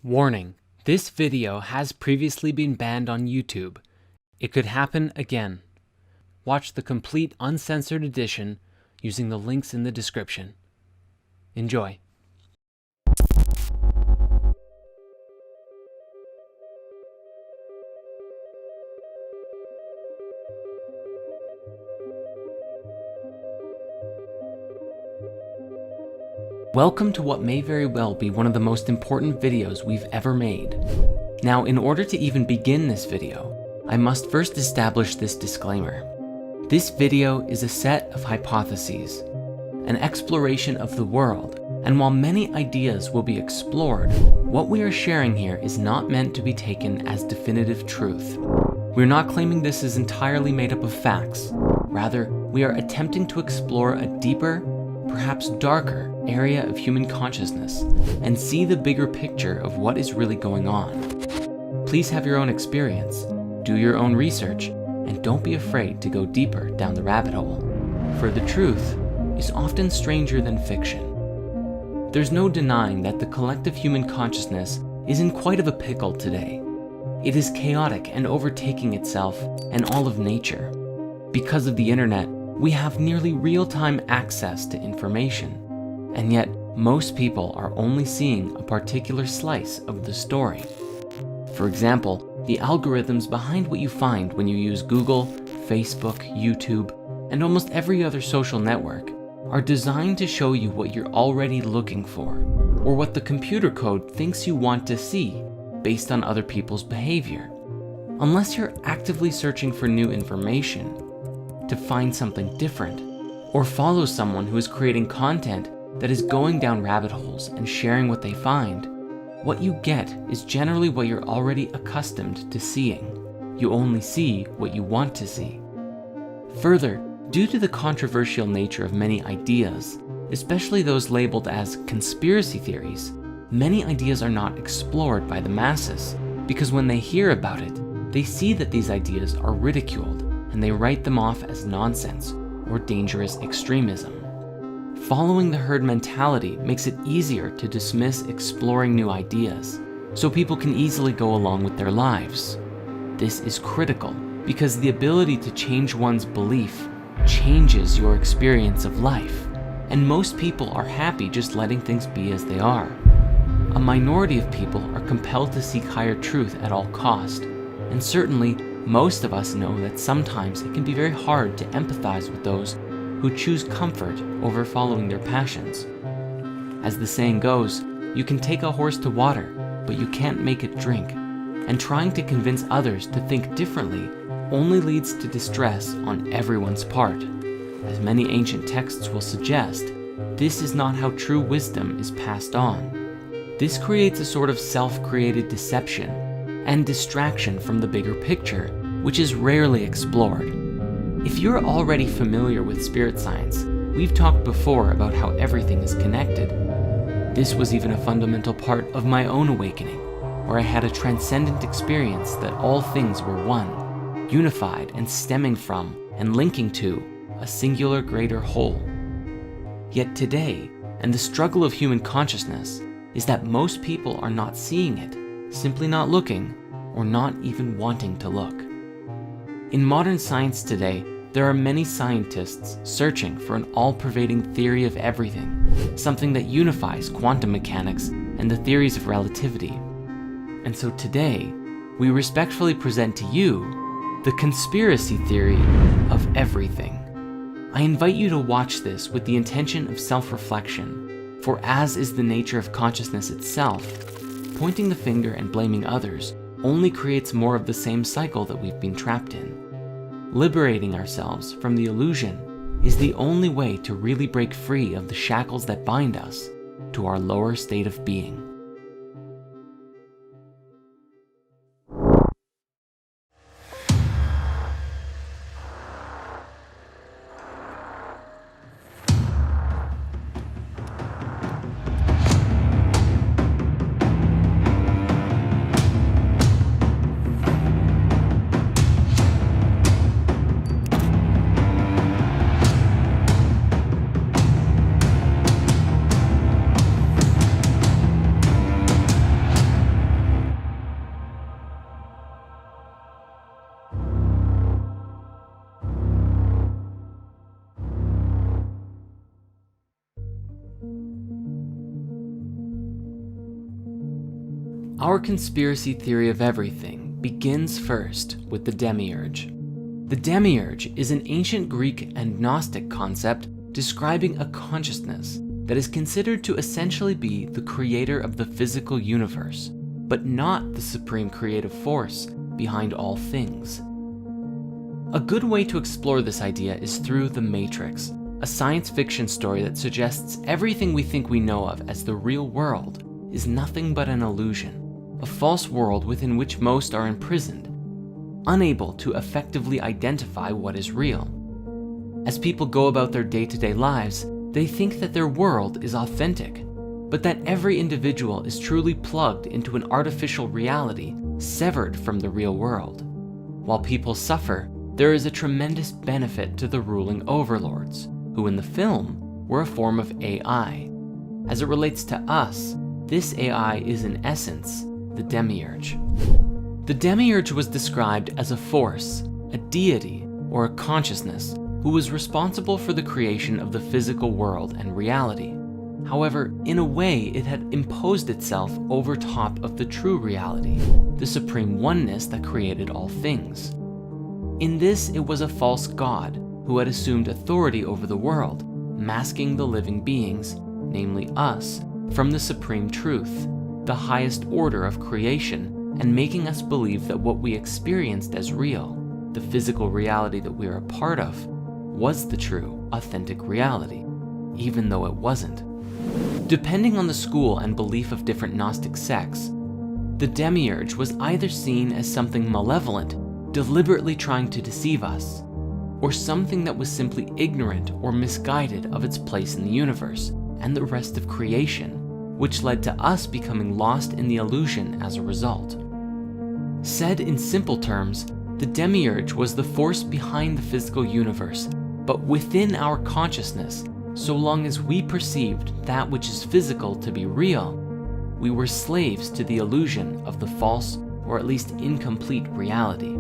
Warning: this video has previously been banned on YouTube. It could happen again. Watch the complete uncensored edition using the links in the description. Enjoy. Welcome to what may very well be one of the most important videos we've ever made. Now, in order to even begin this video, I must first establish this disclaimer. This video is a set of hypotheses, an exploration of the world, and while many ideas will be explored, what we are sharing here is not meant to be taken as definitive truth. We're not claiming this is entirely made up of facts. Rather, we are attempting to explore a deeper, perhaps darker, area of human consciousness and see the bigger picture of what is really going on. Please have your own experience, do your own research, and don't be afraid to go deeper down the rabbit hole, for the truth is often stranger than fiction. There's no denying that the collective human consciousness is in quite of a pickle today. It is chaotic and overtaking itself and all of nature. Because of the internet, we have nearly real-time access to information, and yet most people are only seeing a particular slice of the story. For example, the algorithms behind what you find when you use Google, Facebook, YouTube, and almost every other social network are designed to show you what you're already looking for, or what the computer code thinks you want to see based on other people's behavior. Unless you're actively searching for new information, to find something different, or follow someone who is creating content that is going down rabbit holes and sharing what they find, what you get is generally what you're already accustomed to seeing. You only see what you want to see. Further, due to the controversial nature of many ideas, especially those labeled as conspiracy theories, many ideas are not explored by the masses because when they hear about it, they see that these ideas are ridiculed and they write them off as nonsense or dangerous extremism. Following the herd mentality makes it easier to dismiss exploring new ideas, so people can easily go along with their lives. This is critical because the ability to change one's belief changes your experience of life, and most people are happy just letting things be as they are. A minority of people are compelled to seek higher truth at all cost, and certainly most of us know that sometimes it can be very hard to empathize with those who choose comfort over following their passions. As the saying goes, you can take a horse to water, but you can't make it drink, and trying to convince others to think differently only leads to distress on everyone's part. As many ancient texts will suggest, this is not how true wisdom is passed on. This creates a sort of self-created deception and distraction from the bigger picture, which is rarely explored. If you're already familiar with spirit science, we've talked before about how everything is connected. This was even a fundamental part of my own awakening, where I had a transcendent experience that all things were one, unified and stemming from and linking to a singular greater whole. Yet today, and the struggle of human consciousness, is that most people are not seeing it, simply not looking, or not even wanting to look. In modern science today, there are many scientists searching for an all-pervading theory of everything, something that unifies quantum mechanics and the theories of relativity. And so today, we respectfully present to you the conspiracy theory of everything. I invite you to watch this with the intention of self-reflection, for as is the nature of consciousness itself, pointing the finger and blaming others only creates more of the same cycle that we've been trapped in. Liberating ourselves from the illusion is the only way to really break free of the shackles that bind us to our lower state of being. Our conspiracy theory of everything begins first with the demiurge. The demiurge is an ancient Greek and Gnostic concept describing a consciousness that is considered to essentially be the creator of the physical universe, but not the supreme creative force behind all things. A good way to explore this idea is through The Matrix, a science fiction story that suggests everything we think we know of as the real world is nothing but an illusion, a false world within which most are imprisoned, unable to effectively identify what is real. As people go about their day-to-day lives, they think that their world is authentic, but that every individual is truly plugged into an artificial reality severed from the real world. While people suffer, there is a tremendous benefit to the ruling overlords, who in the film were a form of AI. As it relates to us, this AI is in essence the demiurge. The demiurge was described as a force, a deity, or a consciousness who was responsible for the creation of the physical world and reality. However, in a way, it had imposed itself over top of the true reality, the supreme oneness that created all things. In this, it was a false god who had assumed authority over the world, masking the living beings, namely us, from the supreme truth, the highest order of creation, and making us believe that what we experienced as real, the physical reality that we are a part of, was the true, authentic reality, even though it wasn't. Depending on the school and belief of different Gnostic sects, the demiurge was either seen as something malevolent, deliberately trying to deceive us, or something that was simply ignorant or misguided of its place in the universe and the rest of creation, which led to us becoming lost in the illusion as a result. Said in simple terms, the demiurge was the force behind the physical universe, but within our consciousness, so long as we perceived that which is physical to be real, we were slaves to the illusion of the false or at least incomplete reality.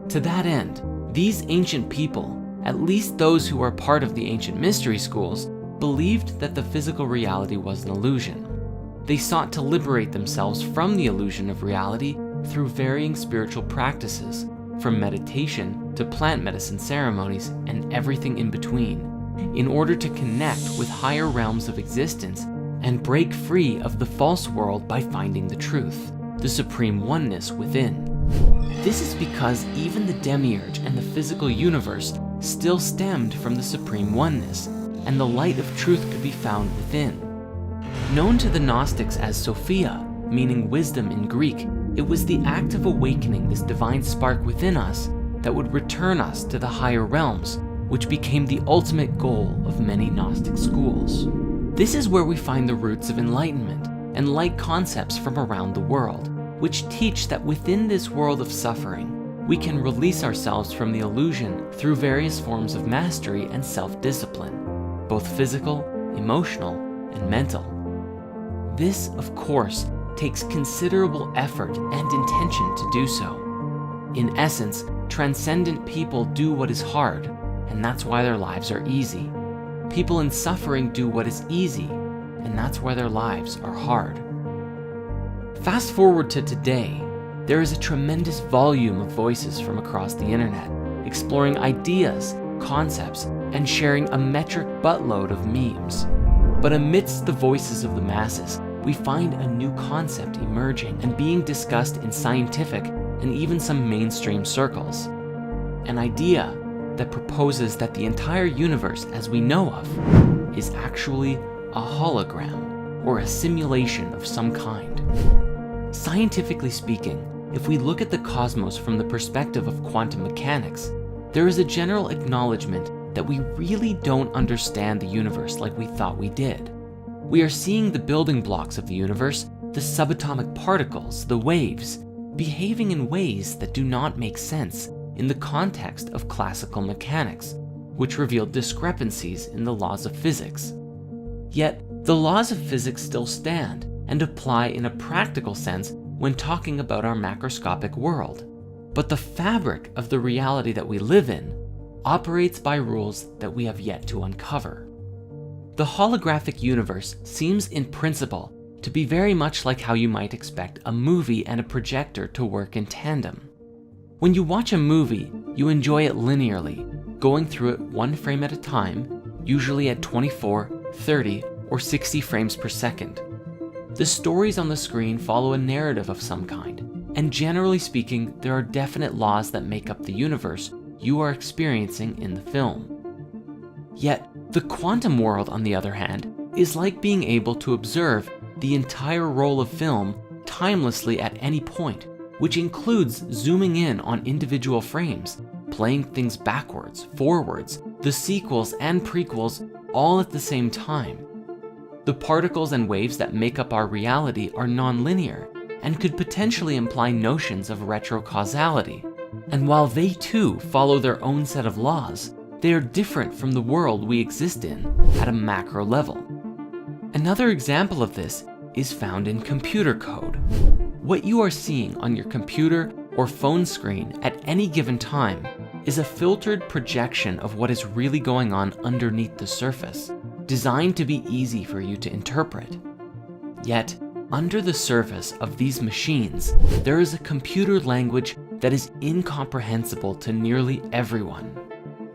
To that end, these ancient people, at least those who are part of the ancient mystery schools, believed that the physical reality was an illusion. They sought to liberate themselves from the illusion of reality through varying spiritual practices, from meditation to plant medicine ceremonies and everything in between, in order to connect with higher realms of existence and break free of the false world by finding the truth, the supreme oneness within. This is because even the demiurge and the physical universe still stemmed from the supreme oneness, and the light of truth could be found within. Known to the Gnostics as Sophia, meaning wisdom in Greek, it was the act of awakening this divine spark within us that would return us to the higher realms, which became the ultimate goal of many Gnostic schools. This is where we find the roots of enlightenment and light concepts from around the world, which teach that within this world of suffering, we can release ourselves from the illusion through various forms of mastery and self-discipline, both physical, emotional, and mental. This, of course, takes considerable effort and intention to do so. In essence, transcendent people do what is hard, and that's why their lives are easy. People in suffering do what is easy, and that's why their lives are hard. Fast forward to today, there is a tremendous volume of voices from across the internet, exploring ideas, concepts, and sharing a metric buttload of memes. But amidst the voices of the masses, we find a new concept emerging and being discussed in scientific and even some mainstream circles. An idea that proposes that the entire universe as we know of is actually a hologram or a simulation of some kind. Scientifically speaking, if we look at the cosmos from the perspective of quantum mechanics, there is a general acknowledgement that we really don't understand the universe like we thought we did. We are seeing the building blocks of the universe, the subatomic particles, the waves, behaving in ways that do not make sense in the context of classical mechanics, which reveal discrepancies in the laws of physics. Yet, the laws of physics still stand and apply in a practical sense when talking about our macroscopic world. But the fabric of the reality that we live in operates by rules that we have yet to uncover. The holographic universe seems in principle to be very much like how you might expect a movie and a projector to work in tandem. When you watch a movie, you enjoy it linearly, going through it one frame at a time, usually at 24, 30, or 60 frames per second. The stories on the screen follow a narrative of some kind, and generally speaking, there are definite laws that make up the universe you are experiencing in the film. Yet, the quantum world, on the other hand, is like being able to observe the entire roll of film timelessly at any point, which includes zooming in on individual frames, playing things backwards, forwards, the sequels and prequels all at the same time. The particles and waves that make up our reality are non-linear and could potentially imply notions of retrocausality. And while they too follow their own set of laws, they are different from the world we exist in at a macro level. Another example of this is found in computer code. What you are seeing on your computer or phone screen at any given time is a filtered projection of what is really going on underneath the surface, designed to be easy for you to interpret. Yet, under the surface of these machines, there is a computer language that is incomprehensible to nearly everyone.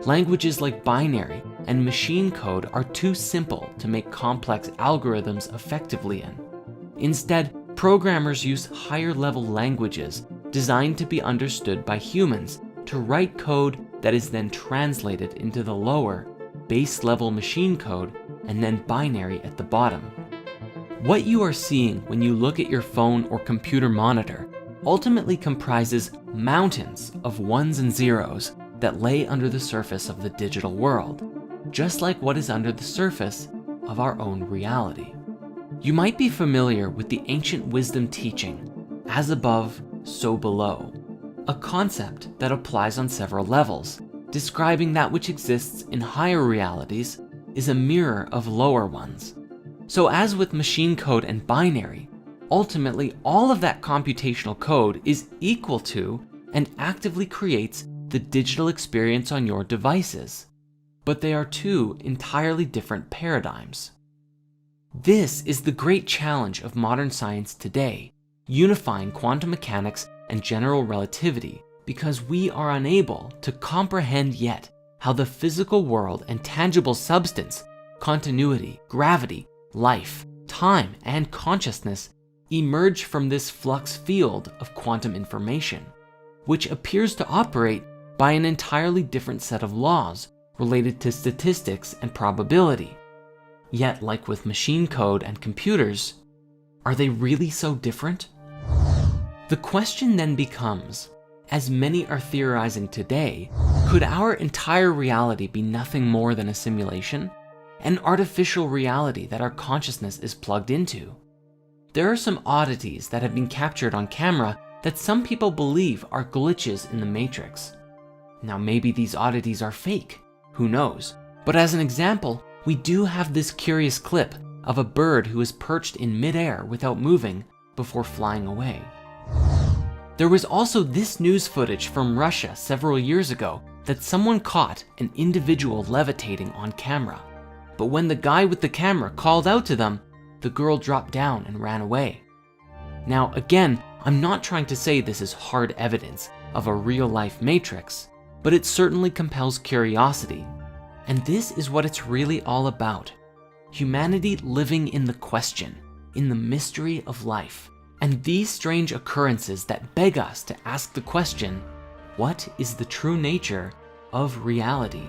Languages like binary and machine code are too simple to make complex algorithms effectively in. Instead, programmers use higher-level languages designed to be understood by humans to write code that is then translated into the lower, base-level machine code and then binary at the bottom. What you are seeing when you look at your phone or computer monitor ultimately comprises mountains of ones and zeros that lay under the surface of the digital world, just like what is under the surface of our own reality. You might be familiar with the ancient wisdom teaching, as above, so below, a concept that applies on several levels, describing that which exists in higher realities is a mirror of lower ones. So as with machine code and binary, ultimately all of that computational code is equal to and actively creates the digital experience on your devices, but they are two entirely different paradigms. This is the great challenge of modern science today, unifying quantum mechanics and general relativity, because we are unable to comprehend yet how the physical world and tangible substance, continuity, gravity, life, time, and consciousness emerge from this flux field of quantum information, which appears to operate by an entirely different set of laws related to statistics and probability. Yet, like with machine code and computers, are they really so different? The question then becomes, as many are theorizing today, could our entire reality be nothing more than a simulation? An artificial reality that our consciousness is plugged into? There are some oddities that have been captured on camera that some people believe are glitches in the Matrix. Now maybe these oddities are fake, who knows? But as an example, we do have this curious clip of a bird who is perched in midair without moving before flying away. There was also this news footage from Russia several years ago that someone caught an individual levitating on camera. But when the guy with the camera called out to them, the girl dropped down and ran away. Now again, I'm not trying to say this is hard evidence of a real-life Matrix, but it certainly compels curiosity. And this is what it's really all about. Humanity living in the question, in the mystery of life, and these strange occurrences that beg us to ask the question, what is the true nature of reality?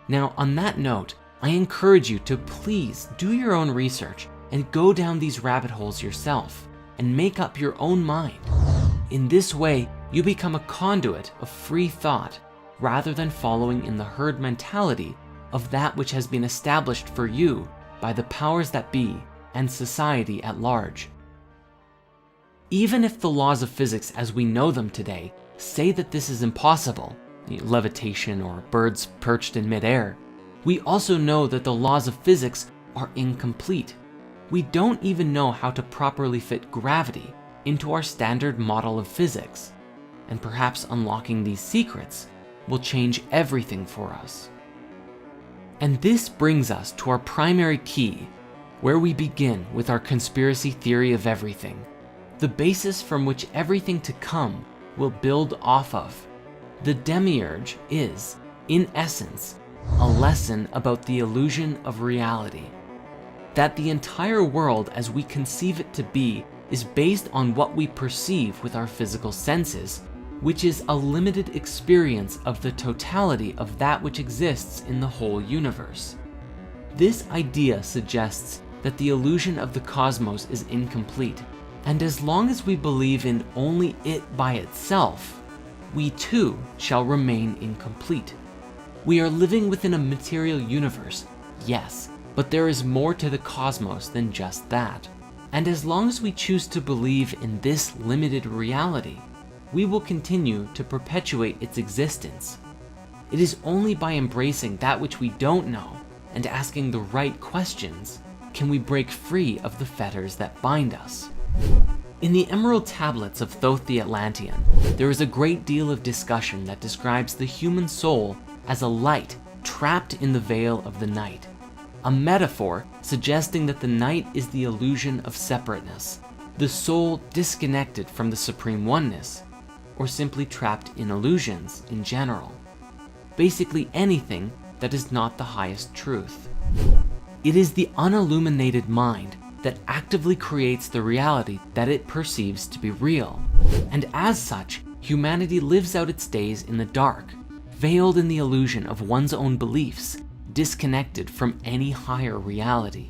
Now, on that note, I encourage you to please do your own research and go down these rabbit holes yourself and make up your own mind. In this way, you become a conduit of free thought rather than following in the herd mentality of that which has been established for you by the powers that be and society at large. Even if the laws of physics as we know them today say that this is impossible, levitation or birds perched in midair, we also know that the laws of physics are incomplete. We don't even know how to properly fit gravity into our standard model of physics, and perhaps unlocking these secrets will change everything for us. And this brings us to our primary key, where we begin with our conspiracy theory of everything, the basis from which everything to come will build off of. The Demiurge is, in essence, a lesson about the illusion of reality. That the entire world as we conceive it to be is based on what we perceive with our physical senses, which is a limited experience of the totality of that which exists in the whole universe. This idea suggests that the illusion of the cosmos is incomplete, and as long as we believe in only it by itself, we too shall remain incomplete. We are living within a material universe, yes, but there is more to the cosmos than just that. And as long as we choose to believe in this limited reality, we will continue to perpetuate its existence. It is only by embracing that which we don't know and asking the right questions can we break free of the fetters that bind us. In the Emerald Tablets of Thoth the Atlantean, there is a great deal of discussion that describes the human soul as a light trapped in the veil of the night, a metaphor suggesting that the night is the illusion of separateness, the soul disconnected from the supreme oneness, or simply trapped in illusions in general. Basically anything that is not the highest truth. It is the unilluminated mind that actively creates the reality that it perceives to be real, and as such, humanity lives out its days in the dark, veiled in the illusion of one's own beliefs, disconnected from any higher reality.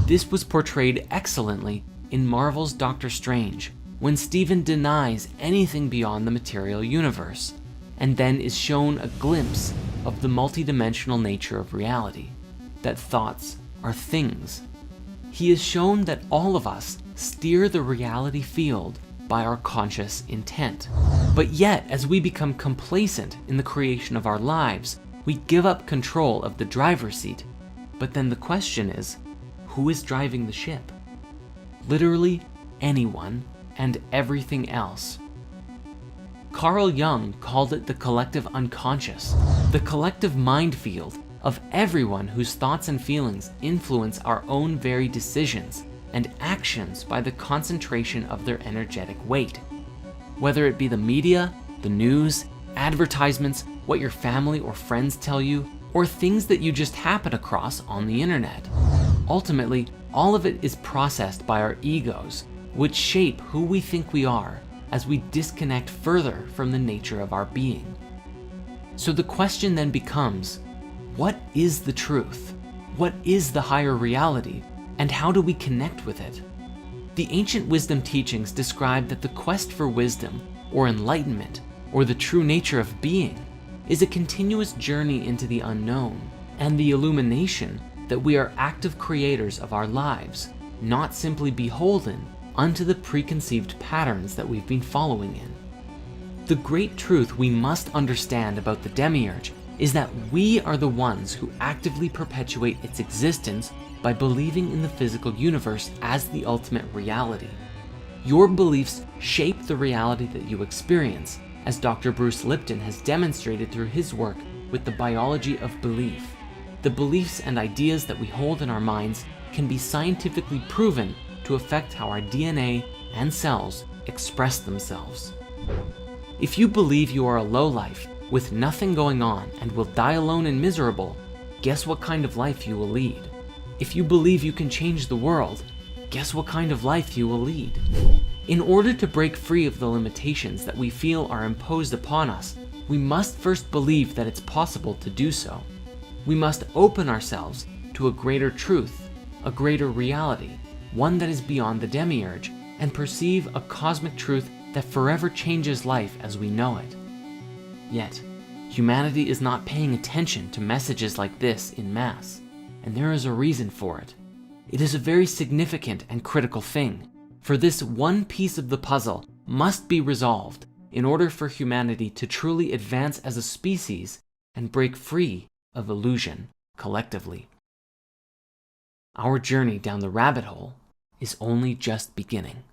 This was portrayed excellently in Marvel's Doctor Strange, when Stephen denies anything beyond the material universe, and then is shown a glimpse of the multidimensional nature of reality, that thoughts are things. He is shown that all of us steer the reality field by our conscious intent. But yet, as we become complacent in the creation of our lives, we give up control of the driver's seat. But then the question is, who is driving the ship? Literally anyone and everything else. Carl Jung called it the collective unconscious, the collective mind field of everyone whose thoughts and feelings influence our own very decisions and actions by the concentration of their energetic weight. Whether it be the media, the news, advertisements, what your family or friends tell you, or things that you just happen across on the internet. Ultimately, all of it is processed by our egos, which shape who we think we are as we disconnect further from the nature of our being. So the question then becomes, what is the truth? What is the higher reality? And how do we connect with it? The ancient wisdom teachings describe that the quest for wisdom, or enlightenment, or the true nature of being, is a continuous journey into the unknown, and the illumination that we are active creators of our lives, not simply beholden unto the preconceived patterns that we've been following in. The great truth we must understand about the Demiurge is that we are the ones who actively perpetuate its existence by believing in the physical universe as the ultimate reality. Your beliefs shape the reality that you experience, as Dr. Bruce Lipton has demonstrated through his work with the biology of belief. The beliefs and ideas that we hold in our minds can be scientifically proven to affect how our DNA and cells express themselves. If you believe you are a lowlife with nothing going on and will die alone and miserable, guess what kind of life you will lead? If you believe you can change the world, guess what kind of life you will lead? In order to break free of the limitations that we feel are imposed upon us, we must first believe that it's possible to do so. We must open ourselves to a greater truth, a greater reality, one that is beyond the Demiurge, and perceive a cosmic truth that forever changes life as we know it. Yet, humanity is not paying attention to messages like this in mass, and there is a reason for it. It is a very significant and critical thing, for this one piece of the puzzle must be resolved in order for humanity to truly advance as a species and break free of illusion collectively. Our journey down the rabbit hole is only just beginning.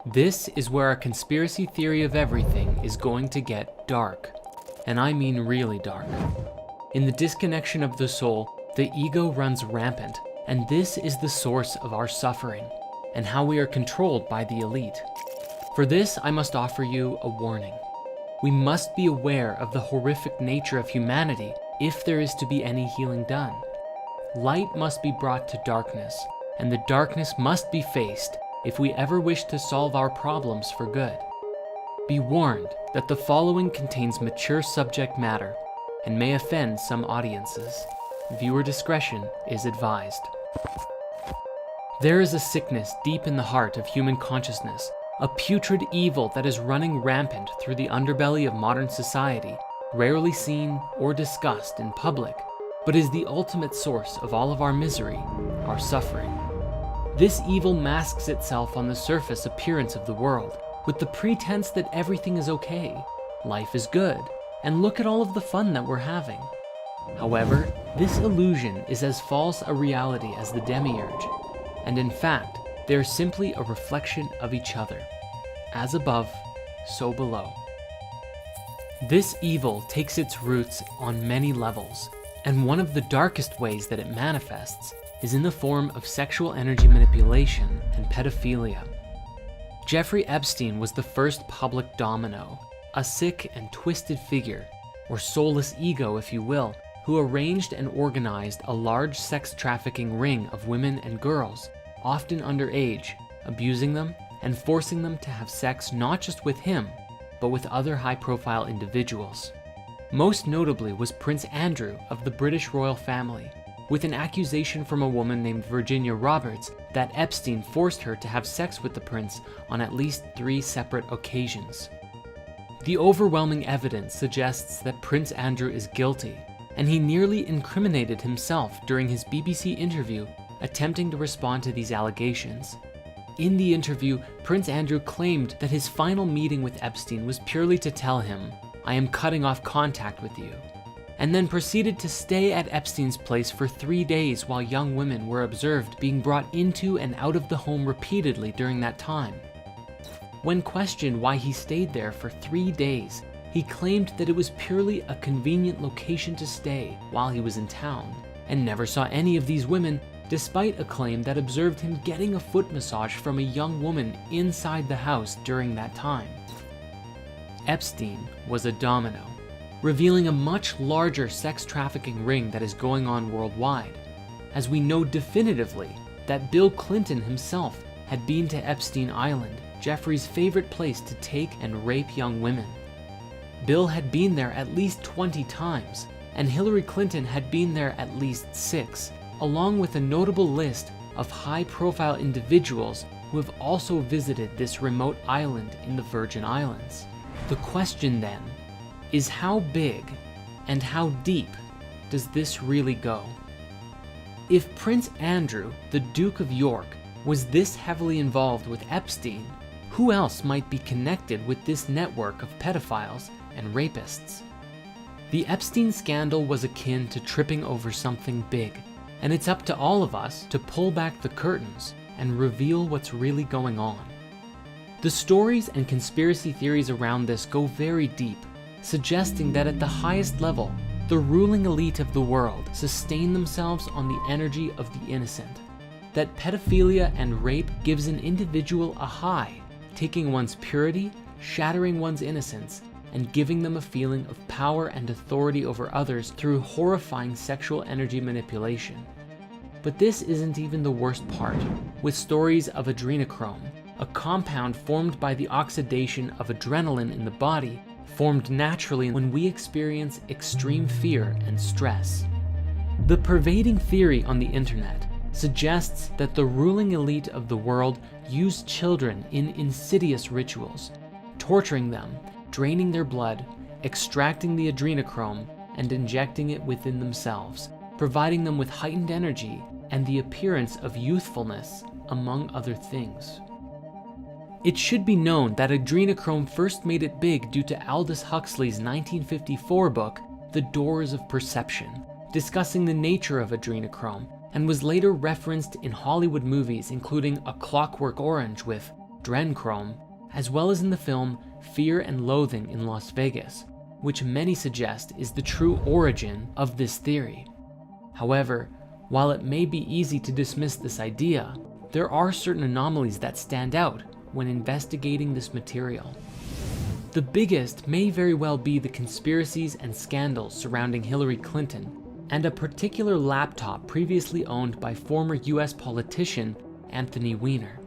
This is where our conspiracy theory of everything is going to get dark, and I mean really dark. In the disconnection of the soul, The ego runs rampant, and this is the source of our suffering, and how we are controlled by the elite. For this, I must offer you a warning. We must be aware of the horrific nature of humanity if there is to be any healing done. Light must be brought to darkness, and the darkness must be faced if we ever wish to solve our problems for good. Be warned that the following contains mature subject matter and may offend some audiences. Viewer discretion is advised. There is a sickness deep in the heart of human consciousness, a putrid evil that is running rampant through the underbelly of modern society, rarely seen or discussed in public, but is the ultimate source of all of our misery, our suffering. This evil masks itself on the surface appearance of the world, with the pretense that everything is okay, life is good, and look at all of the fun that we're having. However, this illusion is as false a reality as the demiurge, and in fact, they are simply a reflection of each other. As above, so below. This evil takes its roots on many levels, and one of the darkest ways that it manifests is in the form of sexual energy manipulation and pedophilia. Jeffrey Epstein was the first public domino, a sick and twisted figure, or soulless ego if you will, who arranged and organized a large sex trafficking ring of women and girls, often underage, abusing them and forcing them to have sex not just with him, but with other high-profile individuals. Most notably was Prince Andrew of the British royal family, with an accusation from a woman named Virginia Roberts that Epstein forced her to have sex with the prince on at least 3 separate occasions. The overwhelming evidence suggests that Prince Andrew is guilty, and he nearly incriminated himself during his BBC interview attempting to respond to these allegations. In the interview, Prince Andrew claimed that his final meeting with Epstein was purely to tell him, "I am cutting off contact with you," and then proceeded to stay at Epstein's place for 3 days while young women were observed being brought into and out of the home repeatedly during that time. When questioned why he stayed there for 3 days, he claimed that it was purely a convenient location to stay while he was in town, and never saw any of these women, despite a claim that observed him getting a foot massage from a young woman inside the house during that time. Epstein was a domino, revealing a much larger sex trafficking ring that is going on worldwide, as we know definitively that Bill Clinton himself had been to Epstein Island, Jeffrey's favorite place to take and rape young women. Bill had been there at least 20 times, and Hillary Clinton had been there at least 6, along with a notable list of high-profile individuals who have also visited this remote island in the Virgin Islands. The question then is, how big and how deep does this really go? If Prince Andrew, the Duke of York, was this heavily involved with Epstein, who else might be connected with this network of pedophiles and rapists? The Epstein scandal was akin to tripping over something big, and it's up to all of us to pull back the curtains and reveal what's really going on. The stories and conspiracy theories around this go very deep, suggesting that at the highest level, the ruling elite of the world sustain themselves on the energy of the innocent, that pedophilia and rape gives an individual a high, taking one's purity, shattering one's innocence, and giving them a feeling of power and authority over others through horrifying sexual energy manipulation. But this isn't even the worst part, with stories of adrenochrome, a compound formed by the oxidation of adrenaline in the body, formed naturally when we experience extreme fear and stress. The pervading theory on the internet suggests that the ruling elite of the world use children in insidious rituals, torturing them, draining their blood, extracting the adrenochrome, and injecting it within themselves, providing them with heightened energy and the appearance of youthfulness, among other things. It should be known that adrenochrome first made it big due to Aldous Huxley's 1954 book, The Doors of Perception, discussing the nature of adrenochrome, and was later referenced in Hollywood movies including A Clockwork Orange with Drenchrome, as well as in the film Fear and Loathing in Las Vegas, which many suggest is the true origin of this theory. However, while it may be easy to dismiss this idea, there are certain anomalies that stand out when investigating this material. The biggest may very well be the conspiracies and scandals surrounding Hillary Clinton and a particular laptop previously owned by former US politician Anthony Weiner.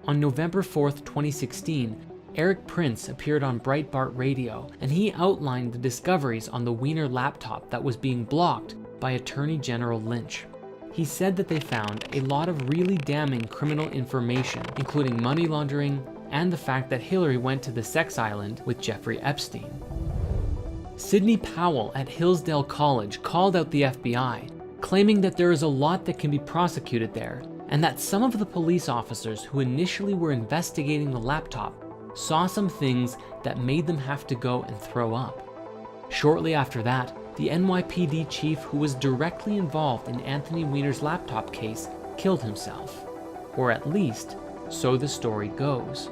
On November 4th, 2016, Eric Prince appeared on Breitbart Radio, and he outlined the discoveries on the Weiner laptop that was being blocked by Attorney General Lynch. He said that they found a lot of really damning criminal information, including money laundering and the fact that Hillary went to the sex island with Jeffrey Epstein. Sidney Powell at Hillsdale College called out the FBI, claiming that there is a lot that can be prosecuted there, and that some of the police officers who initially were investigating the laptop saw some things that made them have to go and throw up. Shortly after that, the NYPD chief who was directly involved in Anthony Weiner's laptop case killed himself. Or at least, so the story goes.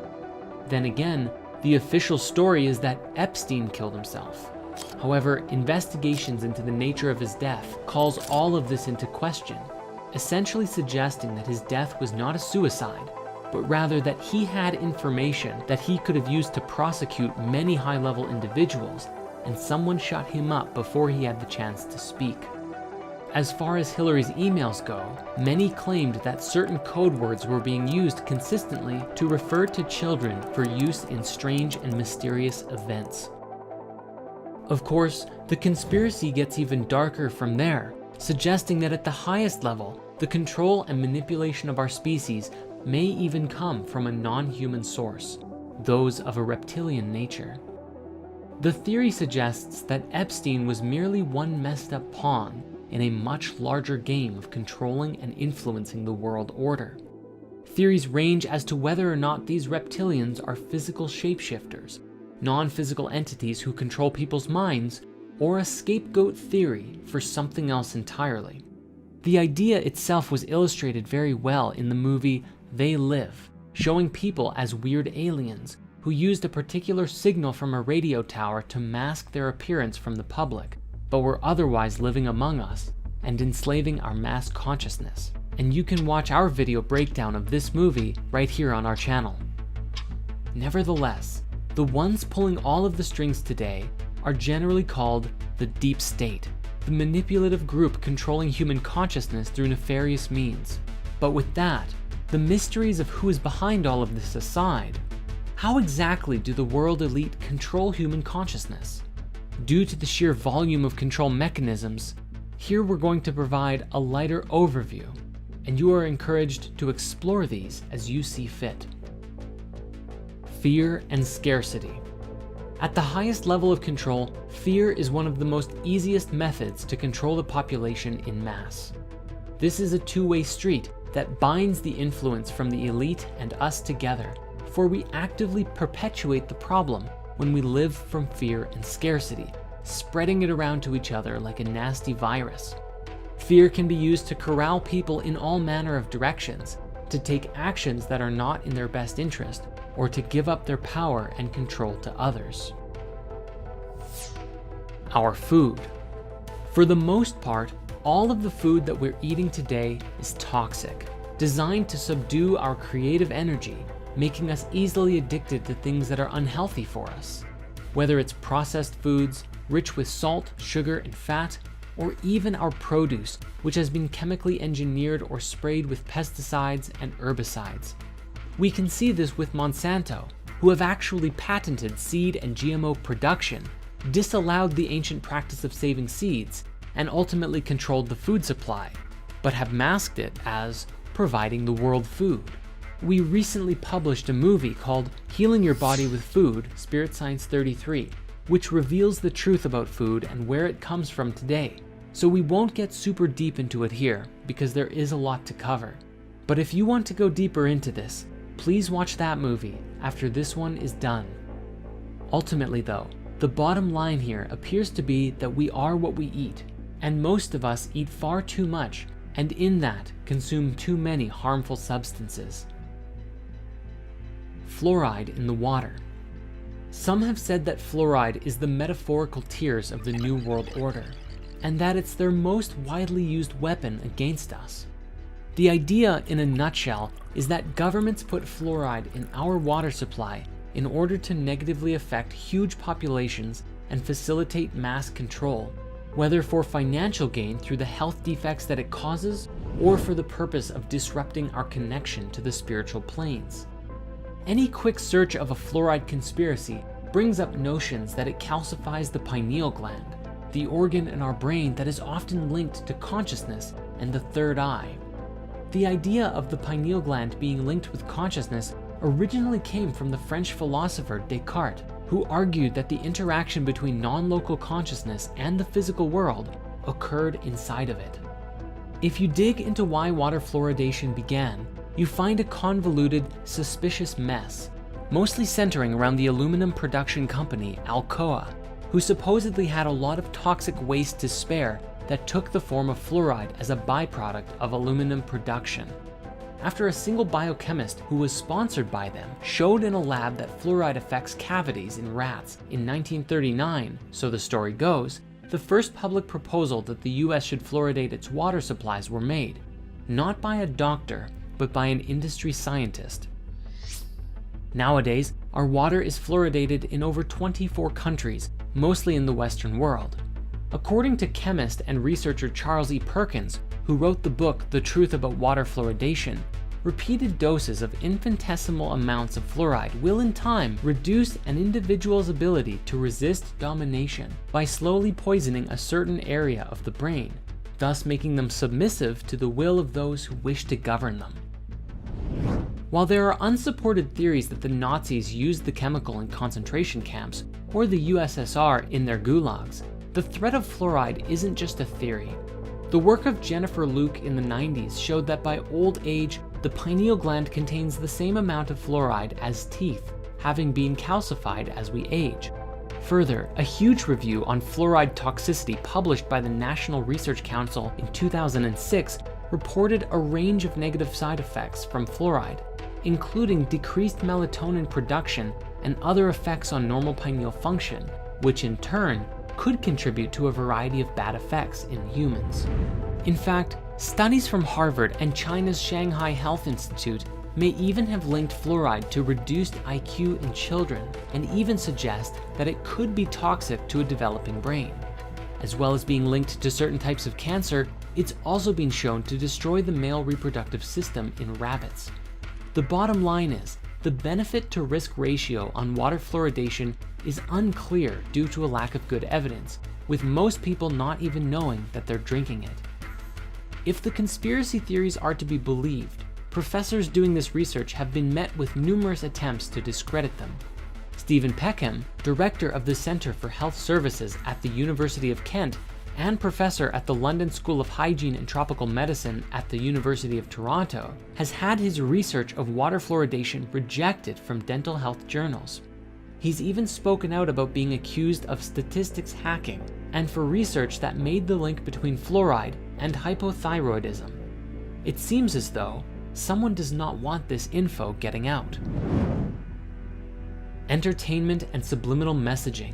Then again, the official story is that Epstein killed himself. However, investigations into the nature of his death calls all of this into question, essentially suggesting that his death was not a suicide, but rather that he had information that he could have used to prosecute many high-level individuals, and someone shut him up before he had the chance to speak. As far as Hillary's emails go, many claimed that certain code words were being used consistently to refer to children for use in strange and mysterious events. Of course, the conspiracy gets even darker from there, suggesting that at the highest level, the control and manipulation of our species may even come from a non-human source, those of a reptilian nature. The theory suggests that Epstein was merely one messed up pawn in a much larger game of controlling and influencing the world order. Theories range as to whether or not these reptilians are physical shapeshifters, non-physical entities who control people's minds, or a scapegoat theory for something else entirely. The idea itself was illustrated very well in the movie They Live, showing people as weird aliens who used a particular signal from a radio tower to mask their appearance from the public, but were otherwise living among us and enslaving our mass consciousness. And you can watch our video breakdown of this movie right here on our channel. Nevertheless, the ones pulling all of the strings today are generally called the Deep State, the manipulative group controlling human consciousness through nefarious means. But with that, the mysteries of who is behind all of this aside, how exactly do the world elite control human consciousness? Due to the sheer volume of control mechanisms, here we're going to provide a lighter overview, and you are encouraged to explore these as you see fit. Fear and scarcity. At the highest level of control, fear is one of the most easiest methods to control the population in mass. This is a two-way street that binds the influence from the elite and us together, for we actively perpetuate the problem when we live from fear and scarcity, spreading it around to each other like a nasty virus. Fear can be used to corral people in all manner of directions, to take actions that are not in their best interest, or to give up their power and control to others. Our food. For the most part, all of the food that we're eating today is toxic, designed to subdue our creative energy, making us easily addicted to things that are unhealthy for us. Whether it's processed foods, rich with salt, sugar, and fat, or even our produce, which has been chemically engineered or sprayed with pesticides and herbicides. We can see this with Monsanto, who have actually patented seed and GMO production, disallowed the ancient practice of saving seeds, and ultimately controlled the food supply, but have masked it as providing the world food. We recently published a movie called Healing Your Body with Food, Spirit Science 33, which reveals the truth about food and where it comes from today. So we won't get super deep into it here because there is a lot to cover. But if you want to go deeper into this, please watch that movie after this one is done. Ultimately though, the bottom line here appears to be that we are what we eat, and most of us eat far too much, and in that consume too many harmful substances. Fluoride in the water. Some have said that fluoride is the metaphorical tears of the New World Order. and that it's their most widely used weapon against us. The idea, in a nutshell, is that governments put fluoride in our water supply in order to negatively affect huge populations and facilitate mass control, whether for financial gain through the health defects that it causes, or for the purpose of disrupting our connection to the spiritual planes. Any quick search of a fluoride conspiracy brings up notions that it calcifies the pineal gland, the organ in our brain that is often linked to consciousness and the third eye. The idea of the pineal gland being linked with consciousness originally came from the French philosopher Descartes, who argued that the interaction between non-local consciousness and the physical world occurred inside of it. If you dig into why water fluoridation began, you find a convoluted, suspicious mess, mostly centering around the aluminum production company Alcoa, who supposedly had a lot of toxic waste to spare that took the form of fluoride as a byproduct of aluminum production. After a single biochemist who was sponsored by them showed in a lab that fluoride affects cavities in rats in 1939, so the story goes, the first public proposal that the US should fluoridate its water supplies were made, not by a doctor, but by an industry scientist. Nowadays, our water is fluoridated in over 24 countries, mostly in the Western world. According to chemist and researcher Charles E. Perkins, who wrote the book The Truth About Water Fluoridation, repeated doses of infinitesimal amounts of fluoride will in time reduce an individual's ability to resist domination by slowly poisoning a certain area of the brain, thus making them submissive to the will of those who wish to govern them. While there are unsupported theories that the Nazis used the chemical in concentration camps or the USSR in their gulags, the threat of fluoride isn't just a theory. The work of Jennifer Luke in the 90s showed that by old age, the pineal gland contains the same amount of fluoride as teeth, having been calcified as we age. Further, a huge review on fluoride toxicity published by the National Research Council in 2006 reported a range of negative side effects from fluoride, including decreased melatonin production and other effects on normal pineal function, which in turn could contribute to a variety of bad effects in humans. In fact, studies from Harvard and China's Shanghai Health Institute may even have linked fluoride to reduced IQ in children and even suggest that it could be toxic to a developing brain. As well as being linked to certain types of cancer, it's also been shown to destroy the male reproductive system in rabbits. The bottom line is, the benefit to risk ratio on water fluoridation is unclear due to a lack of good evidence, with most people not even knowing that they're drinking it. If the conspiracy theories are to be believed, professors doing this research have been met with numerous attempts to discredit them. Stephen Peckham, director of the Centre for Health Services at the University of Kent and professor at the London School of Hygiene and Tropical Medicine at the University of Toronto, has had his research of water fluoridation rejected from dental health journals. He's even spoken out about being accused of statistics hacking and for research that made the link between fluoride and hypothyroidism. It seems as though someone does not want this info getting out. Entertainment and subliminal messaging.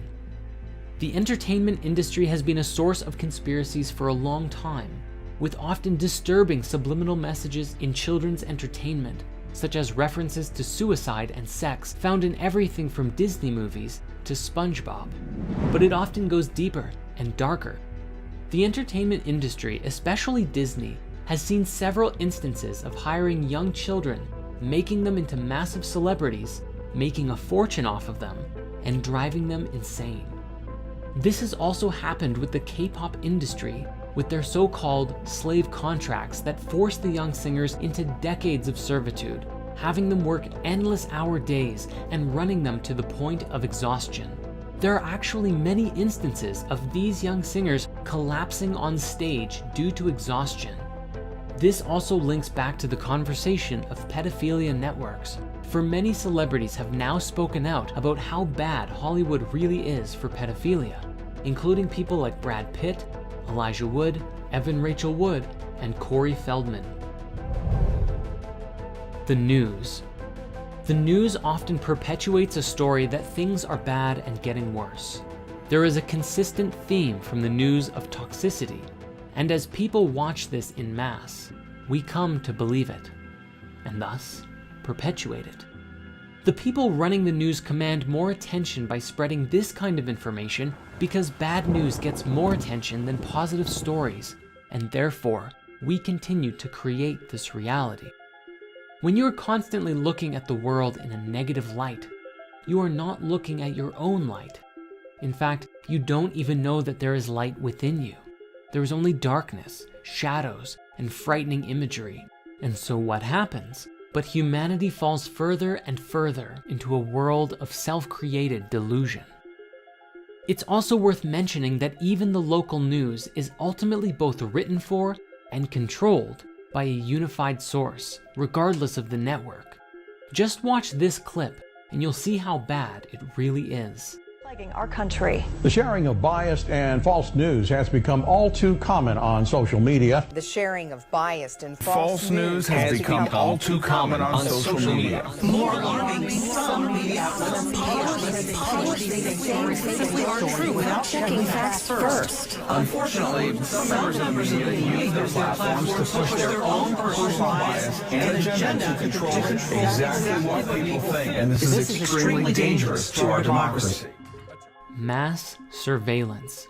The entertainment industry has been a source of conspiracies for a long time, with often disturbing subliminal messages in children's entertainment, such as references to suicide and sex found in everything from Disney movies to SpongeBob. But it often goes deeper and darker. The entertainment industry, especially Disney, has seen several instances of hiring young children, making them into massive celebrities, making a fortune off of them, and driving them insane. This has also happened with the K-pop industry, with their so-called slave contracts that force the young singers into decades of servitude, having them work endless hour days and running them to the point of exhaustion. There are actually many instances of these young singers collapsing on stage due to exhaustion. This also links back to the conversation of pedophilia networks, for many celebrities have now spoken out about how bad Hollywood really is for pedophilia, including people like Brad Pitt, Elijah Wood, Evan Rachel Wood, and Corey Feldman. The news. The news often perpetuates a story that things are bad and getting worse. There is a consistent theme from the news of toxicity, and as people watch this in mass, we come to believe it, and thus perpetuate it. The people running the news command more attention by spreading this kind of information because bad news gets more attention than positive stories, and therefore, we continue to create this reality. When you are constantly looking at the world in a negative light, you are not looking at your own light. In fact, you don't even know that there is light within you. There is only darkness, shadows, and frightening imagery. And so what happens? But humanity falls further and further into a world of self-created delusion. It's also worth mentioning that even the local news is ultimately both written for and controlled by a unified source, regardless of the network. Just watch this clip and you'll see how bad it really is. Plaguing our country. The sharing of biased and false news has become all too common on social media. The sharing of biased and false news has become all too common on social media. More alarming, some media outlets are true without checking facts first. Unfortunately, some members of the media use their platforms to push their own personal bias and agenda to control exactly what people think. And this is extremely dangerous to our democracy. Mass surveillance.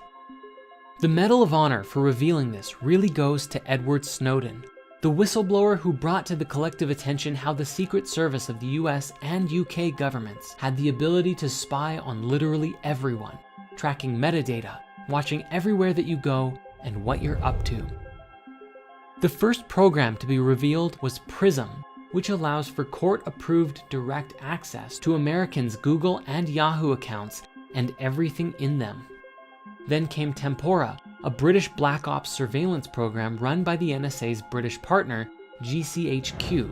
The Medal of Honor for revealing this really goes to Edward Snowden, the whistleblower who brought to the collective attention how the Secret Service of the US and UK governments had the ability to spy on literally everyone, tracking metadata, watching everywhere that you go, and what you're up to. The first program to be revealed was PRISM, which allows for court-approved direct access to Americans' Google and Yahoo accounts and everything in them. Then came Tempora, a British Black Ops surveillance program run by the NSA's British partner, GCHQ.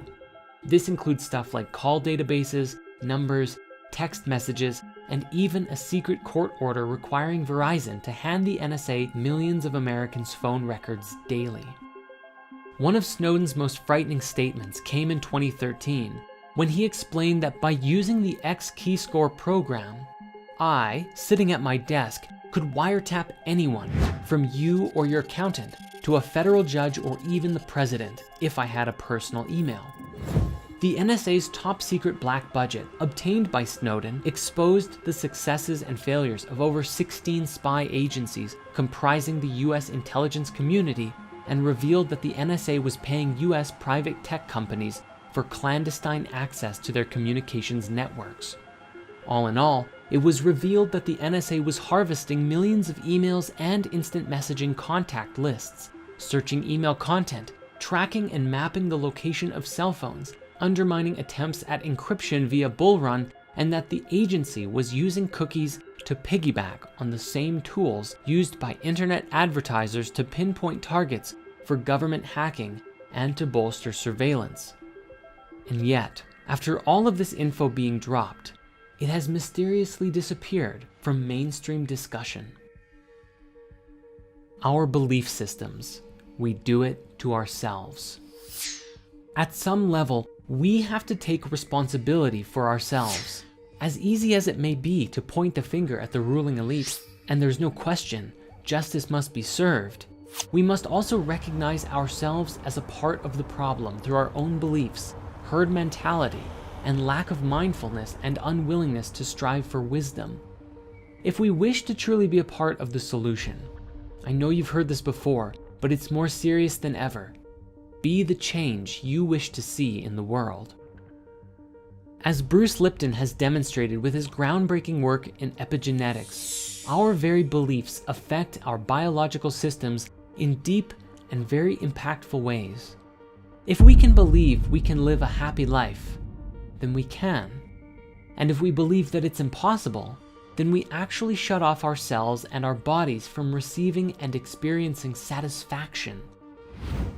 This includes stuff like call databases, numbers, text messages, and even a secret court order requiring Verizon to hand the NSA millions of Americans' phone records daily. One of Snowden's most frightening statements came in 2013, when he explained that by using the X-Keyscore program, I, sitting at my desk, could wiretap anyone, from you or your accountant, to a federal judge or even the president, if I had a personal email. The NSA's top secret black budget, obtained by Snowden, exposed the successes and failures of over 16 spy agencies comprising the US intelligence community, and revealed that the NSA was paying US private tech companies for clandestine access to their communications networks. All in all, it was revealed that the NSA was harvesting millions of emails and instant messaging contact lists, searching email content, tracking and mapping the location of cell phones, undermining attempts at encryption via Bull Run, and that the agency was using cookies to piggyback on the same tools used by internet advertisers to pinpoint targets for government hacking and to bolster surveillance. And yet, after all of this info being dropped, it has mysteriously disappeared from mainstream discussion. Our belief systems. We do it to ourselves. At some level, we have to take responsibility for ourselves. As easy as it may be to point the finger at the ruling elite, and there's no question, justice must be served, we must also recognize ourselves as a part of the problem through our own beliefs, herd mentality, and lack of mindfulness and unwillingness to strive for wisdom. If we wish to truly be a part of the solution, I know you've heard this before, but it's more serious than ever. Be the change you wish to see in the world. As Bruce Lipton has demonstrated with his groundbreaking work in epigenetics, our very beliefs affect our biological systems in deep and very impactful ways. If we can believe we can live a happy life, then we can. And if we believe that it's impossible, then we actually shut off ourselves and our bodies from receiving and experiencing satisfaction.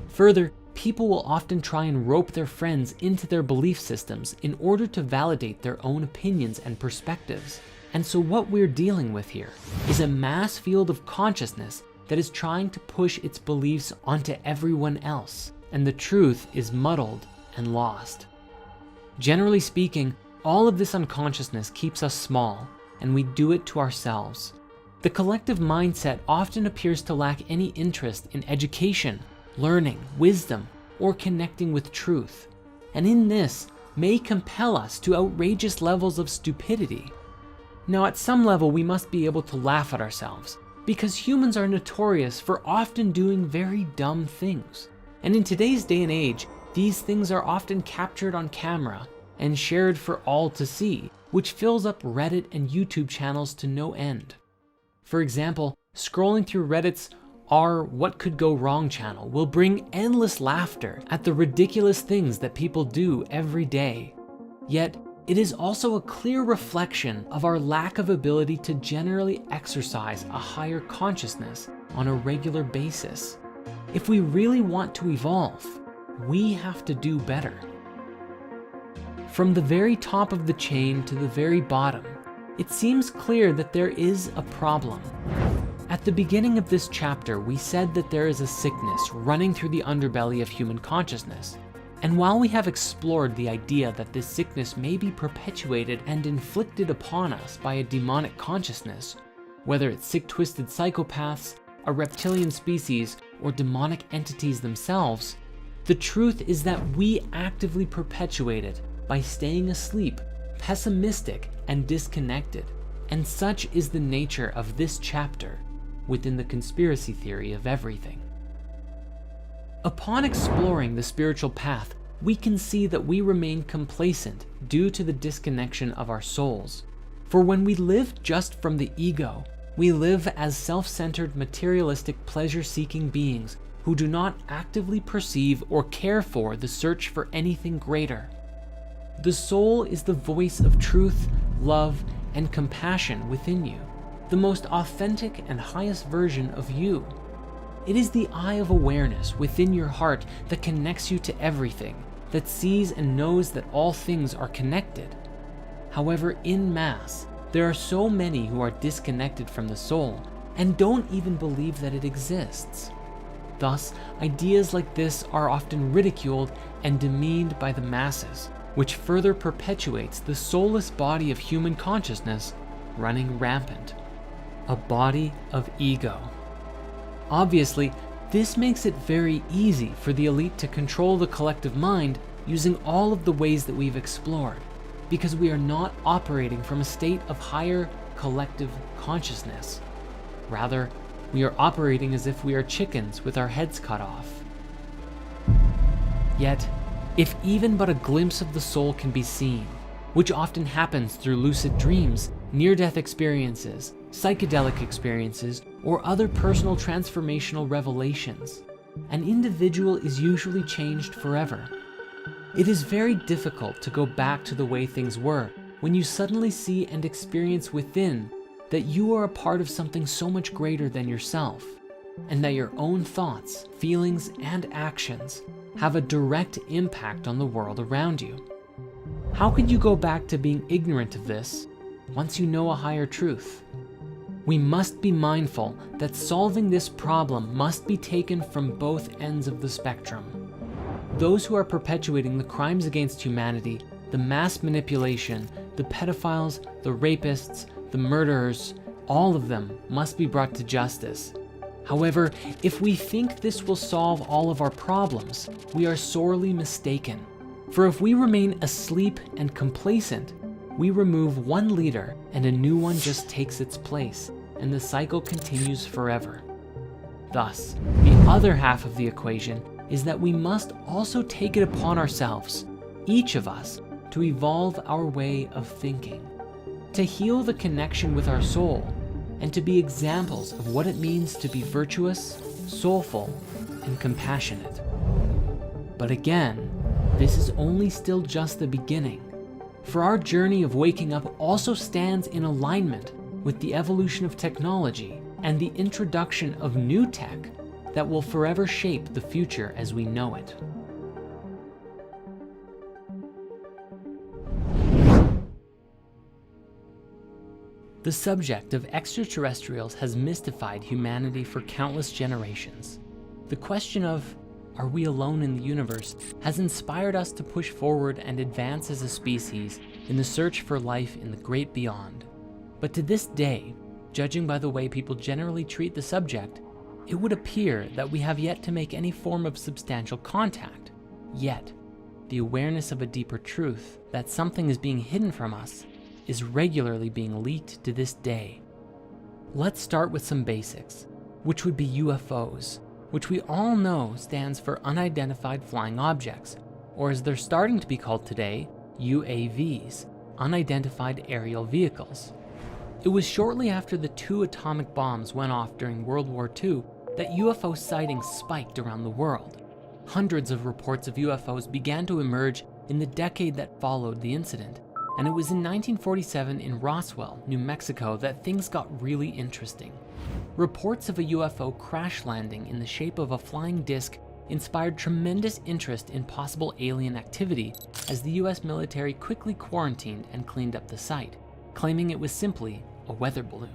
Further, people will often try and rope their friends into their belief systems in order to validate their own opinions and perspectives. And so what we're dealing with here is a mass field of consciousness that is trying to push its beliefs onto everyone else, and the truth is muddled and lost. Generally speaking, all of this unconsciousness keeps us small, and we do it to ourselves. The collective mindset often appears to lack any interest in education, learning, wisdom, or connecting with truth, and in this may compel us to outrageous levels of stupidity. Now, at some level, we must be able to laugh at ourselves, because humans are notorious for often doing very dumb things. And in today's day and age, these things are often captured on camera and shared for all to see, which fills up Reddit and YouTube channels to no end. For example, scrolling through Reddit's Our What Could Go Wrong channel will bring endless laughter at the ridiculous things that people do every day. Yet, it is also a clear reflection of our lack of ability to generally exercise a higher consciousness on a regular basis. If we really want to evolve, we have to do better. From the very top of the chain to the very bottom, it seems clear that there is a problem. At the beginning of this chapter, we said that there is a sickness running through the underbelly of human consciousness. And while we have explored the idea that this sickness may be perpetuated and inflicted upon us by a demonic consciousness, whether it's sick, twisted psychopaths, a reptilian species, or demonic entities themselves, the truth is that we actively perpetuate it by staying asleep, pessimistic, and disconnected. And such is the nature of this chapter within the conspiracy theory of everything. Upon exploring the spiritual path, we can see that we remain complacent due to the disconnection of our souls. For when we live just from the ego, we live as self-centered, materialistic, pleasure-seeking beings who do not actively perceive or care for the search for anything greater. The soul is the voice of truth, love, and compassion within you, the most authentic and highest version of you. It is the eye of awareness within your heart that connects you to everything, that sees and knows that all things are connected. However, in mass, there are so many who are disconnected from the soul and don't even believe that it exists. Thus, ideas like this are often ridiculed and demeaned by the masses, which further perpetuates the soulless body of human consciousness running rampant. A body of ego. Obviously, this makes it very easy for the elite to control the collective mind using all of the ways that we've explored, because we are not operating from a state of higher collective consciousness. Rather, we are operating as if we are chickens with our heads cut off. Yet, if even but a glimpse of the soul can be seen, which often happens through lucid dreams, near-death experiences, psychedelic experiences, or other personal transformational revelations, an individual is usually changed forever. It is very difficult to go back to the way things were when you suddenly see and experience within that you are a part of something so much greater than yourself, and that your own thoughts, feelings, and actions have a direct impact on the world around you. How could you go back to being ignorant of this once you know a higher truth? We must be mindful that solving this problem must be taken from both ends of the spectrum. Those who are perpetuating the crimes against humanity, the mass manipulation, the pedophiles, the rapists, the murderers, all of them must be brought to justice. However, if we think this will solve all of our problems, we are sorely mistaken. For if we remain asleep and complacent, we remove one leader and a new one just takes its place, and the cycle continues forever. Thus, the other half of the equation is that we must also take it upon ourselves, each of us, to evolve our way of thinking, to heal the connection with our soul, and to be examples of what it means to be virtuous, soulful, and compassionate. But again, this is only still just the beginning, for our journey of waking up also stands in alignment with the evolution of technology and the introduction of new tech that will forever shape the future as we know it. The subject of extraterrestrials has mystified humanity for countless generations. The question of, are we alone in the universe, has inspired us to push forward and advance as a species in the search for life in the great beyond. But to this day, judging by the way people generally treat the subject, it would appear that we have yet to make any form of substantial contact. Yet, the awareness of a deeper truth, that something is being hidden from us, is regularly being leaked to this day. Let's start with some basics, which would be UFOs, which we all know stands for Unidentified Flying Objects, or as they're starting to be called today, UAVs, Unidentified Aerial Vehicles. It was shortly after the 2 atomic bombs went off during World War II that UFO sightings spiked around the world. Hundreds of reports of UFOs began to emerge in the decade that followed the incident, and it was in 1947 in Roswell, New Mexico, that things got really interesting. Reports of a UFO crash landing in the shape of a flying disc inspired tremendous interest in possible alien activity as the US military quickly quarantined and cleaned up the site, claiming it was simply a weather balloon.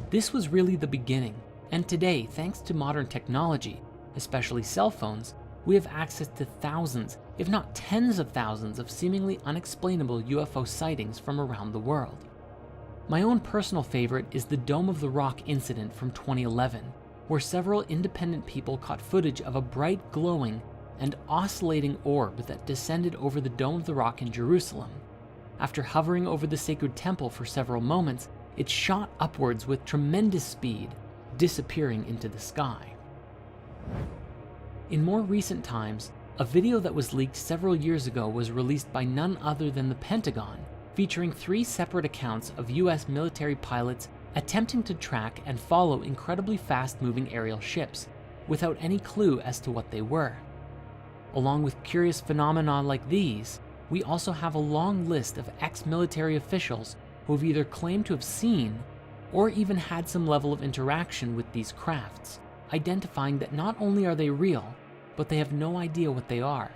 This was really the beginning, and today, thanks to modern technology, especially cell phones, we have access to thousands, if not tens of thousands, of seemingly unexplainable UFO sightings from around the world. My own personal favorite is the Dome of the Rock incident from 2011, where several independent people caught footage of a bright, glowing, and oscillating orb that descended over the Dome of the Rock in Jerusalem. After hovering over the sacred temple for several moments, it shot upwards with tremendous speed, disappearing into the sky. In more recent times, a video that was leaked several years ago was released by none other than the Pentagon, featuring 3 separate accounts of US military pilots attempting to track and follow incredibly fast-moving aerial ships, without any clue as to what they were. Along with curious phenomena like these, we also have a long list of ex-military officials who have either claimed to have seen or even had some level of interaction with these crafts, identifying that not only are they real, but they have no idea what they are.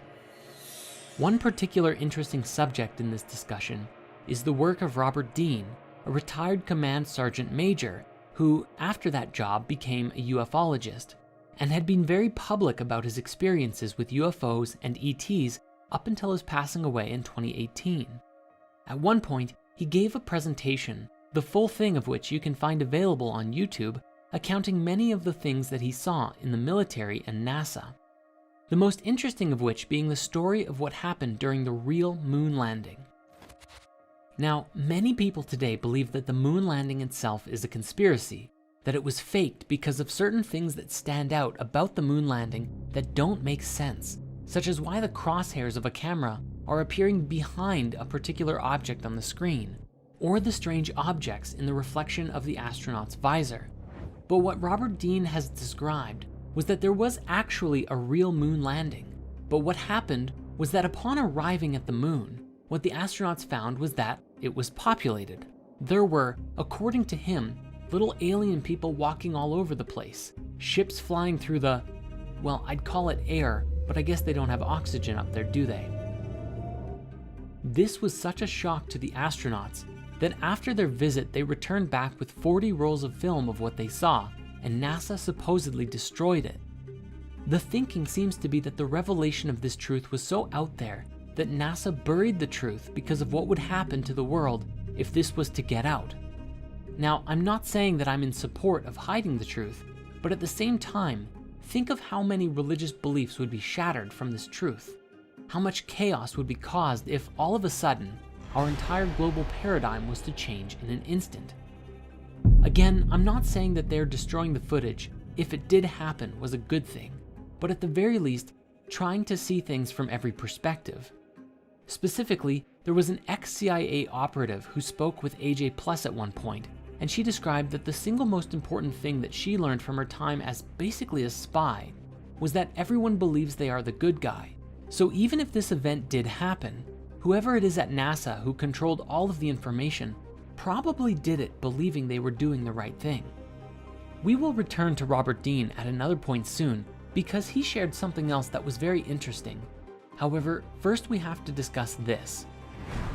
One particular interesting subject in this discussion is the work of Robert Dean, a retired command sergeant major who, after that job, became a ufologist and had been very public about his experiences with UFOs and ETs up until his passing away in 2018. At one point, he gave a presentation, the full thing of which you can find available on YouTube, accounting many of the things that he saw in the military and NASA. The most interesting of which being the story of what happened during the real moon landing. Now, many people today believe that the moon landing itself is a conspiracy, that it was faked because of certain things that stand out about the moon landing that don't make sense, such as why the crosshairs of a camera are appearing behind a particular object on the screen, or the strange objects in the reflection of the astronaut's visor. But what Robert Dean has described was that there was actually a real moon landing, but what happened was that upon arriving at the moon, what the astronauts found was that it was populated. There were, according to him, little alien people walking all over the place, ships flying through the, well, I'd call it air, but I guess they don't have oxygen up there, do they? This was such a shock to the astronauts that after their visit they returned back with 40 rolls of film of what they saw, and NASA supposedly destroyed it. The thinking seems to be that the revelation of this truth was so out there that NASA buried the truth because of what would happen to the world if this was to get out. Now, I'm not saying that I'm in support of hiding the truth, but at the same time, think of how many religious beliefs would be shattered from this truth. How much chaos would be caused if all of a sudden, our entire global paradigm was to change in an instant. Again, I'm not saying that they're destroying the footage, if it did happen, was a good thing, but at the very least, trying to see things from every perspective. Specifically, there was an ex-CIA operative who spoke with AJ Plus at one point, and she described that the single most important thing that she learned from her time as basically a spy was that everyone believes they are the good guy. So even if this event did happen, whoever it is at NASA who controlled all of the information probably did it believing they were doing the right thing. We will return to Robert Dean at another point soon because he shared something else that was very interesting. However, first we have to discuss this.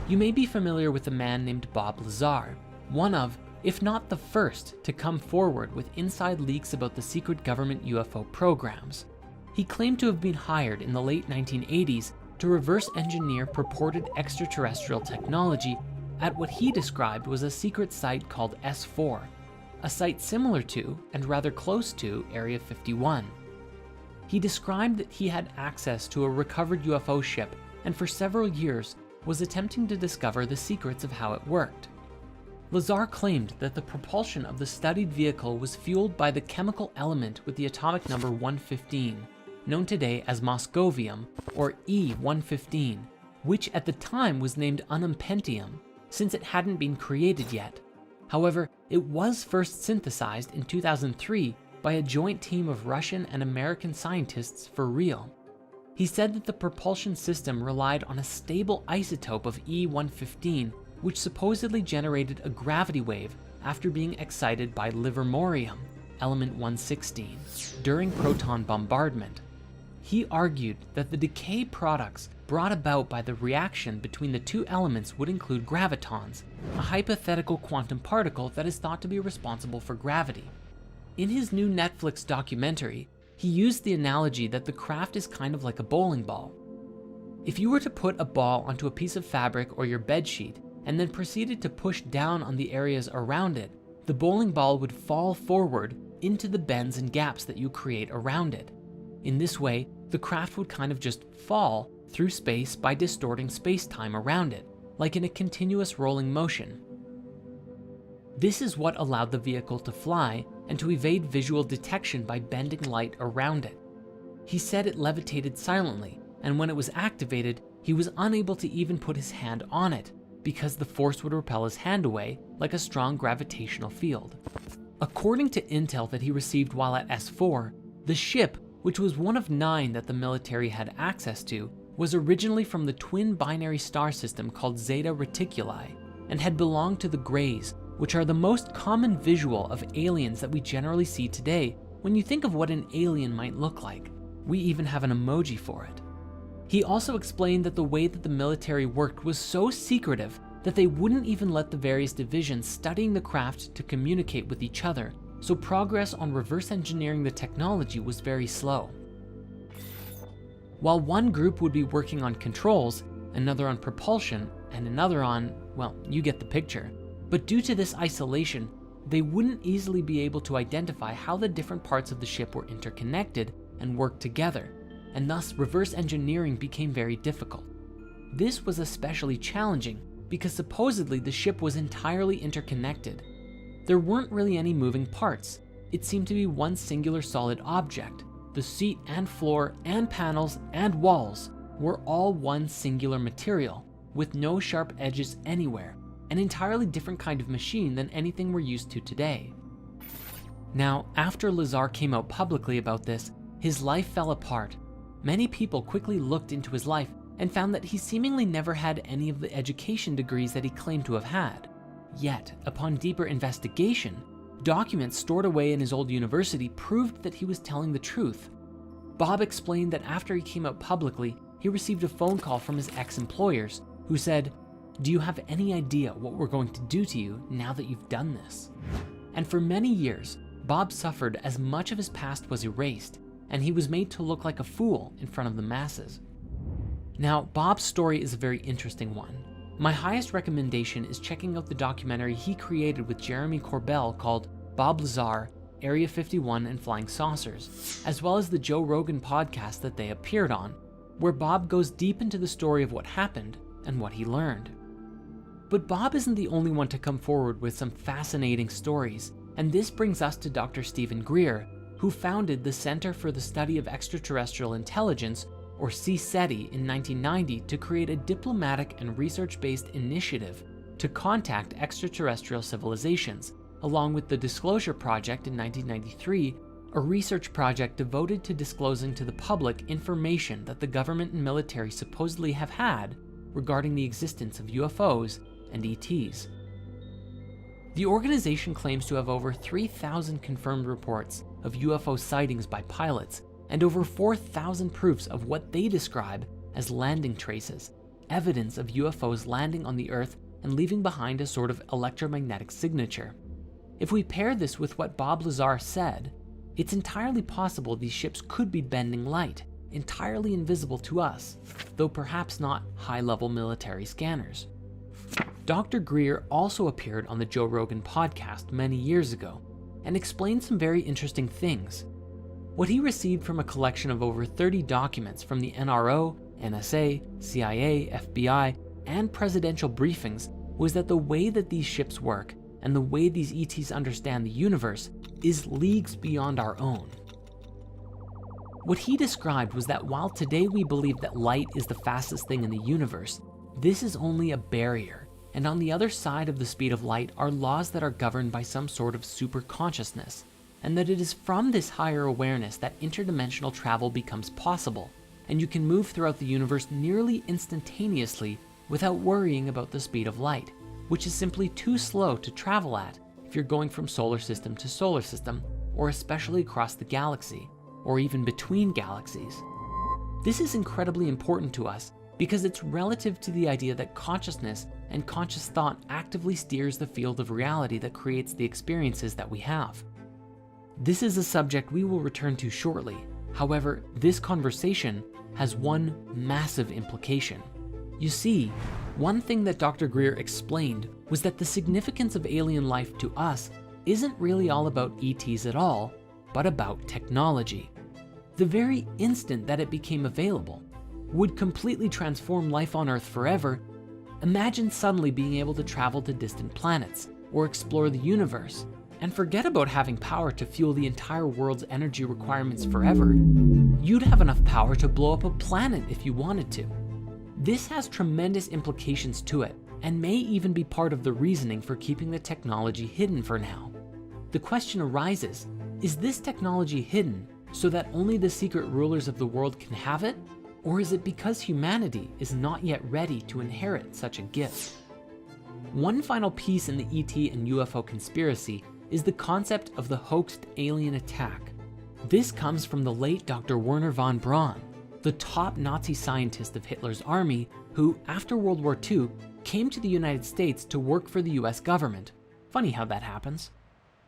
You may be familiar with a man named Bob Lazar, one of, if not the first, to come forward with inside leaks about the secret government UFO programs. He claimed to have been hired in the late 1980s to reverse engineer purported extraterrestrial technology at what he described was a secret site called S4, a site similar to and rather close to Area 51. He described that he had access to a recovered UFO ship and for several years was attempting to discover the secrets of how it worked. Lazar claimed that the propulsion of the studied vehicle was fueled by the chemical element with the atomic number 115, known today as moscovium, or E-115, which at the time was named unumpentium, since it hadn't been created yet. However, it was first synthesized in 2003 by a joint team of Russian and American scientists for real. He said that the propulsion system relied on a stable isotope of E-115, which supposedly generated a gravity wave after being excited by livermorium, element 116, during proton bombardment. He argued that the decay products brought about by the reaction between the two elements would include gravitons, a hypothetical quantum particle that is thought to be responsible for gravity. In his new Netflix documentary, he used the analogy that the craft is kind of like a bowling ball. If you were to put a ball onto a piece of fabric or your bed sheet and then proceeded to push down on the areas around it, the bowling ball would fall forward into the bends and gaps that you create around it. In this way, the craft would kind of just fall through space by distorting space-time around it, like in a continuous rolling motion. This is what allowed the vehicle to fly and to evade visual detection by bending light around it. He said it levitated silently, and when it was activated, he was unable to even put his hand on it, because the force would repel his hand away like a strong gravitational field. According to intel that he received while at S4, the ship, which was one of 9 that the military had access to, was originally from the twin binary star system called Zeta Reticuli, and had belonged to the Greys, which are the most common visual of aliens that we generally see today when you think of what an alien might look like. We even have an emoji for it. He also explained that the way that the military worked was so secretive that they wouldn't even let the various divisions studying the craft to communicate with each other, so progress on reverse engineering the technology was very slow. While one group would be working on controls, another on propulsion, and another on, well, you get the picture. But due to this isolation, they wouldn't easily be able to identify how the different parts of the ship were interconnected and worked together, and thus reverse engineering became very difficult. This was especially challenging because supposedly the ship was entirely interconnected. There weren't really any moving parts. It seemed to be one singular solid object. The seat and floor and panels and walls were all one singular material, with no sharp edges anywhere, an entirely different kind of machine than anything we're used to today. Now, after Lazar came out publicly about this, his life fell apart. Many people quickly looked into his life and found that he seemingly never had any of the education degrees that he claimed to have had. Yet, upon deeper investigation, documents stored away in his old university proved that he was telling the truth. Bob explained that after he came out publicly, he received a phone call from his ex-employers who said, "Do you have any idea what we're going to do to you now that you've done this?" And for many years, Bob suffered as much of his past was erased, and he was made to look like a fool in front of the masses. Now, Bob's story is a very interesting one. My highest recommendation is checking out the documentary he created with Jeremy Corbell called Bob Lazar, Area 51 and Flying Saucers, as well as the Joe Rogan podcast that they appeared on, where Bob goes deep into the story of what happened and what he learned. But Bob isn't the only one to come forward with some fascinating stories, and this brings us to Dr. Stephen Greer, who founded the Center for the Study of Extraterrestrial Intelligence, or CSETI, in 1990 to create a diplomatic and research-based initiative to contact extraterrestrial civilizations, along with the Disclosure Project in 1993, a research project devoted to disclosing to the public information that the government and military supposedly have had regarding the existence of UFOs and ETs. The organization claims to have over 3,000 confirmed reports of UFO sightings by pilots and over 4,000 proofs of what they describe as landing traces, evidence of UFOs landing on the Earth and leaving behind a sort of electromagnetic signature. If we pair this with what Bob Lazar said, it's entirely possible these ships could be bending light, entirely invisible to us, though perhaps not high-level military scanners. Dr. Greer also appeared on the Joe Rogan podcast many years ago and explained some very interesting things. What he received from a collection of over 30 documents from the NRO, NSA, CIA, FBI, and presidential briefings was that the way that these ships work and the way these ETs understand the universe is leagues beyond our own. What he described was that while today we believe that light is the fastest thing in the universe, this is only a barrier, and on the other side of the speed of light are laws that are governed by some sort of super consciousness, and that it is from this higher awareness that interdimensional travel becomes possible, and you can move throughout the universe nearly instantaneously without worrying about the speed of light, which is simply too slow to travel at if you're going from solar system to solar system, or especially across the galaxy, or even between galaxies. This is incredibly important to us because it's relative to the idea that consciousness and conscious thought actively steers the field of reality that creates the experiences that we have. This is a subject we will return to shortly. However, this conversation has one massive implication. You see, one thing that Dr. Greer explained was that the significance of alien life to us isn't really all about ETs at all, but about technology. The very instant that it became available would completely transform life on Earth forever. Imagine suddenly being able to travel to distant planets or explore the universe, and forget about having power to fuel the entire world's energy requirements forever. You'd have enough power to blow up a planet if you wanted to. This has tremendous implications to it, and may even be part of the reasoning for keeping the technology hidden for now. The question arises, is this technology hidden so that only the secret rulers of the world can have it? Or is it because humanity is not yet ready to inherit such a gift? One final piece in the ET and UFO conspiracy is the concept of the hoaxed alien attack. This comes from the late Dr. Wernher von Braun, the top Nazi scientist of Hitler's army who, after World War II, came to the United States to work for the US government. Funny how that happens.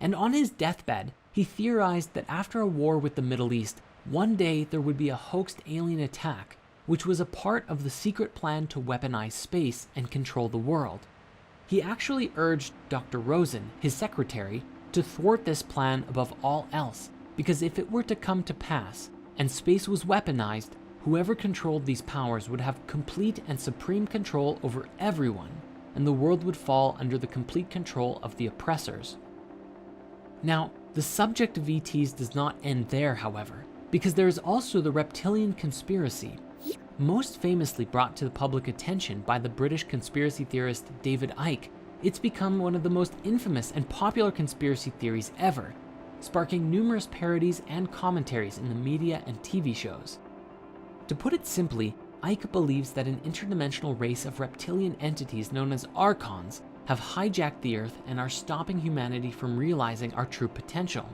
And on his deathbed, he theorized that after a war with the Middle East, one day there would be a hoaxed alien attack, which was a part of the secret plan to weaponize space and control the world. He actually urged Dr. Rosen, his secretary, to thwart this plan above all else, because if it were to come to pass and space was weaponized, whoever controlled these powers would have complete and supreme control over everyone, and the world would fall under the complete control of the oppressors. Now, the subject of ETs does not end there, however, because there is also the reptilian conspiracy, most famously brought to the public attention by the British conspiracy theorist David Icke. It's become one of the most infamous and popular conspiracy theories ever, sparking numerous parodies and commentaries in the media and TV shows. To put it simply, Icke believes that an interdimensional race of reptilian entities known as Archons have hijacked the Earth and are stopping humanity from realizing our true potential.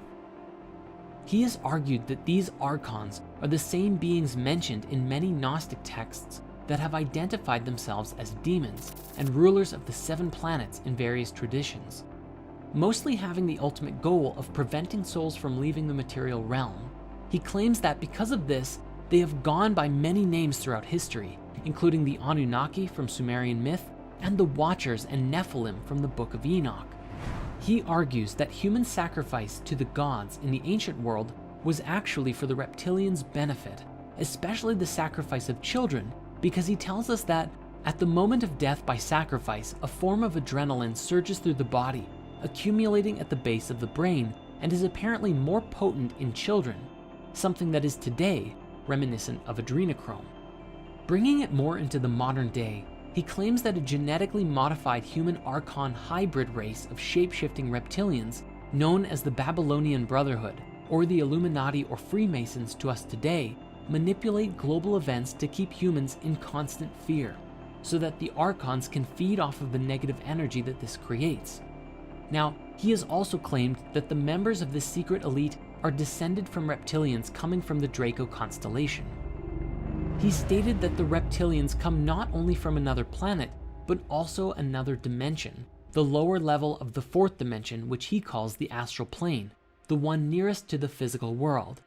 He has argued that these Archons are the same beings mentioned in many Gnostic texts that have identified themselves as demons and rulers of the 7 planets in various traditions, mostly having the ultimate goal of preventing souls from leaving the material realm. He claims that because of this, they have gone by many names throughout history, including the Anunnaki from Sumerian myth and the Watchers and Nephilim from the Book of Enoch. He argues that human sacrifice to the gods in the ancient world was actually for the reptilians' benefit, especially the sacrifice of children, because he tells us that at the moment of death by sacrifice, a form of adrenaline surges through the body, accumulating at the base of the brain, and is apparently more potent in children, something that is today reminiscent of adrenochrome. Bringing it more into the modern day, he claims that a genetically modified human Archon hybrid race of shape-shifting reptilians, known as the Babylonian Brotherhood, or the Illuminati or Freemasons to us today, manipulate global events to keep humans in constant fear, so that the Archons can feed off of the negative energy that this creates. Now, he has also claimed that the members of this secret elite are descended from reptilians coming from the Draco constellation. He stated that the reptilians come not only from another planet, but also another dimension, the lower level of the 4th dimension, which he calls the astral plane, the one nearest to the physical world.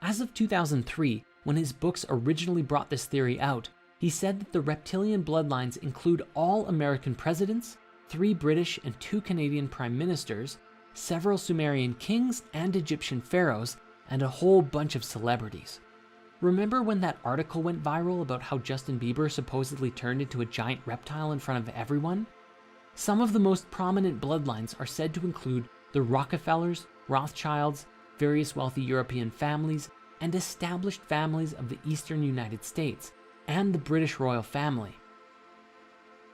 As of 2003, when his books originally brought this theory out, he said that the reptilian bloodlines include all American presidents, 3 British and 2 Canadian prime ministers, several Sumerian kings and Egyptian pharaohs, and a whole bunch of celebrities. Remember when that article went viral about how Justin Bieber supposedly turned into a giant reptile in front of everyone? Some of the most prominent bloodlines are said to include the Rockefellers, Rothschilds, various wealthy European families, and established families of the eastern United States, and the British royal family.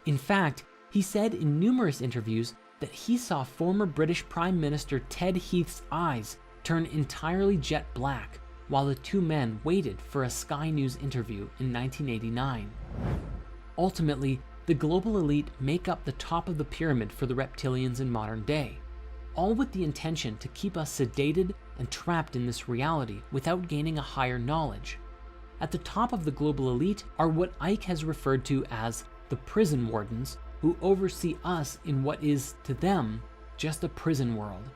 In fact, he said in numerous interviews that he saw former British Prime Minister Ted Heath's eyes turn entirely jet black while the 2 men waited for a Sky News interview in 1989. Ultimately, the global elite make up the top of the pyramid for the reptilians in modern day, all with the intention to keep us sedated and trapped in this reality without gaining a higher knowledge. At the top of the global elite are what Icke has referred to as the prison wardens, who oversee us in what is, to them, just a prison world.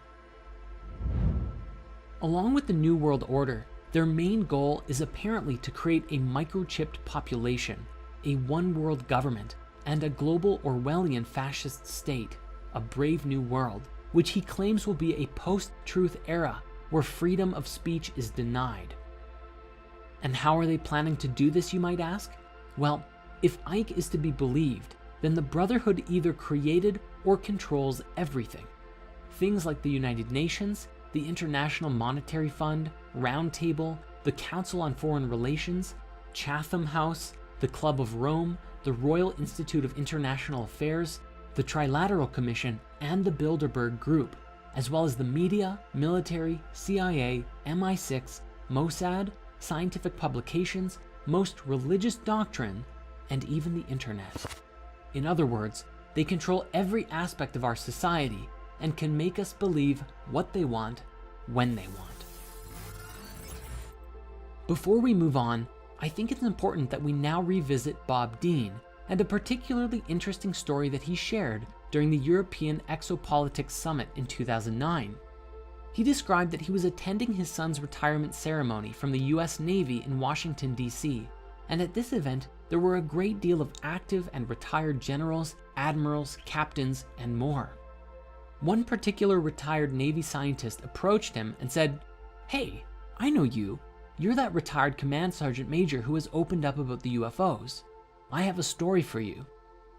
Along with the New World Order, their main goal is apparently to create a microchipped population, a one-world government, and a global Orwellian fascist state, a brave new world, which he claims will be a post-truth era where freedom of speech is denied. And how are they planning to do this, you might ask? Well, if Icke is to be believed, then the Brotherhood either created or controls everything. Things like the United Nations, the International Monetary Fund, Round Table, the Council on Foreign Relations, Chatham House, the Club of Rome, the Royal Institute of International Affairs, the Trilateral Commission, and the Bilderberg Group, as well as the media, military, CIA, MI6, Mossad, scientific publications, most religious doctrine, and even the internet. In other words, they control every aspect of our society and can make us believe what they want, when they want. Before we move on, I think it's important that we now revisit Bob Dean and a particularly interesting story that he shared during the European Exopolitics Summit in 2009. He described that he was attending his son's retirement ceremony from the US Navy in Washington, D.C., and at this event, there were a great deal of active and retired generals, admirals, captains, and more. One particular retired Navy scientist approached him and said, "Hey, I know you. You're that retired command sergeant major who has opened up about the UFOs. I have a story for you,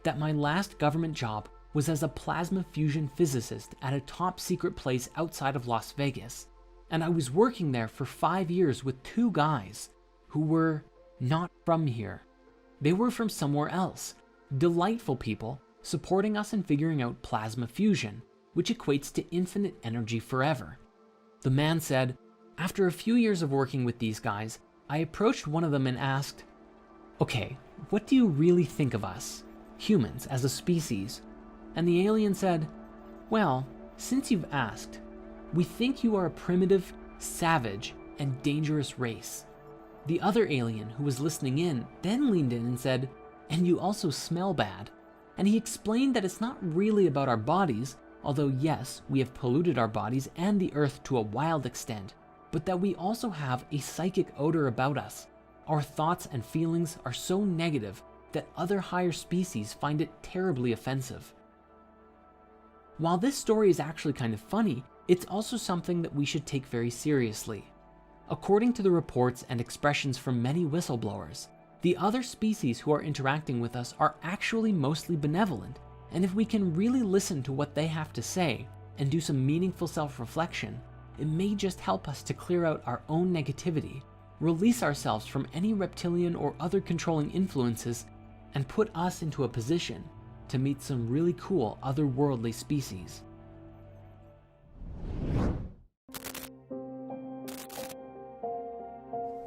that my last government job was as a plasma fusion physicist at a top secret place outside of Las Vegas, and I was working there for 5 years with 2 guys who were not from here. They were from somewhere else, delightful people supporting us in figuring out plasma fusion, which equates to infinite energy forever." The man said, "After a few years of working with these guys, I approached one of them and asked, 'Okay, what do you really think of us, humans, as a species?' And the alien said, 'Well, since you've asked, we think you are a primitive, savage, and dangerous race.' The other alien, who was listening in, then leaned in and said, 'And you also smell bad.' And he explained that it's not really about our bodies, although yes, we have polluted our bodies and the earth to a wild extent, but that we also have a psychic odor about us. Our thoughts and feelings are so negative that other higher species find it terribly offensive." While this story is actually kind of funny, it's also something that we should take very seriously. According to the reports and expressions from many whistleblowers, the other species who are interacting with us are actually mostly benevolent, and if we can really listen to what they have to say and do some meaningful self-reflection, it may just help us to clear out our own negativity, release ourselves from any reptilian or other controlling influences, and put us into a position to meet some really cool otherworldly species.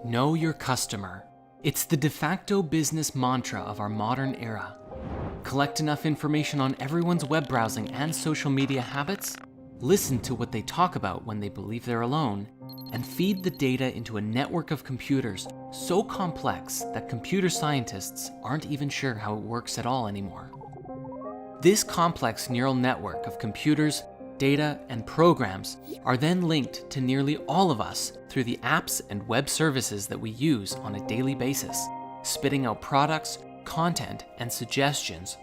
Know your customer. It's the de facto business mantra of our modern era. Collect enough information on everyone's web browsing and social media habits, listen to what they talk about when they believe they're alone, and feed the data into a network of computers so complex that computer scientists aren't even sure how it works at all anymore. This complex neural network of computers, data, and programs are then linked to nearly all of us through the apps and web services that we use on a daily basis, spitting out products, content, and suggestions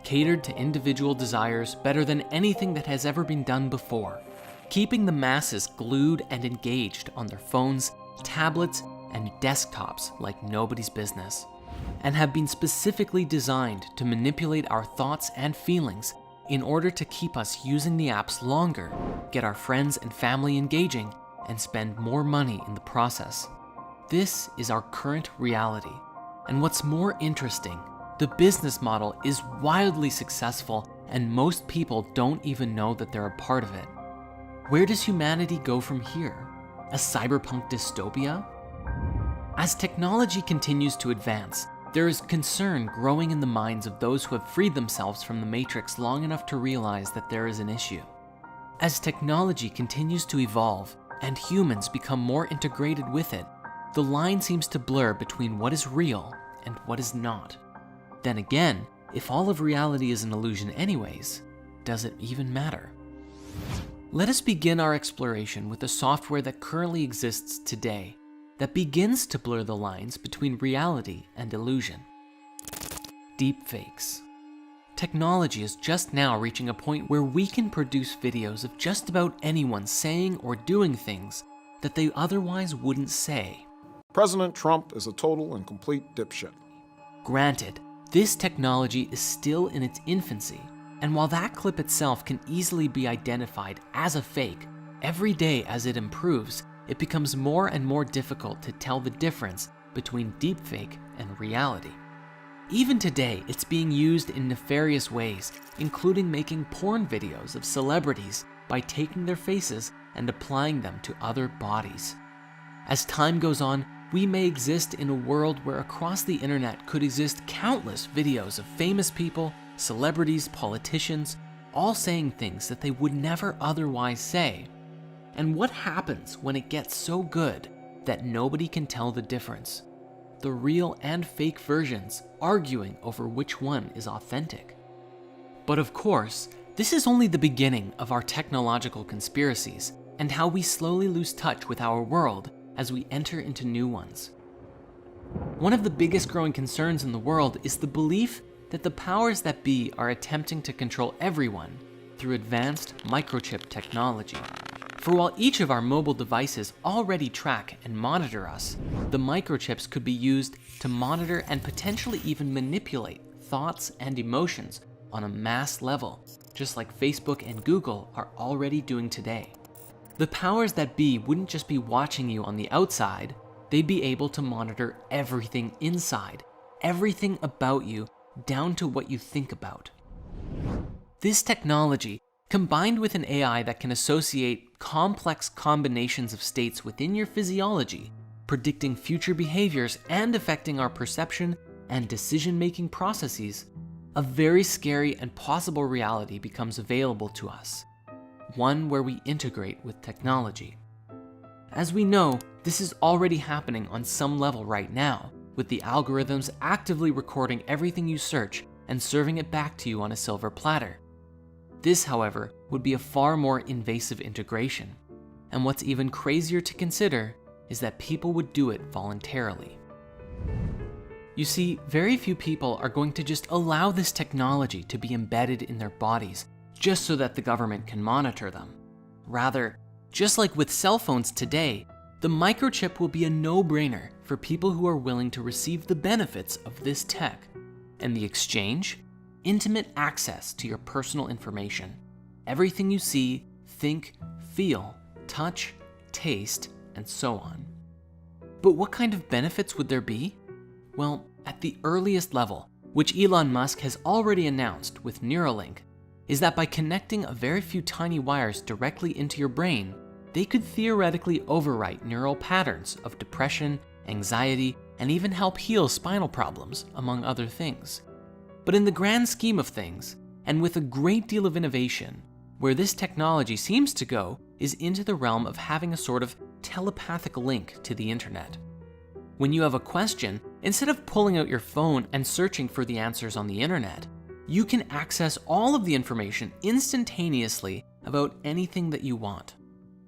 catered to individual desires better than anything that has ever been done before, keeping the masses glued and engaged on their phones, tablets, and desktops like nobody's business, and have been specifically designed to manipulate our thoughts and feelings in order to keep us using the apps longer, get our friends and family engaging, and spend more money in the process. This is our current reality. And what's more interesting, the business model is wildly successful and most people don't even know that they're a part of it. Where does humanity go from here? A cyberpunk dystopia? As technology continues to advance, there is concern growing in the minds of those who have freed themselves from the Matrix long enough to realize that there is an issue. As technology continues to evolve and humans become more integrated with it, the line seems to blur between what is real and what is not. Then again, if all of reality is an illusion anyways, does it even matter? Let us begin our exploration with the software that currently exists today that begins to blur the lines between reality and illusion. Deepfakes. Technology is just now reaching a point where we can produce videos of just about anyone saying or doing things that they otherwise wouldn't say. President Trump is a total and complete dipshit. Granted, this technology is still in its infancy, and while that clip itself can easily be identified as a fake, every day as it improves, it becomes more and more difficult to tell the difference between deepfake and reality. Even today, it's being used in nefarious ways, including making porn videos of celebrities by taking their faces and applying them to other bodies. As time goes on, we may exist in a world where across the internet could exist countless videos of famous people, celebrities, politicians, all saying things that they would never otherwise say. And what happens when it gets so good that nobody can tell the difference? The real and fake versions arguing over which one is authentic. But of course, this is only the beginning of our technological conspiracies and how we slowly lose touch with our world as we enter into new ones. One of the biggest growing concerns in the world is the belief that the powers that be are attempting to control everyone through advanced microchip technology. For while each of our mobile devices already track and monitor us, the microchips could be used to monitor and potentially even manipulate thoughts and emotions on a mass level, just like Facebook and Google are already doing today. The powers that be wouldn't just be watching you on the outside, they'd be able to monitor everything inside, everything about you, down to what you think about. This technology, combined with an AI that can associate complex combinations of states within your physiology, predicting future behaviors and affecting our perception and decision-making processes, a very scary and possible reality becomes available to us, one where we integrate with technology. As we know, this is already happening on some level right now, with the algorithms actively recording everything you search and serving it back to you on a silver platter. This, however, would be a far more invasive integration. And what's even crazier to consider is that people would do it voluntarily. You see, very few people are going to just allow this technology to be embedded in their bodies just so that the government can monitor them. Rather, just like with cell phones today, the microchip will be a no-brainer for people who are willing to receive the benefits of this tech. And the exchange? Intimate access to your personal information. Everything you see, think, feel, touch, taste, and so on. But what kind of benefits would there be? Well, at the earliest level, which Elon Musk has already announced with Neuralink, is that by connecting a very few tiny wires directly into your brain, they could theoretically overwrite neural patterns of depression, anxiety, and even help heal spinal problems, among other things. But in the grand scheme of things, and with a great deal of innovation, where this technology seems to go is into the realm of having a sort of telepathic link to the internet. When you have a question, instead of pulling out your phone and searching for the answers on the internet, you can access all of the information instantaneously about anything that you want.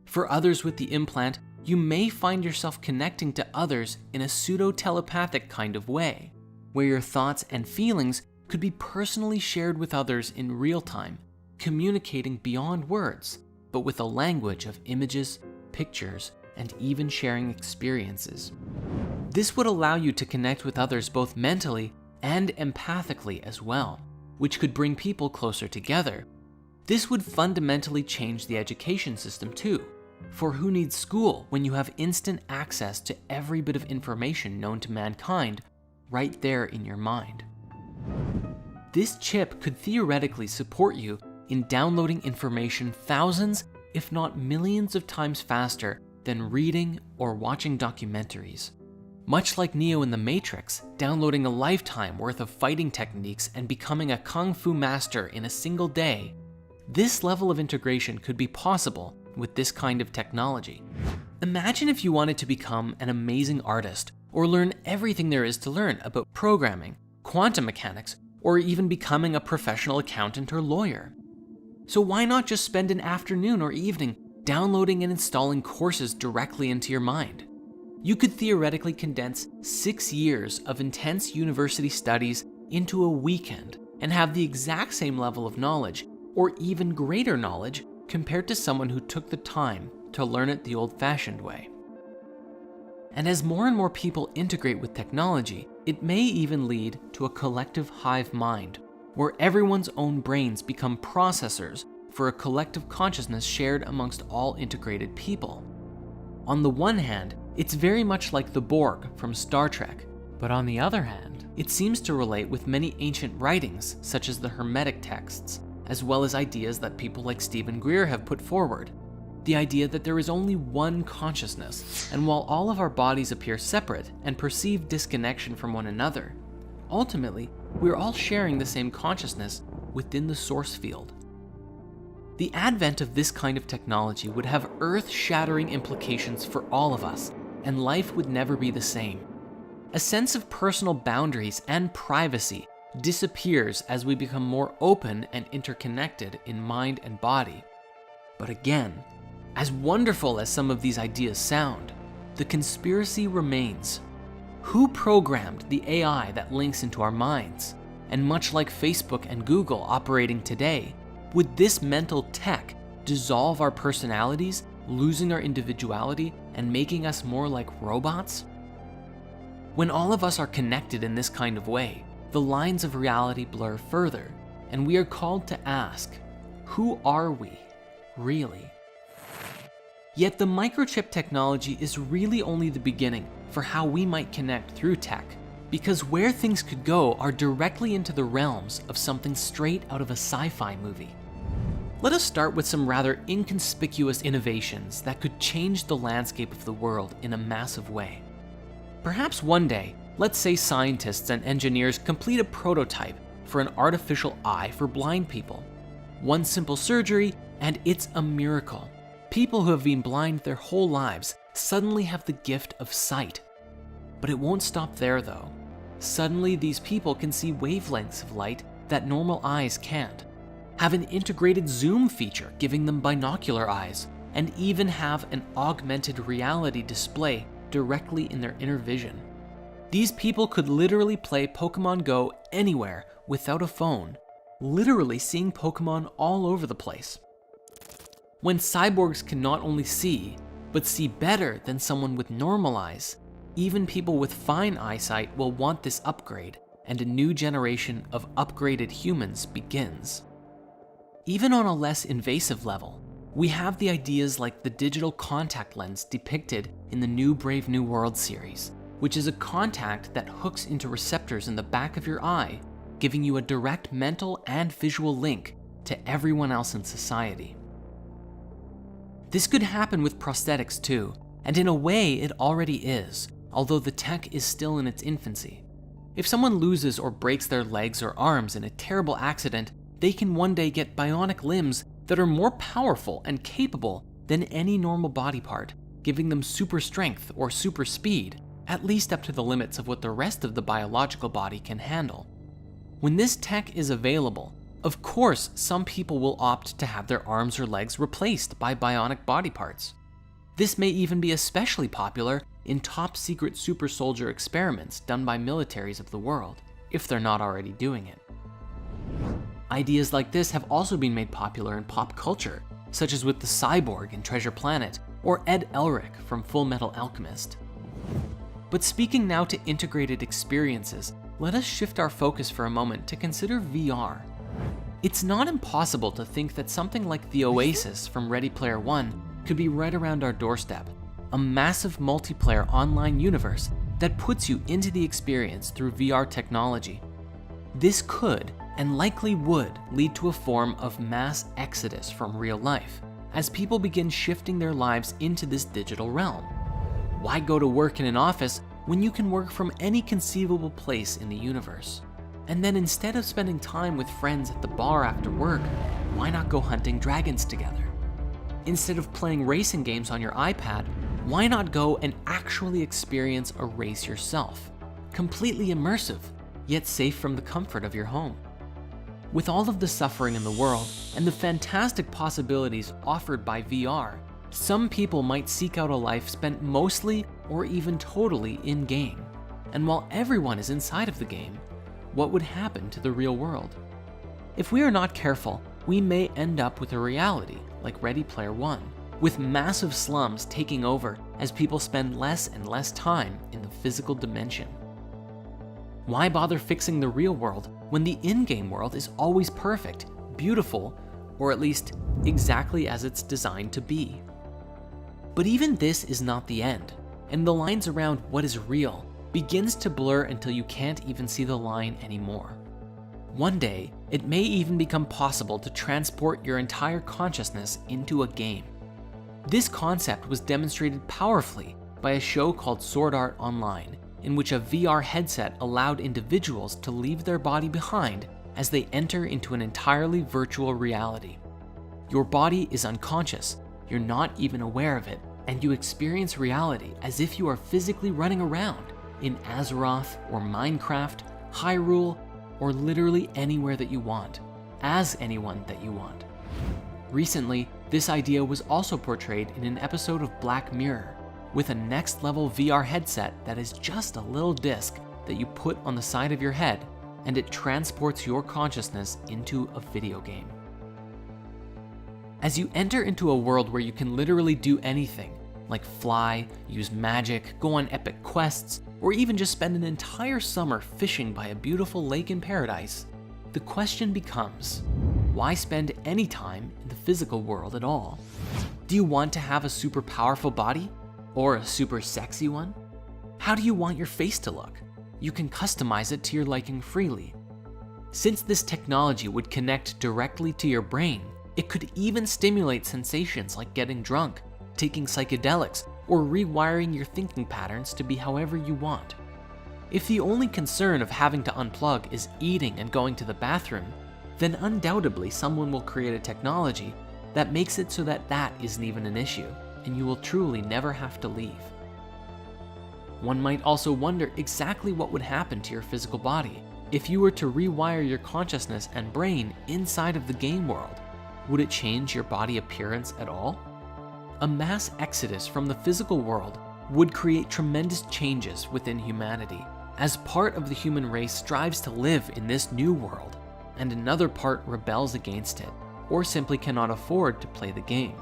For others with the implant, you may find yourself connecting to others in a pseudo-telepathic kind of way, where your thoughts and feelings could be personally shared with others in real time, communicating beyond words, but with a language of images, pictures, and even sharing experiences. This would allow you to connect with others both mentally and empathically as well, which could bring people closer together. This would fundamentally change the education system too, for who needs school when you have instant access to every bit of information known to mankind right there in your mind? This chip could theoretically support you in downloading information thousands, if not millions of times faster than reading or watching documentaries. Much like Neo in The Matrix, downloading a lifetime worth of fighting techniques and becoming a kung fu master in a single day, this level of integration could be possible with this kind of technology. Imagine if you wanted to become an amazing artist or learn everything there is to learn about programming, quantum mechanics, or even becoming a professional accountant or lawyer. So why not just spend an afternoon or evening downloading and installing courses directly into your mind? You could theoretically condense 6 years of intense university studies into a weekend and have the exact same level of knowledge, or even greater knowledge, compared to someone who took the time to learn it the old-fashioned way. And as more and more people integrate with technology, it may even lead to a collective hive mind, where everyone's own brains become processors for a collective consciousness shared amongst all integrated people. On the one hand, it's very much like the Borg from Star Trek, but on the other hand, it seems to relate with many ancient writings, such as the Hermetic texts, as well as ideas that people like Stephen Greer have put forward. The idea that there is only one consciousness, and while all of our bodies appear separate and perceive disconnection from one another, ultimately, we're all sharing the same consciousness within the source field. The advent of this kind of technology would have earth-shattering implications for all of us, and life would never be the same. A sense of personal boundaries and privacy disappears as we become more open and interconnected in mind and body. But again, as wonderful as some of these ideas sound, the conspiracy remains. Who programmed the AI that links into our minds? And much like Facebook and Google operating today, would this mental tech dissolve our personalities, losing our individuality and making us more like robots? When all of us are connected in this kind of way, the lines of reality blur further, and we are called to ask, who are we, really? Yet the microchip technology is really only the beginning for how we might connect through tech, because where things could go are directly into the realms of something straight out of a sci-fi movie. Let us start with some rather inconspicuous innovations that could change the landscape of the world in a massive way. Perhaps one day, let's say scientists and engineers complete a prototype for an artificial eye for blind people. One simple surgery, and it's a miracle. People who have been blind their whole lives suddenly have the gift of sight. But it won't stop there though. Suddenly these people can see wavelengths of light that normal eyes can't, have an integrated zoom feature giving them binocular eyes, and even have an augmented reality display directly in their inner vision. These people could literally play Pokemon Go anywhere without a phone, literally seeing Pokemon all over the place. When cyborgs can not only see, but see better than someone with normal eyes, even people with fine eyesight will want this upgrade, and a new generation of upgraded humans begins. Even on a less invasive level, we have the ideas like the digital contact lens depicted in the new Brave New World series, which is a contact that hooks into receptors in the back of your eye, giving you a direct mental and visual link to everyone else in society. This could happen with prosthetics too, and in a way it already is, although the tech is still in its infancy. If someone loses or breaks their legs or arms in a terrible accident, they can one day get bionic limbs that are more powerful and capable than any normal body part, giving them super strength or super speed, at least up to the limits of what the rest of the biological body can handle. When this tech is available, of course some people will opt to have their arms or legs replaced by bionic body parts. This may even be especially popular in top-secret super soldier experiments done by militaries of the world, if they're not already doing it. Ideas like this have also been made popular in pop culture, such as with the Cyborg in Treasure Planet, or Ed Elric from Full Metal Alchemist. But speaking now to integrated experiences, let us shift our focus for a moment to consider VR. It's not impossible to think that something like the Oasis from Ready Player One could be right around our doorstep, a massive multiplayer online universe that puts you into the experience through VR technology. This could, and likely would, lead to a form of mass exodus from real life, as people begin shifting their lives into this digital realm. Why go to work in an office when you can work from any conceivable place in the universe? And then instead of spending time with friends at the bar after work, why not go hunting dragons together? Instead of playing racing games on your iPad, why not go and actually experience a race yourself? Completely immersive, yet safe from the comfort of your home. With all of the suffering in the world and the fantastic possibilities offered by VR, some people might seek out a life spent mostly or even totally in-game. And while everyone is inside of the game, what would happen to the real world? If we are not careful, we may end up with a reality like Ready Player One, with massive slums taking over as people spend less and less time in the physical dimension. Why bother fixing the real world when the in-game world is always perfect, beautiful, or at least exactly as it's designed to be? But even this is not the end, and the lines around what is real begins to blur until you can't even see the line anymore. One day, it may even become possible to transport your entire consciousness into a game. This concept was demonstrated powerfully by a show called Sword Art Online, in which a VR headset allowed individuals to leave their body behind as they enter into an entirely virtual reality. Your body is unconscious, you're not even aware of it, and you experience reality as if you are physically running around in Azeroth or Minecraft, Hyrule, or literally anywhere that you want, as anyone that you want. Recently, this idea was also portrayed in an episode of Black Mirror, with a next-level VR headset that is just a little disc that you put on the side of your head, and it transports your consciousness into a video game. As you enter into a world where you can literally do anything, like fly, use magic, go on epic quests, or even just spend an entire summer fishing by a beautiful lake in paradise, the question becomes, why spend any time in the physical world at all? Do you want to have a super powerful body? Or a super sexy one? How do you want your face to look? You can customize it to your liking freely. Since this technology would connect directly to your brain, it could even stimulate sensations like getting drunk, taking psychedelics, or rewiring your thinking patterns to be however you want. If the only concern of having to unplug is eating and going to the bathroom, then undoubtedly someone will create a technology that makes it so that that isn't even an issue, and you will truly never have to leave. One might also wonder exactly what would happen to your physical body if you were to rewire your consciousness and brain inside of the game world. Would it change your body appearance at all? A mass exodus from the physical world would create tremendous changes within humanity, as part of the human race strives to live in this new world, and another part rebels against it, or simply cannot afford to play the game.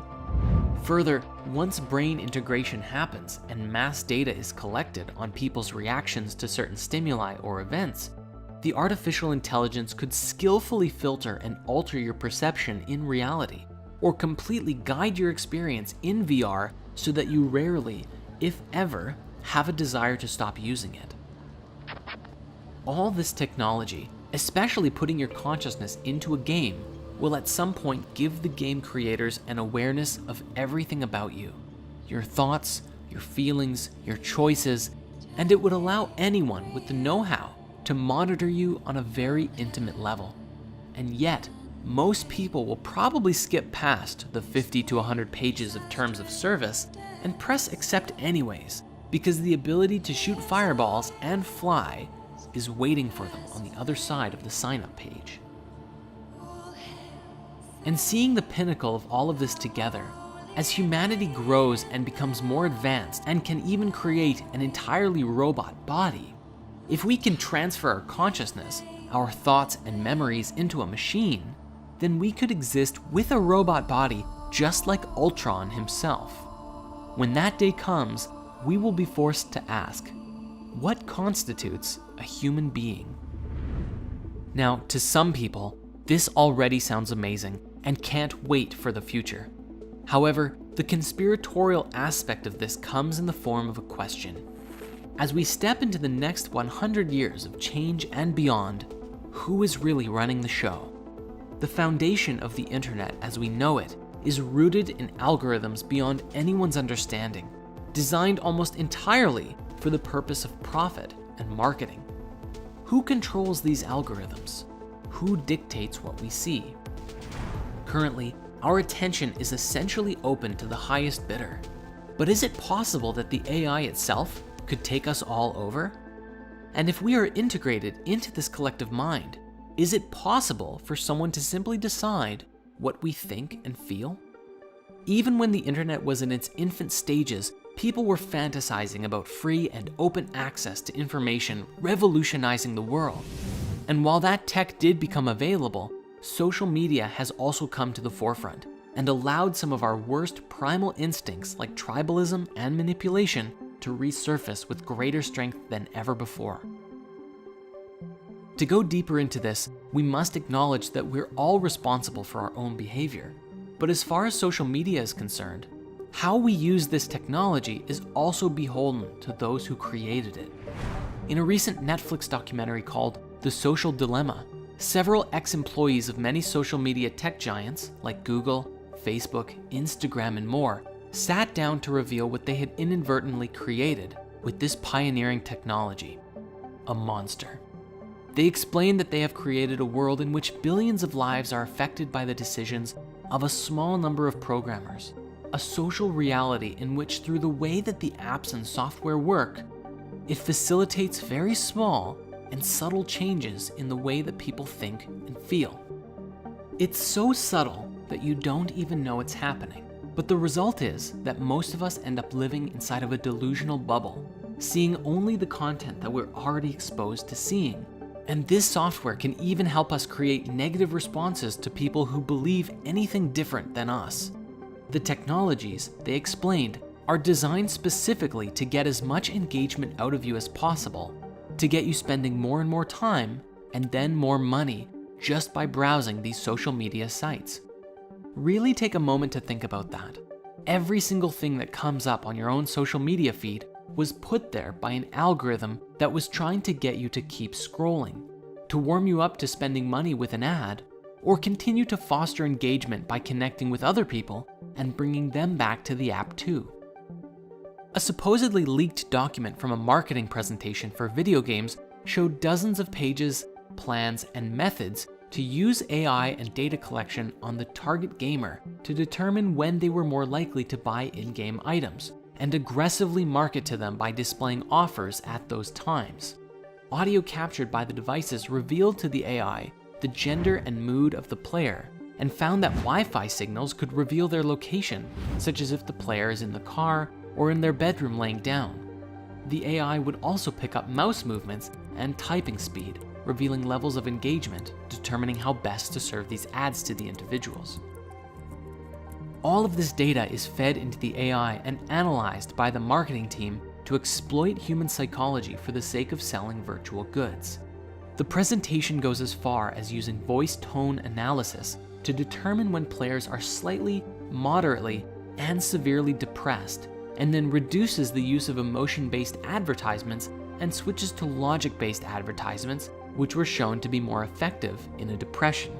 Further, once brain integration happens and mass data is collected on people's reactions to certain stimuli or events, the artificial intelligence could skillfully filter and alter your perception in reality, or completely guide your experience in VR so that you rarely, if ever, have a desire to stop using it. All this technology, especially putting your consciousness into a game, will at some point give the game creators an awareness of everything about you, your thoughts, your feelings, your choices, and it would allow anyone with the know-how to monitor you on a very intimate level. And yet, most people will probably skip past the 50 to 100 pages of terms of service and press accept anyways, because the ability to shoot fireballs and fly is waiting for them on the other side of the sign-up page. And seeing the pinnacle of all of this together, As humanity grows and becomes more advanced and can even create an entirely robot body, if we can transfer our consciousness, our thoughts and memories into a machine, then we could exist with a robot body just like Ultron himself. When that day comes, we will be forced to ask, what constitutes a human being? Now, to some people, this already sounds amazing and can't wait for the future. However, the conspiratorial aspect of this comes in the form of a question. As we step into the next 100 years of change and beyond, who is really running the show? The foundation of the internet as we know it is rooted in algorithms beyond anyone's understanding, designed almost entirely for the purpose of profit and marketing. Who controls these algorithms? Who dictates what we see? Currently, our attention is essentially open to the highest bidder. But is it possible that the AI itself could take us all over? And if we are integrated into this collective mind, is it possible for someone to simply decide what we think and feel? Even when the internet was in its infant stages, people were fantasizing about free and open access to information revolutionizing the world. And while that tech did become available, social media has also come to the forefront and allowed some of our worst primal instincts like tribalism and manipulation to resurface with greater strength than ever before. To go deeper into this, we must acknowledge that we're all responsible for our own behavior. But as far as social media is concerned, how we use this technology is also beholden to those who created it. In a recent Netflix documentary called The Social Dilemma, several ex-employees of many social media tech giants like Google, Facebook, Instagram, and more sat down to reveal what they had inadvertently created with this pioneering technology: a monster. They explained that they have created a world in which billions of lives are affected by the decisions of a small number of programmers, a social reality in which, through the way that the apps and software work, it facilitates very small and subtle changes in the way that people think and feel. It's so subtle that you don't even know it's happening. But the result is that most of us end up living inside of a delusional bubble, seeing only the content that we're already exposed to seeing. And this software can even help us create negative responses to people who believe anything different than us. The technologies, they explained, are designed specifically to get as much engagement out of you as possible, to get you spending more and more time and then more money just by browsing these social media sites. Really take a moment to think about that. Every single thing that comes up on your own social media feed was put there by an algorithm that was trying to get you to keep scrolling, to warm you up to spending money with an ad, or continue to foster engagement by connecting with other people and bringing them back to the app too. A supposedly leaked document from a marketing presentation for video games showed dozens of pages, plans, and methods to use AI and data collection on the target gamer to determine when they were more likely to buy in-game items, and aggressively market to them by displaying offers at those times. Audio captured by the devices revealed to the AI the gender and mood of the player, and found that Wi-Fi signals could reveal their location, such as if the player is in the car or in their bedroom laying down. The AI would also pick up mouse movements and typing speed, revealing levels of engagement, determining how best to serve these ads to the individuals. All of this data is fed into the AI and analyzed by the marketing team to exploit human psychology for the sake of selling virtual goods. The presentation goes as far as using voice tone analysis to determine when players are slightly, moderately, and severely depressed, and then reduces the use of emotion-based advertisements and switches to logic-based advertisements, which were shown to be more effective in a depression.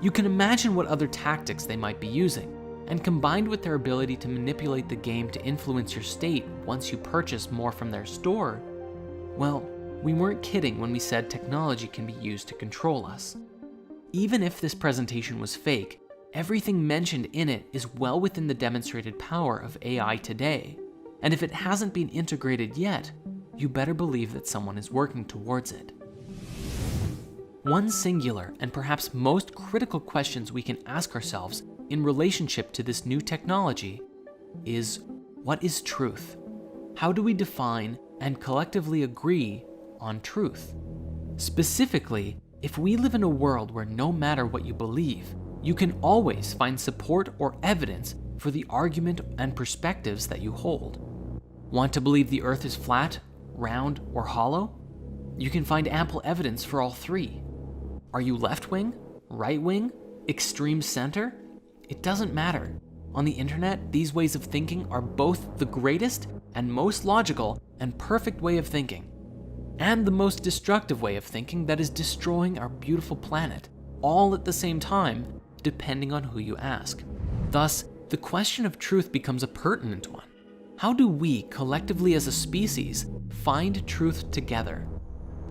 You can imagine what other tactics they might be using, and combined with their ability to manipulate the game to influence your state once you purchase more from their store, well, we weren't kidding when we said technology can be used to control us. Even if this presentation was fake, everything mentioned in it is well within the demonstrated power of AI today, and if it hasn't been integrated yet, you better believe that someone is working towards it. One singular and perhaps most critical questions we can ask ourselves in relationship to this new technology is, what is truth? How do we define and collectively agree on truth? Specifically, if we live in a world where no matter what you believe, you can always find support or evidence for the argument and perspectives that you hold. Want to believe the earth is flat, round, or hollow? You can find ample evidence for all three. Are you left-wing, right-wing, extreme center? It doesn't matter. On the internet, these ways of thinking are both the greatest and most logical and perfect way of thinking, and the most destructive way of thinking that is destroying our beautiful planet, all at the same time, depending on who you ask. Thus, the question of truth becomes a pertinent one. How do we, collectively as a species, find truth together?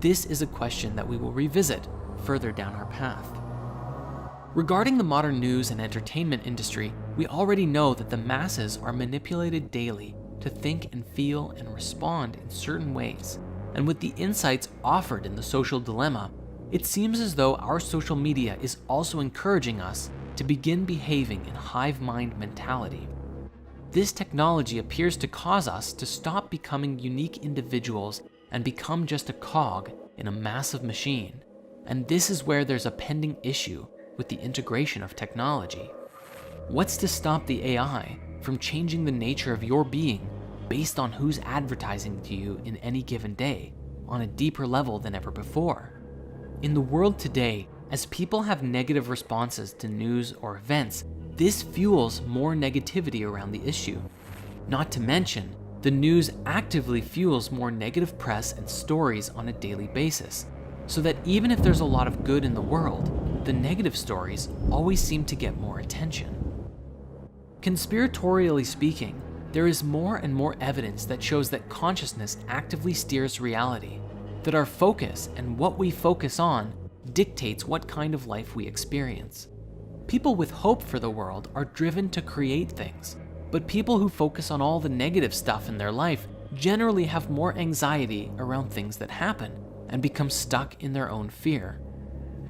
This is a question that we will revisit further down our path. Regarding the modern news and entertainment industry, we already know that the masses are manipulated daily to think and feel and respond in certain ways. And with the insights offered in The Social Dilemma, it seems as though our social media is also encouraging us to begin behaving in hive mind mentality. This technology appears to cause us to stop becoming unique individuals and become just a cog in a massive machine. And this is where there's a pending issue with the integration of technology. What's to stop the AI from changing the nature of your being based on who's advertising to you in any given day on a deeper level than ever before? In the world today, as people have negative responses to news or events, this fuels more negativity around the issue. Not to mention, the news actively fuels more negative press and stories on a daily basis, so that even if there's a lot of good in the world, the negative stories always seem to get more attention. Conspiratorially speaking, there is more and more evidence that shows that consciousness actively steers reality, that our focus and what we focus on dictates what kind of life we experience. People with hope for the world are driven to create things, but people who focus on all the negative stuff in their life generally have more anxiety around things that happen and become stuck in their own fear.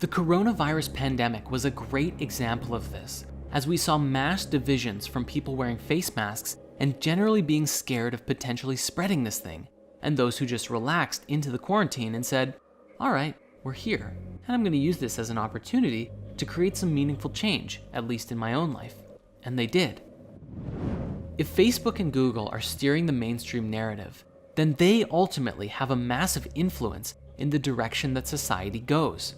The coronavirus pandemic was a great example of this, as we saw mass divisions from people wearing face masks and generally being scared of potentially spreading this thing, and those who just relaxed into the quarantine and said, all right, we're here, and I'm going to use this as an opportunity to create some meaningful change, at least in my own life. And they did. If Facebook and Google are steering the mainstream narrative, then they ultimately have a massive influence in the direction that society goes.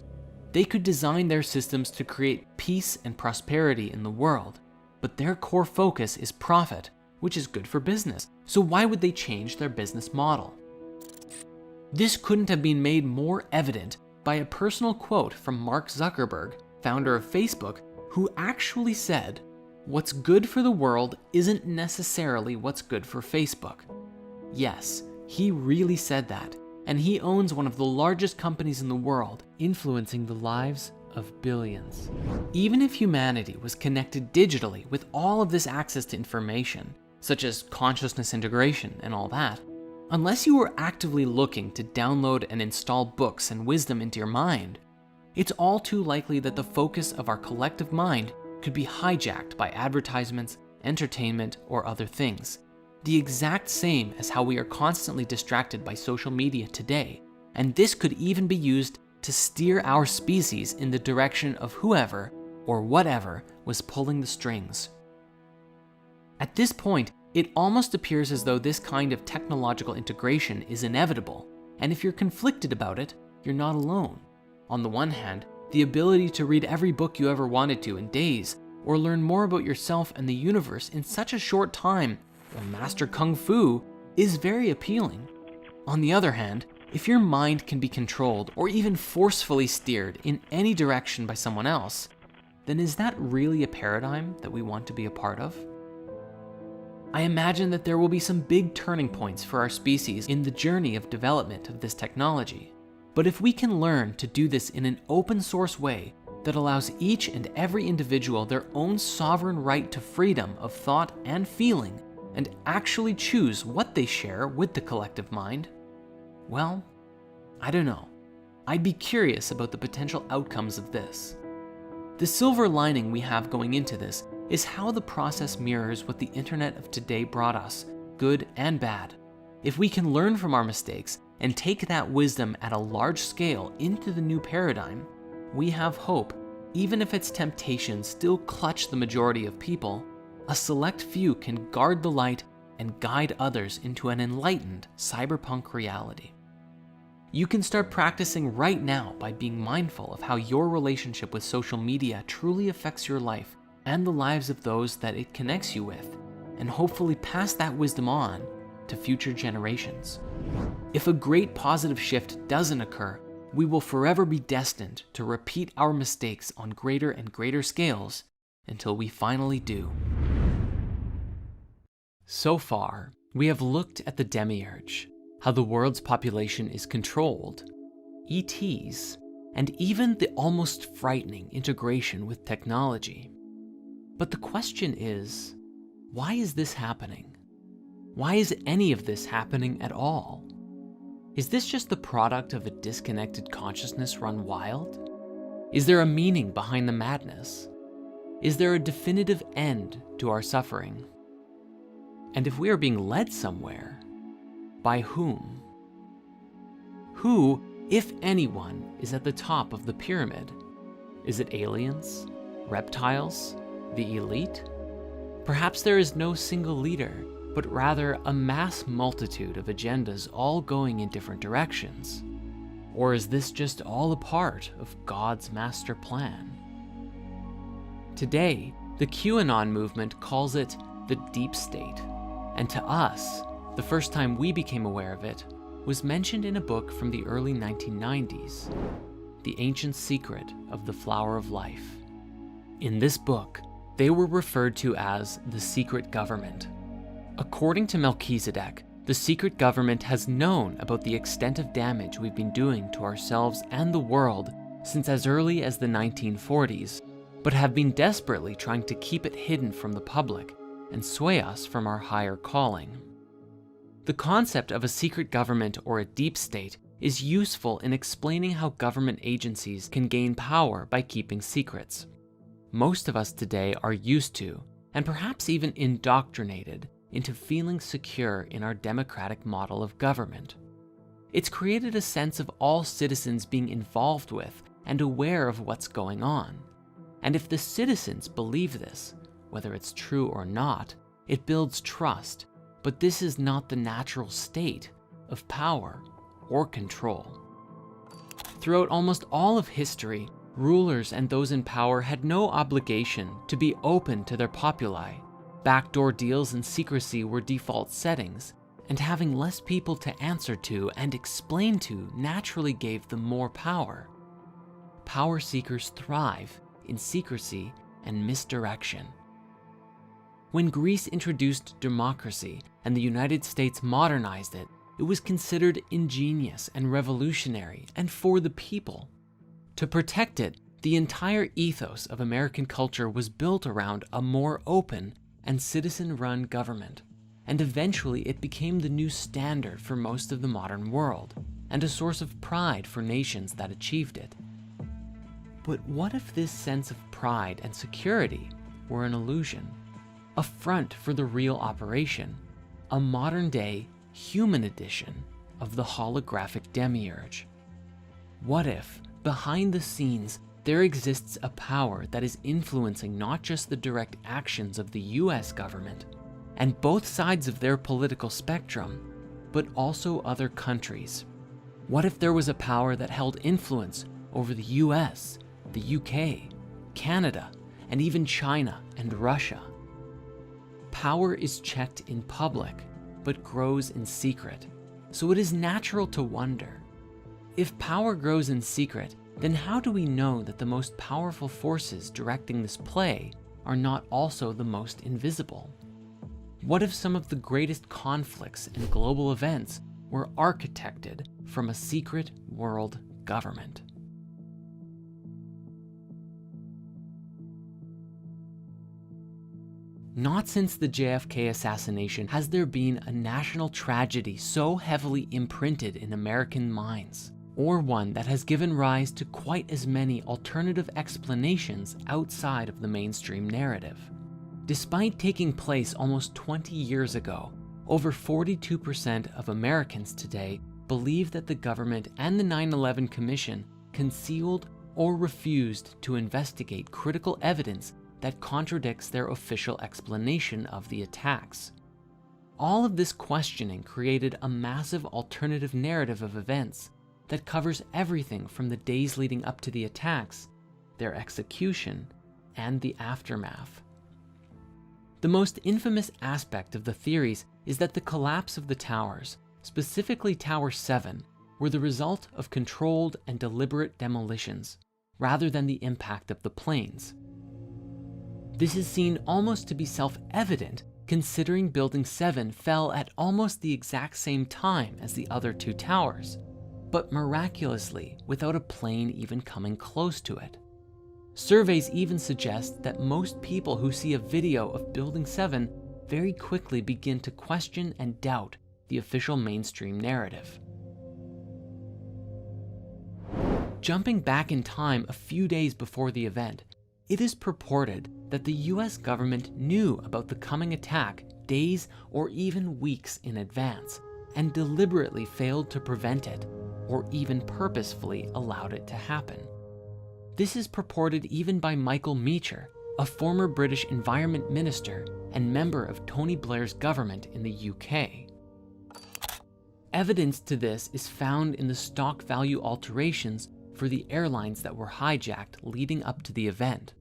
They could design their systems to create peace and prosperity in the world, but their core focus is profit, which is good for business. So why would they change their business model? This couldn't have been made more evident by a personal quote from Mark Zuckerberg, founder of Facebook, who actually said, "What's good for the world isn't necessarily what's good for Facebook." Yes, he really said that, and he owns one of the largest companies in the world, influencing the lives of billions. Even if humanity was connected digitally with all of this access to information, such as consciousness integration and all that, unless you were actively looking to download and install books and wisdom into your mind, it's all too likely that the focus of our collective mind could be hijacked by advertisements, entertainment, or other things. The exact same as how we are constantly distracted by social media today, and this could even be used to steer our species in the direction of whoever or whatever was pulling the strings. At this point, it almost appears as though this kind of technological integration is inevitable, and if you're conflicted about it, you're not alone. On the one hand, the ability to read every book you ever wanted to in days, or learn more about yourself and the universe in such a short time, or master Kung Fu, is very appealing. On the other hand, if your mind can be controlled or even forcefully steered in any direction by someone else, then is that really a paradigm that we want to be a part of? I imagine that there will be some big turning points for our species in the journey of development of this technology. But if we can learn to do this in an open source way that allows each and every individual their own sovereign right to freedom of thought and feeling, and actually choose what they share with the collective mind, well, I don't know. I'd be curious about the potential outcomes of this. The silver lining we have going into this is how the process mirrors what the internet of today brought us, good and bad. If we can learn from our mistakes and take that wisdom at a large scale into the new paradigm, we have hope. Even if its temptations still clutch the majority of people, a select few can guard the light and guide others into an enlightened cyberpunk reality. You can start practicing right now by being mindful of how your relationship with social media truly affects your life and the lives of those that it connects you with, and hopefully pass that wisdom on to future generations. If a great positive shift doesn't occur, we will forever be destined to repeat our mistakes on greater and greater scales until we finally do. So far, we have looked at the demiurge, how the world's population is controlled, ETs, and even the almost frightening integration with technology. But the question is, why is this happening? Why is any of this happening at all? Is this just the product of a disconnected consciousness run wild? Is there a meaning behind the madness? Is there a definitive end to our suffering? And if we are being led somewhere, by whom? Who, if anyone, is at the top of the pyramid? Is it aliens? Reptiles? The elite? Perhaps there is no single leader, but rather a mass multitude of agendas all going in different directions. Or is this just all a part of God's master plan? Today, the QAnon movement calls it the deep state, and to us, the first time we became aware of it was mentioned in a book from the early 1990s, The Ancient Secret of the Flower of Life. In this book, they were referred to as the secret government. According to Melchizedek, the secret government has known about the extent of damage we've been doing to ourselves and the world since as early as the 1940s, but have been desperately trying to keep it hidden from the public and sway us from our higher calling. The concept of a secret government or a deep state is useful in explaining how government agencies can gain power by keeping secrets. Most of us today are used to, and perhaps even indoctrinated, into feeling secure in our democratic model of government. It's created a sense of all citizens being involved with and aware of what's going on. And if the citizens believe this, whether it's true or not, it builds trust, but this is not the natural state of power or control. Throughout almost all of history, rulers and those in power had no obligation to be open to their populi. Backdoor deals and secrecy were default settings, and having less people to answer to and explain to naturally gave them more power. Power seekers thrive in secrecy and misdirection. When Greece introduced democracy and the United States modernized it, it was considered ingenious and revolutionary and for the people. To protect it, the entire ethos of American culture was built around a more open and citizen-run government, and eventually it became the new standard for most of the modern world, and a source of pride for nations that achieved it. But what if this sense of pride and security were an illusion? A front for the real operation, a modern-day human edition of the holographic demiurge. What if, behind the scenes, there exists a power that is influencing not just the direct actions of the US government and both sides of their political spectrum, but also other countries? What if there was a power that held influence over the US, the UK, Canada, and even China and Russia? Power is checked in public, but grows in secret. So it is natural to wonder, if power grows in secret, then how do we know that the most powerful forces directing this play are not also the most invisible? What if some of the greatest conflicts and global events were architected from a secret world government? Not since the JFK assassination has there been a national tragedy so heavily imprinted in American minds, or one that has given rise to quite as many alternative explanations outside of the mainstream narrative. Despite taking place almost 20 years ago, over 42% of Americans today believe that the government and the 9/11 Commission concealed or refused to investigate critical evidence that contradicts their official explanation of the attacks. All of this questioning created a massive alternative narrative of events that covers everything from the days leading up to the attacks, their execution, and the aftermath. The most infamous aspect of the theories is that the collapse of the towers, specifically Tower 7, were the result of controlled and deliberate demolitions, rather than the impact of the planes. This is seen almost to be self-evident considering Building 7 fell at almost the exact same time as the other two towers, but miraculously without a plane even coming close to it. Surveys even suggest that most people who see a video of Building 7 very quickly begin to question and doubt the official mainstream narrative. Jumping back in time a few days before the event, it is purported that the US government knew about the coming attack days or even weeks in advance and deliberately failed to prevent it, or even purposefully allowed it to happen. This is purported even by Michael Meacher, a former British Environment Minister and member of Tony Blair's government in the UK. Evidence to this is found in the stock value alterations for the airlines that were hijacked leading up to the event,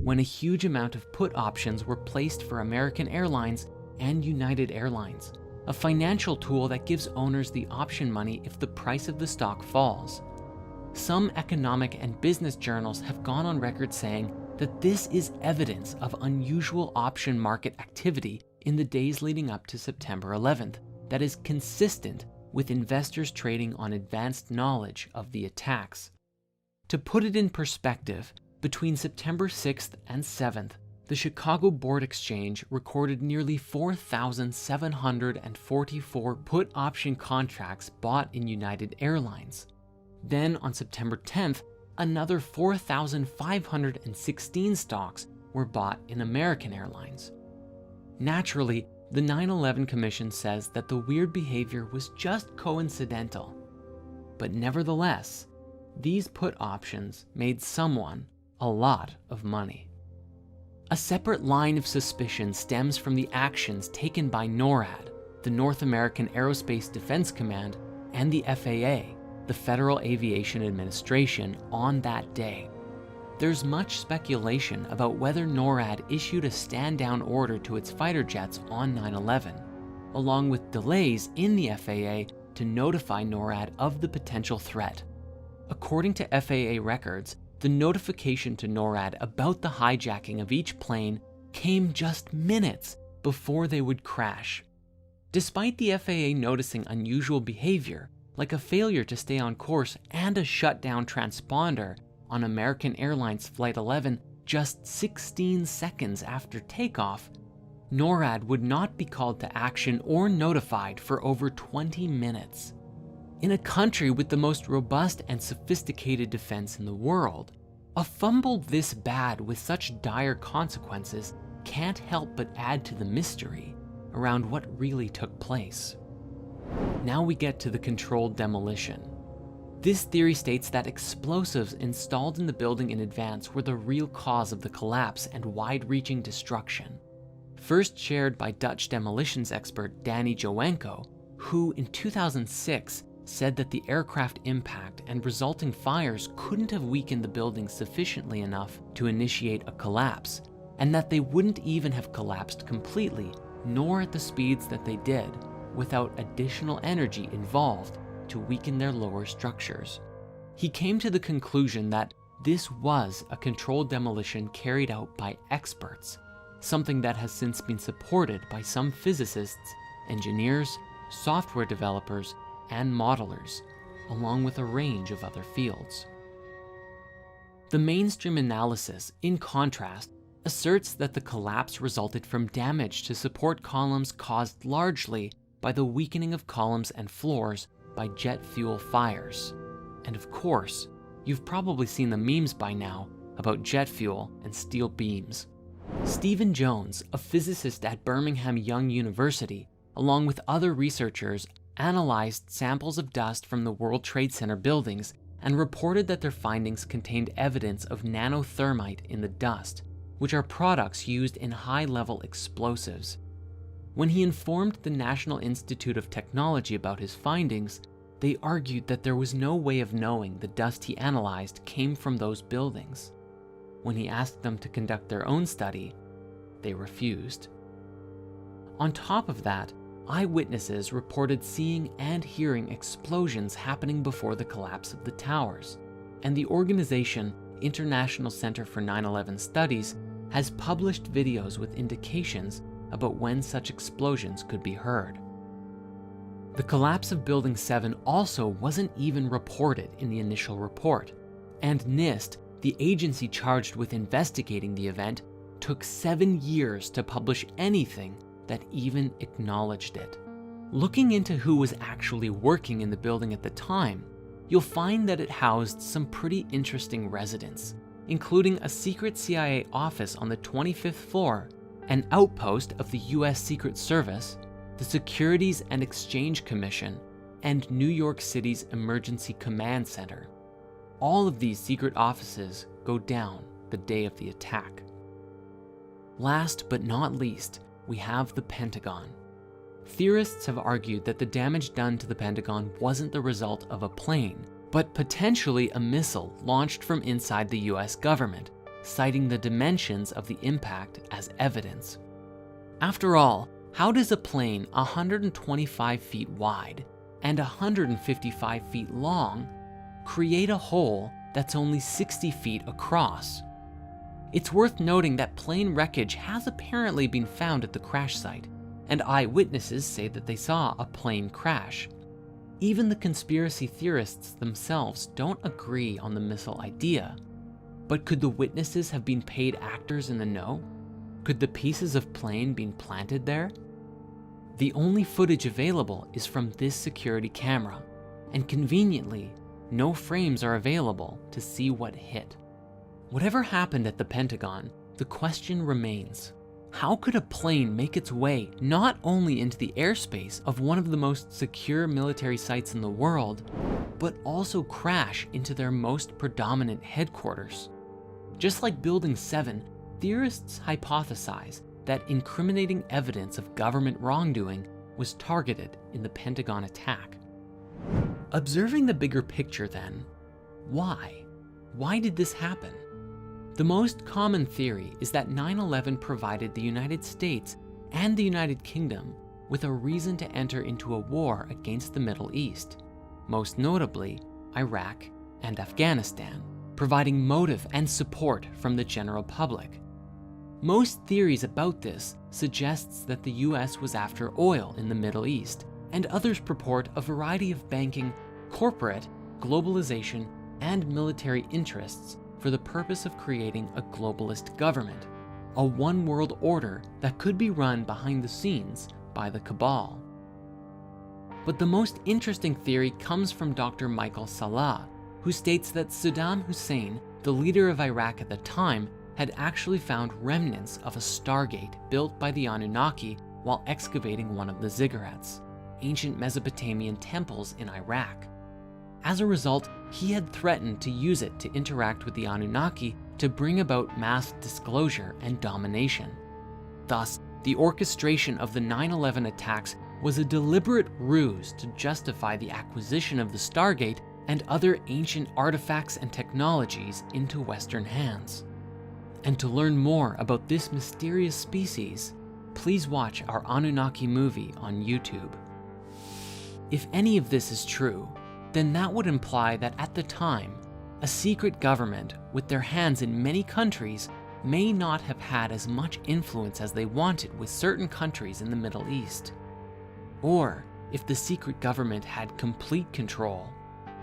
when a huge amount of put options were placed for American Airlines and United Airlines, a financial tool that gives owners the option money if the price of the stock falls. Some economic and business journals have gone on record saying that this is evidence of unusual option market activity in the days leading up to September 11th that is consistent with investors trading on advanced knowledge of the attacks. To put it in perspective, between September 6th and 7th, the Chicago Board Exchange recorded nearly 4,744 put option contracts bought in United Airlines. Then on September 10th, another 4,516 stocks were bought in American Airlines. Naturally, the 9/11 Commission says that the weird behavior was just coincidental. But nevertheless, these put options made someone a lot of money. A separate line of suspicion stems from the actions taken by NORAD, the North American Aerospace Defense Command, and the FAA, the Federal Aviation Administration, on that day. There's much speculation about whether NORAD issued a stand-down order to its fighter jets on 9/11, along with delays in the FAA to notify NORAD of the potential threat. According to FAA records, the notification to NORAD about the hijacking of each plane came just minutes before they would crash. Despite the FAA noticing unusual behavior, like a failure to stay on course and a shutdown transponder on American Airlines Flight 11 just 16 seconds after takeoff, NORAD would not be called to action or notified for over 20 minutes. In a country with the most robust and sophisticated defense in the world, a fumble this bad with such dire consequences can't help but add to the mystery around what really took place. Now we get to the controlled demolition. This theory states that explosives installed in the building in advance were the real cause of the collapse and wide-reaching destruction. First shared by Dutch demolitions expert Danny Joanko, who in 2006 said that the aircraft impact and resulting fires couldn't have weakened the building sufficiently enough to initiate a collapse, and that they wouldn't even have collapsed completely, nor at the speeds that they did, without additional energy involved to weaken their lower structures. He came to the conclusion that this was a controlled demolition carried out by experts, something that has since been supported by some physicists, engineers, software developers, and modelers, along with a range of other fields. The mainstream analysis, in contrast, asserts that the collapse resulted from damage to support columns caused largely by the weakening of columns and floors by jet fuel fires. And of course, you've probably seen the memes by now about jet fuel and steel beams. Stephen Jones, a physicist at Birmingham Young University, along with other researchers, analyzed samples of dust from the World Trade Center buildings and reported that their findings contained evidence of nanothermite in the dust, which are products used in high-level explosives. When he informed the National Institute of Technology about his findings, they argued that there was no way of knowing the dust he analyzed came from those buildings. When he asked them to conduct their own study, they refused. On top of that, eyewitnesses reported seeing and hearing explosions happening before the collapse of the towers, and the organization International Center for 9/11 Studies has published videos with indications about when such explosions could be heard. The collapse of Building 7 also wasn't even reported in the initial report, and NIST, the agency charged with investigating the event, took 7 years to publish anything that even acknowledged it. Looking into who was actually working in the building at the time, you'll find that it housed some pretty interesting residents, including a secret CIA office on the 25th floor, an outpost of the US Secret Service, the Securities and Exchange Commission, and New York City's Emergency Command Center. All of these secret offices go down the day of the attack. Last but not least, we have the Pentagon. Theorists have argued that the damage done to the Pentagon wasn't the result of a plane, but potentially a missile launched from inside the US government, citing the dimensions of the impact as evidence. After all, how does a plane 125 feet wide and 155 feet long create a hole that's only 60 feet across? It's worth noting that plane wreckage has apparently been found at the crash site, and eyewitnesses say that they saw a plane crash. Even the conspiracy theorists themselves don't agree on the missile idea. But could the witnesses have been paid actors in the know? Could the pieces of plane been planted there? The only footage available is from this security camera, and conveniently, no frames are available to see what hit. Whatever happened at the Pentagon, the question remains: how could a plane make its way not only into the airspace of one of the most secure military sites in the world, but also crash into their most predominant headquarters? Just like Building 7, theorists hypothesize that incriminating evidence of government wrongdoing was targeted in the Pentagon attack. Observing the bigger picture then, why? Why did this happen? The most common theory is that 9/11 provided the United States and the United Kingdom with a reason to enter into a war against the Middle East, most notably Iraq and Afghanistan, providing motive and support from the general public. Most theories about this suggests that the US was after oil in the Middle East, and others purport a variety of banking, corporate, globalization, and military interests for the purpose of creating a globalist government, a one-world order that could be run behind the scenes by the cabal. But the most interesting theory comes from Dr. Michael Salah, who states that Saddam Hussein, the leader of Iraq at the time, had actually found remnants of a Stargate built by the Anunnaki while excavating one of the ziggurats, ancient Mesopotamian temples in Iraq. As a result, he had threatened to use it to interact with the Anunnaki to bring about mass disclosure and domination. Thus, the orchestration of the 9/11 attacks was a deliberate ruse to justify the acquisition of the Stargate and other ancient artifacts and technologies into Western hands. And to learn more about this mysterious species, please watch our Anunnaki movie on YouTube. If any of this is true, then that would imply that at the time, a secret government with their hands in many countries may not have had as much influence as they wanted with certain countries in the Middle East. Or if the secret government had complete control,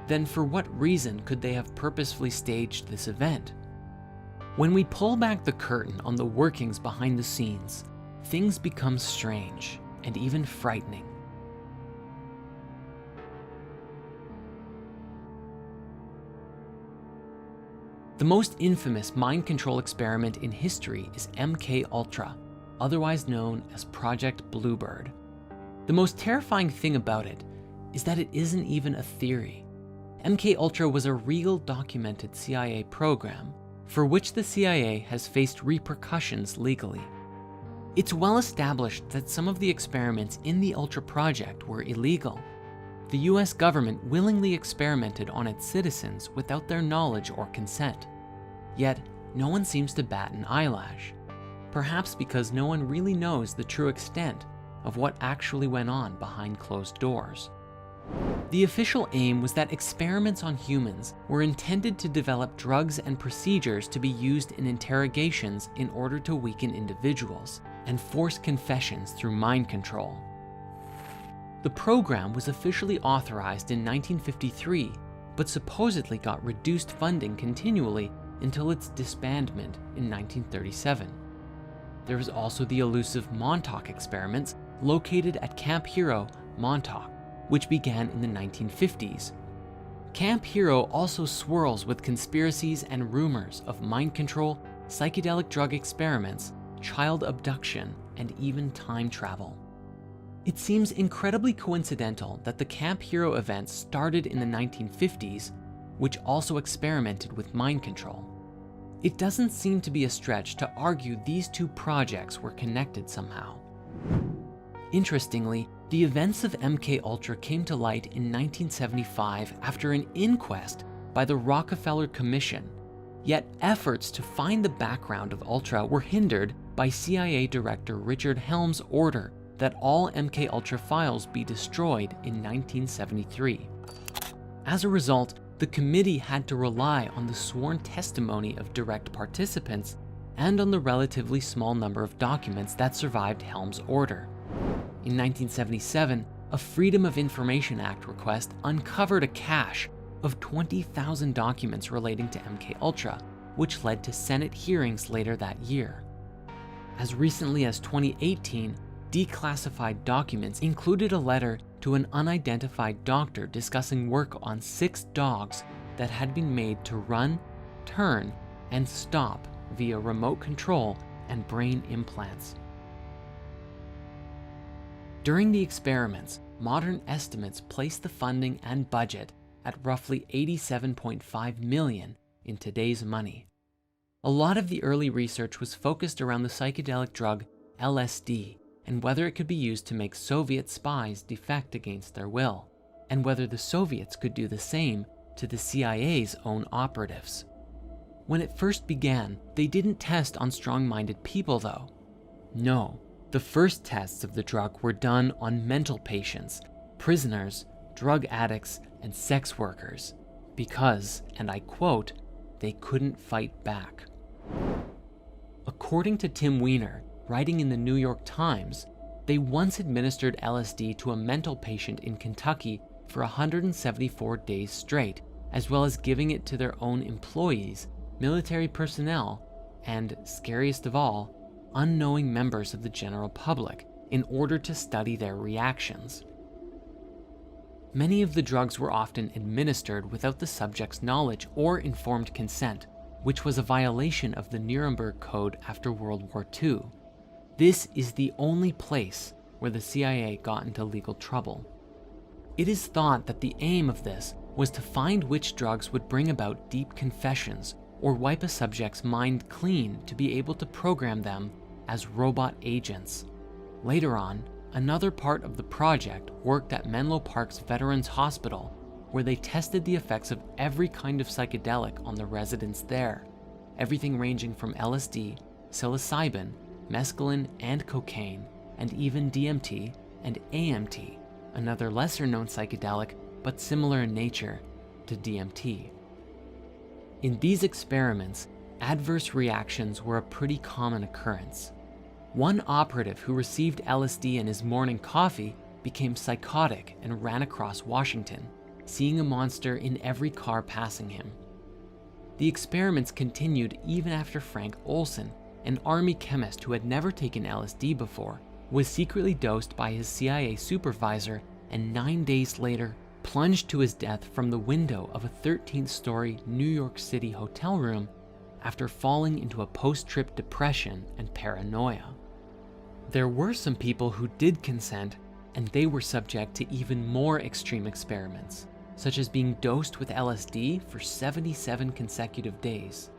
then for what reason could they have purposefully staged this event? When we pull back the curtain on the workings behind the scenes, things become strange and even frightening. The most infamous mind control experiment in history is MK-Ultra, otherwise known as Project Bluebird. The most terrifying thing about it is that it isn't even a theory. MK-Ultra was a real documented CIA program for which the CIA has faced repercussions legally. It's well established that some of the experiments in the Ultra project were illegal. The US government willingly experimented on its citizens without their knowledge or consent. Yet, no one seems to bat an eyelash. Perhaps because no one really knows the true extent of what actually went on behind closed doors. The official aim was that experiments on humans were intended to develop drugs and procedures to be used in interrogations in order to weaken individuals and force confessions through mind control. The program was officially authorized in 1953, but supposedly got reduced funding continually until its disbandment in 1937. There was also the elusive Montauk experiments located at Camp Hero, Montauk, which began in the 1950s. Camp Hero also swirls with conspiracies and rumors of mind control, psychedelic drug experiments, child abduction, and even time travel. It seems incredibly coincidental that the Camp Hero events started in the 1950s, which also experimented with mind control. It doesn't seem to be a stretch to argue these two projects were connected somehow. Interestingly, the events of MK-Ultra came to light in 1975 after an inquest by the Rockefeller Commission, yet efforts to find the background of Ultra were hindered by CIA Director Richard Helms' order that all MK-Ultra files be destroyed in 1973. As a result, the committee had to rely on the sworn testimony of direct participants and on the relatively small number of documents that survived Helms' order. In 1977, a Freedom of Information Act request uncovered a cache of 20,000 documents relating to MK-Ultra, which led to Senate hearings later that year. As recently as 2018, declassified documents included a letter to an unidentified doctor discussing work on 6 dogs that had been made to run, turn, and stop via remote control and brain implants. During the experiments, modern estimates place the funding and budget at roughly $87.5 million in today's money. A lot of the early research was focused around the psychedelic drug LSD and whether it could be used to make Soviet spies defect against their will, and whether the Soviets could do the same to the CIA's own operatives. When it first began, they didn't test on strong-minded people though. No, the first tests of the drug were done on mental patients, prisoners, drug addicts, and sex workers, because, and I quote, they couldn't fight back. According to Tim Weiner, writing in the New York Times, they once administered LSD to a mental patient in Kentucky for 174 days straight, as well as giving it to their own employees, military personnel, and, scariest of all, unknowing members of the general public in order to study their reactions. Many of the drugs were often administered without the subject's knowledge or informed consent, which was a violation of the Nuremberg Code after World War II. This is the only place where the CIA got into legal trouble. It is thought that the aim of this was to find which drugs would bring about deep confessions or wipe a subject's mind clean to be able to program them as robot agents. Later on, another part of the project worked at Menlo Park's Veterans Hospital, where they tested the effects of every kind of psychedelic on the residents there, everything ranging from LSD, psilocybin, mescaline, and cocaine, and even DMT and AMT, another lesser-known psychedelic but similar in nature to DMT. In these experiments, adverse reactions were a pretty common occurrence. One operative who received LSD in his morning coffee became psychotic and ran across Washington, seeing a monster in every car passing him. The experiments continued even after Frank Olson, an army chemist who had never taken LSD before, was secretly dosed by his CIA supervisor and 9 days later plunged to his death from the window of a 13th-story New York City hotel room after falling into a post-trip depression and paranoia. There were some people who did consent, and they were subject to even more extreme experiments, such as being dosed with LSD for 77 consecutive days.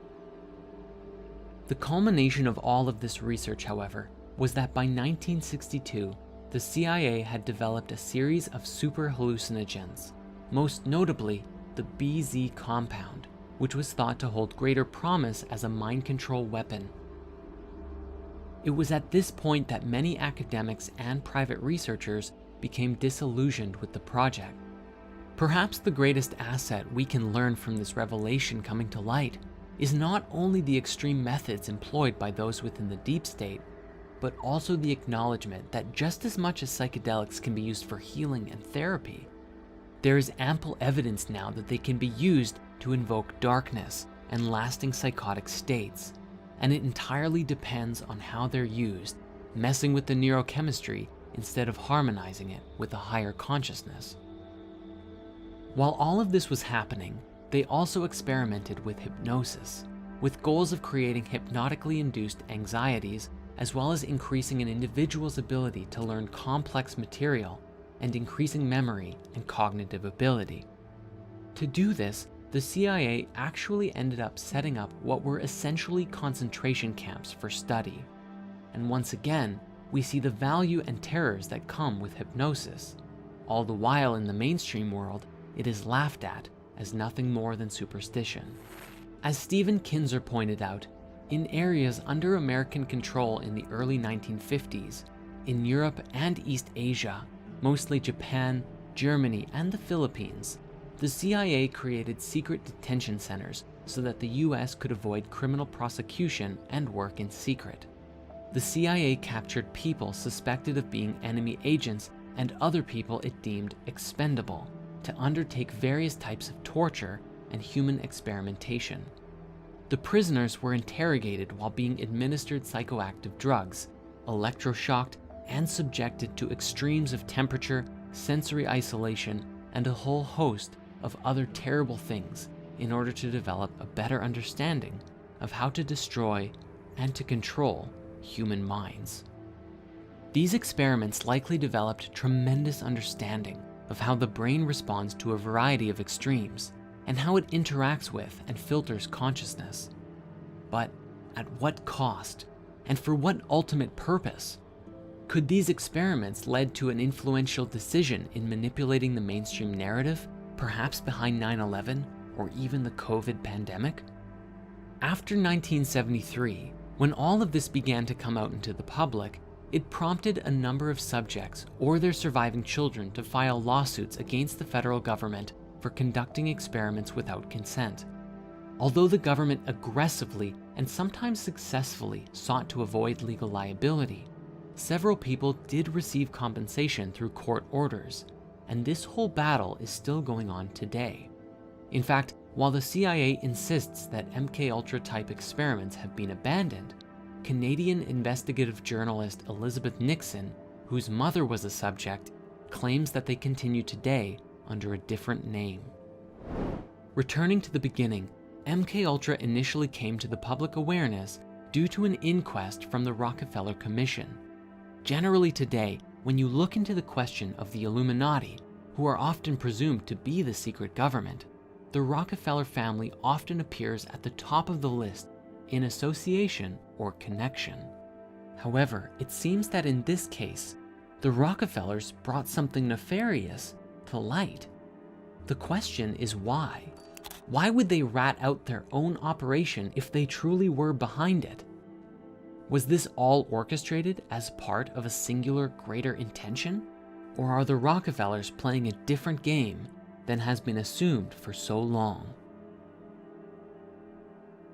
The culmination of all of this research, however, was that by 1962, the CIA had developed a series of super hallucinogens, most notably the BZ compound, which was thought to hold greater promise as a mind control weapon. It was at this point that many academics and private researchers became disillusioned with the project. Perhaps the greatest asset we can learn from this revelation coming to light is not only the extreme methods employed by those within the deep state, but also the acknowledgement that just as much as psychedelics can be used for healing and therapy, there is ample evidence now that they can be used to invoke darkness and lasting psychotic states, and it entirely depends on how they're used, messing with the neurochemistry instead of harmonizing it with a higher consciousness. While all of this was happening, they also experimented with hypnosis, with goals of creating hypnotically induced anxieties, as well as increasing an individual's ability to learn complex material and increasing memory and cognitive ability. To do this, the CIA actually ended up setting up what were essentially concentration camps for study. And once again, we see the value and terrors that come with hypnosis. All the while in the mainstream world, it is laughed at as nothing more than superstition. As Stephen Kinzer pointed out, in areas under American control in the early 1950s, in Europe and East Asia, mostly Japan, Germany, and the Philippines, the CIA created secret detention centers so that the US could avoid criminal prosecution and work in secret. The CIA captured people suspected of being enemy agents and other people it deemed expendable to undertake various types of torture and human experimentation. The prisoners were interrogated while being administered psychoactive drugs, electroshocked, and subjected to extremes of temperature, sensory isolation, and a whole host of other terrible things in order to develop a better understanding of how to destroy and to control human minds. These experiments likely developed tremendous understanding of how the brain responds to a variety of extremes and how it interacts with and filters consciousness. But at what cost, and for what ultimate purpose? Could these experiments lead to an influential decision in manipulating the mainstream narrative, perhaps behind 9/11 or even the COVID pandemic? After 1973, when all of this began to come out into the public, it prompted a number of subjects or their surviving children to file lawsuits against the federal government for conducting experiments without consent. Although the government aggressively and sometimes successfully sought to avoid legal liability, several people did receive compensation through court orders, and this whole battle is still going on today. In fact, while the CIA insists that MKUltra type experiments have been abandoned, Canadian investigative journalist Elizabeth Nixon, whose mother was a subject, claims that they continue today under a different name. Returning to the beginning, MKUltra initially came to the public awareness due to an inquest from the Rockefeller Commission. Generally today, when you look into the question of the Illuminati, who are often presumed to be the secret government, the Rockefeller family often appears at the top of the list in association or connection. However, it seems that in this case, the Rockefellers brought something nefarious to light. The question is why? Why would they rat out their own operation if they truly were behind it? Was this all orchestrated as part of a singular greater intention? Or are the Rockefellers playing a different game than has been assumed for so long?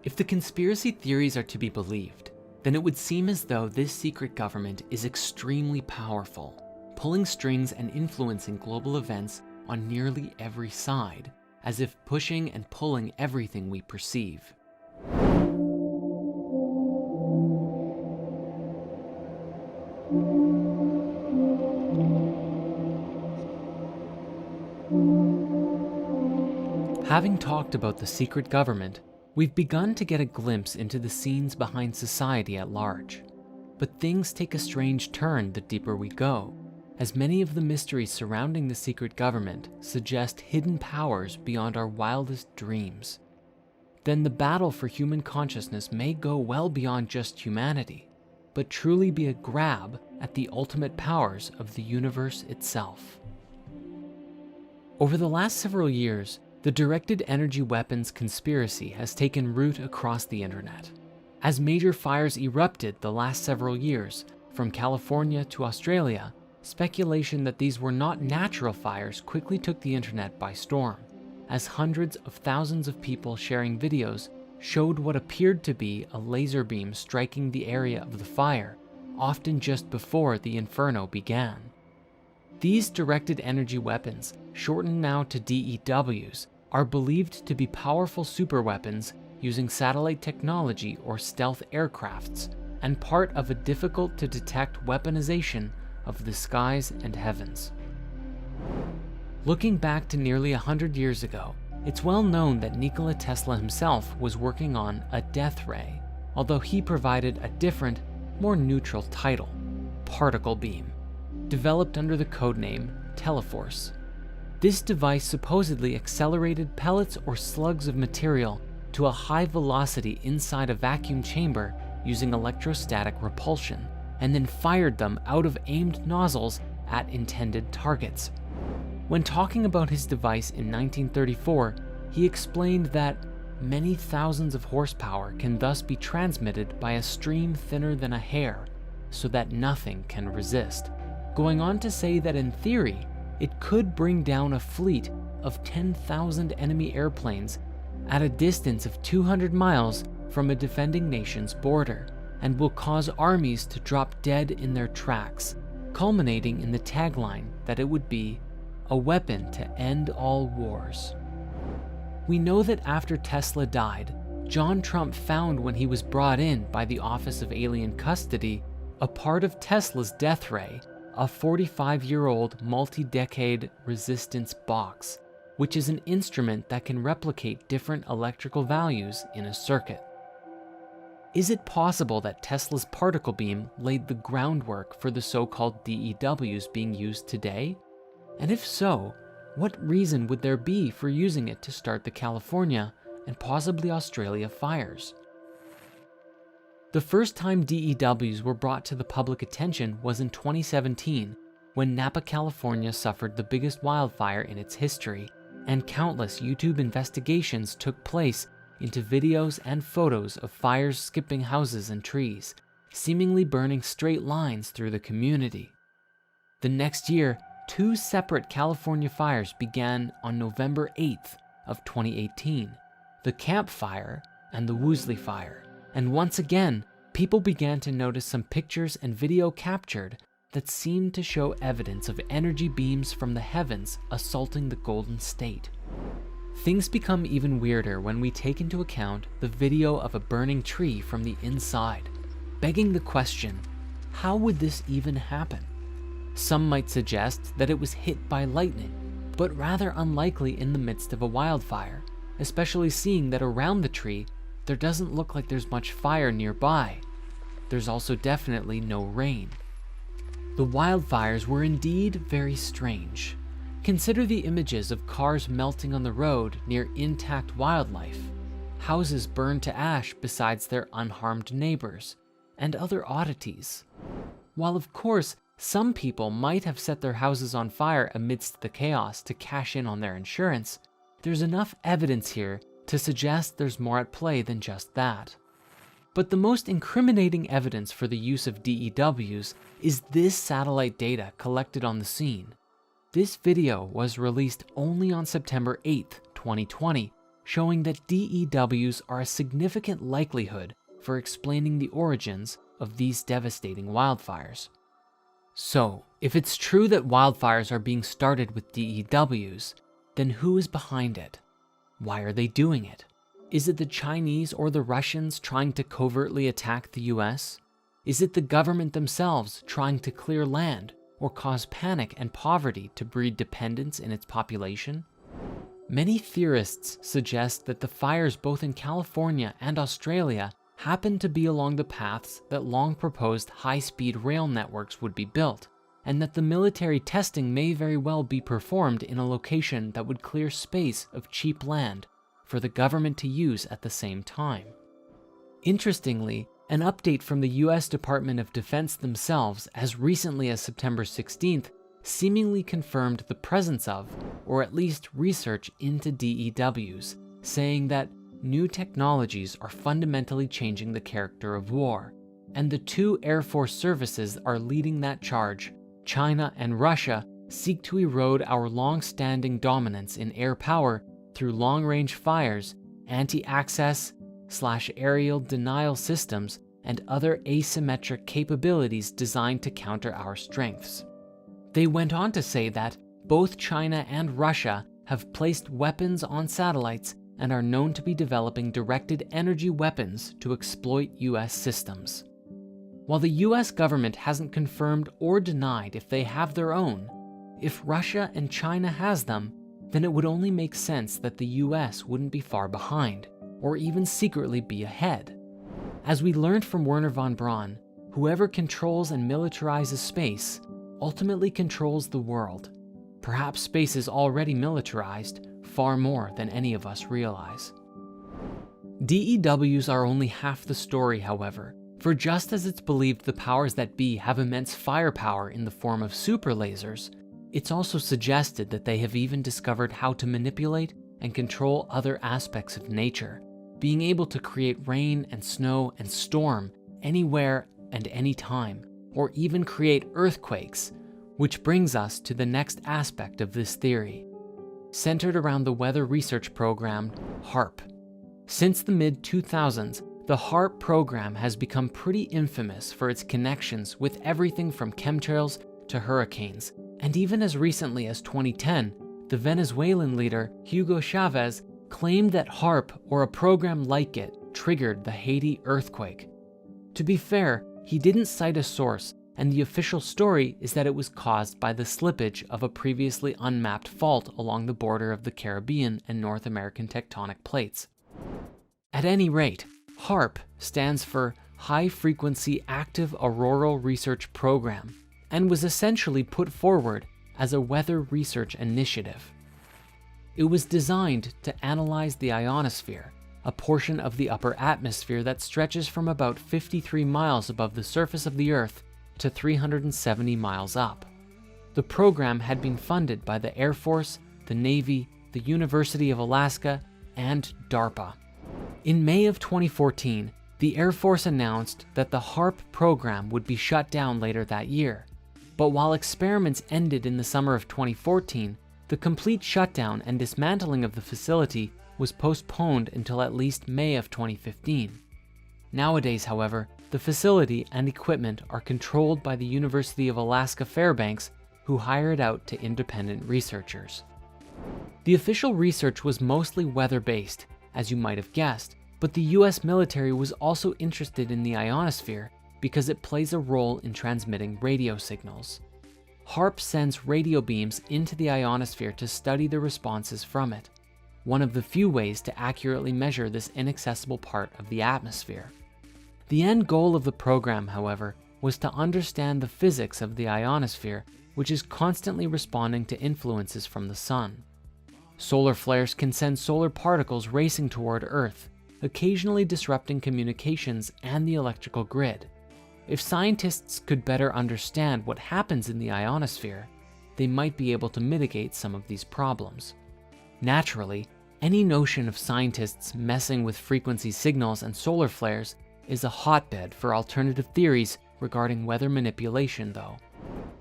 If the conspiracy theories are to be believed, then it would seem as though this secret government is extremely powerful, pulling strings and influencing global events on nearly every side, as if pushing and pulling everything we perceive. Having talked about the secret government, we've begun to get a glimpse into the scenes behind society at large. But things take a strange turn the deeper we go, as many of the mysteries surrounding the secret government suggest hidden powers beyond our wildest dreams. Then the battle for human consciousness may go well beyond just humanity, but truly be a grab at the ultimate powers of the universe itself. Over the last several years, the directed energy weapons conspiracy has taken root across the internet. As major fires erupted the last several years, from California to Australia, speculation that these were not natural fires quickly took the internet by storm, as hundreds of thousands of people sharing videos showed what appeared to be a laser beam striking the area of the fire, often just before the inferno began. These directed energy weapons, shortened now to DEWs, are believed to be powerful superweapons using satellite technology or stealth aircrafts, and part of a difficult to detect weaponization of the skies and heavens. Looking back to nearly 100 years ago, it's well known that Nikola Tesla himself was working on a death ray, although he provided a different, more neutral title, particle beam, developed under the codename Teleforce. This device supposedly accelerated pellets or slugs of material to a high velocity inside a vacuum chamber using electrostatic repulsion, and then fired them out of aimed nozzles at intended targets. When talking about his device in 1934, he explained that many thousands of horsepower can thus be transmitted by a stream thinner than a hair, so that nothing can resist, going on to say that in theory, it could bring down a fleet of 10,000 enemy airplanes at a distance of 200 miles from a defending nation's border, and will cause armies to drop dead in their tracks, culminating in the tagline that it would be a weapon to end all wars. We know that after Tesla died, John Trump found when he was brought in by the Office of Alien Custody a part of Tesla's death ray, a 45-year-old multi-decade resistance box, which is an instrument that can replicate different electrical values in a circuit. Is it possible that Tesla's particle beam laid the groundwork for the so-called DEWs being used today? And if so, what reason would there be for using it to start the California and possibly Australia fires? The first time DEWs were brought to the public attention was in 2017, when Napa, California suffered the biggest wildfire in its history, and countless YouTube investigations took place into videos and photos of fires skipping houses and trees, seemingly burning straight lines through the community. The next year, 2 separate California fires began on November 8th of 2018, the Camp Fire and the Woolsey Fire. And once again, people began to notice some pictures and video captured that seemed to show evidence of energy beams from the heavens assaulting the Golden State. Things become even weirder when we take into account the video of a burning tree from the inside, begging the question, how would this even happen? Some might suggest that it was hit by lightning, but rather unlikely in the midst of a wildfire, especially seeing that around the tree, there doesn't look like there's much fire nearby. There's also definitely no rain. The wildfires were indeed very strange. Consider the images of cars melting on the road near intact wildlife, houses burned to ash besides their unharmed neighbors, and other oddities. While of course, some people might have set their houses on fire amidst the chaos to cash in on their insurance, there's enough evidence here to suggest there's more at play than just that. But the most incriminating evidence for the use of DEWs is this satellite data collected on the scene. This video was released only on September 8th, 2020, showing that DEWs are a significant likelihood for explaining the origins of these devastating wildfires. So, if it's true that wildfires are being started with DEWs, then who is behind it? Why are they doing it? Is it the Chinese or the Russians trying to covertly attack the US? Is it the government themselves trying to clear land or cause panic and poverty to breed dependence in its population? Many theorists suggest that the fires both in California and Australia happened to be along the paths that long proposed high-speed rail networks would be built, and that the military testing may very well be performed in a location that would clear space of cheap land for the government to use at the same time. Interestingly, an update from the US Department of Defense themselves as recently as September 16th seemingly confirmed the presence of, or at least research into DEWs, saying that new technologies are fundamentally changing the character of war, and the two Air Force services are leading that charge. China and Russia seek to erode our long-standing dominance in air power through long-range fires, anti-access/aerial denial systems, and other asymmetric capabilities designed to counter our strengths. They went on to say that both China and Russia have placed weapons on satellites and are known to be developing directed energy weapons to exploit US systems. While the US government hasn't confirmed or denied if they have their own, if Russia and China has them, then it would only make sense that the US wouldn't be far behind, or even secretly be ahead. As we learned from Wernher von Braun, whoever controls and militarizes space ultimately controls the world. Perhaps space is already militarized, far more than any of us realize. DEWs are only half the story, however, for just as it's believed the powers that be have immense firepower in the form of super lasers, it's also suggested that they have even discovered how to manipulate and control other aspects of nature, being able to create rain and snow and storm anywhere and anytime, or even create earthquakes, which brings us to the next aspect of this theory, centered around the weather research program HAARP. Since the mid-2000s, the HAARP program has become pretty infamous for its connections with everything from chemtrails to hurricanes, and even as recently as 2010, the Venezuelan leader Hugo Chavez claimed that HAARP, or a program like it, triggered the Haiti earthquake. To be fair, he didn't cite a source, and the official story is that it was caused by the slippage of a previously unmapped fault along the border of the Caribbean and North American tectonic plates. At any rate, HAARP stands for High Frequency Active Auroral Research Program, and was essentially put forward as a weather research initiative. It was designed to analyze the ionosphere, a portion of the upper atmosphere that stretches from about 53 miles above the surface of the Earth to 370 miles up. The program had been funded by the Air Force, the Navy, the University of Alaska, and DARPA. In May of 2014, the Air Force announced that the HAARP program would be shut down later that year. But while experiments ended in the summer of 2014, the complete shutdown and dismantling of the facility was postponed until at least May of 2015. Nowadays, however, the facility and equipment are controlled by the University of Alaska Fairbanks, who hire it out to independent researchers. The official research was mostly weather-based, as you might have guessed, but the US military was also interested in the ionosphere because it plays a role in transmitting radio signals. HAARP sends radio beams into the ionosphere to study the responses from it, one of the few ways to accurately measure this inaccessible part of the atmosphere. The end goal of the program, however, was to understand the physics of the ionosphere, which is constantly responding to influences from the sun. Solar flares can send solar particles racing toward Earth, occasionally disrupting communications and the electrical grid. If scientists could better understand what happens in the ionosphere, they might be able to mitigate some of these problems. Naturally, any notion of scientists messing with frequency signals and solar flares is a hotbed for alternative theories regarding weather manipulation, though.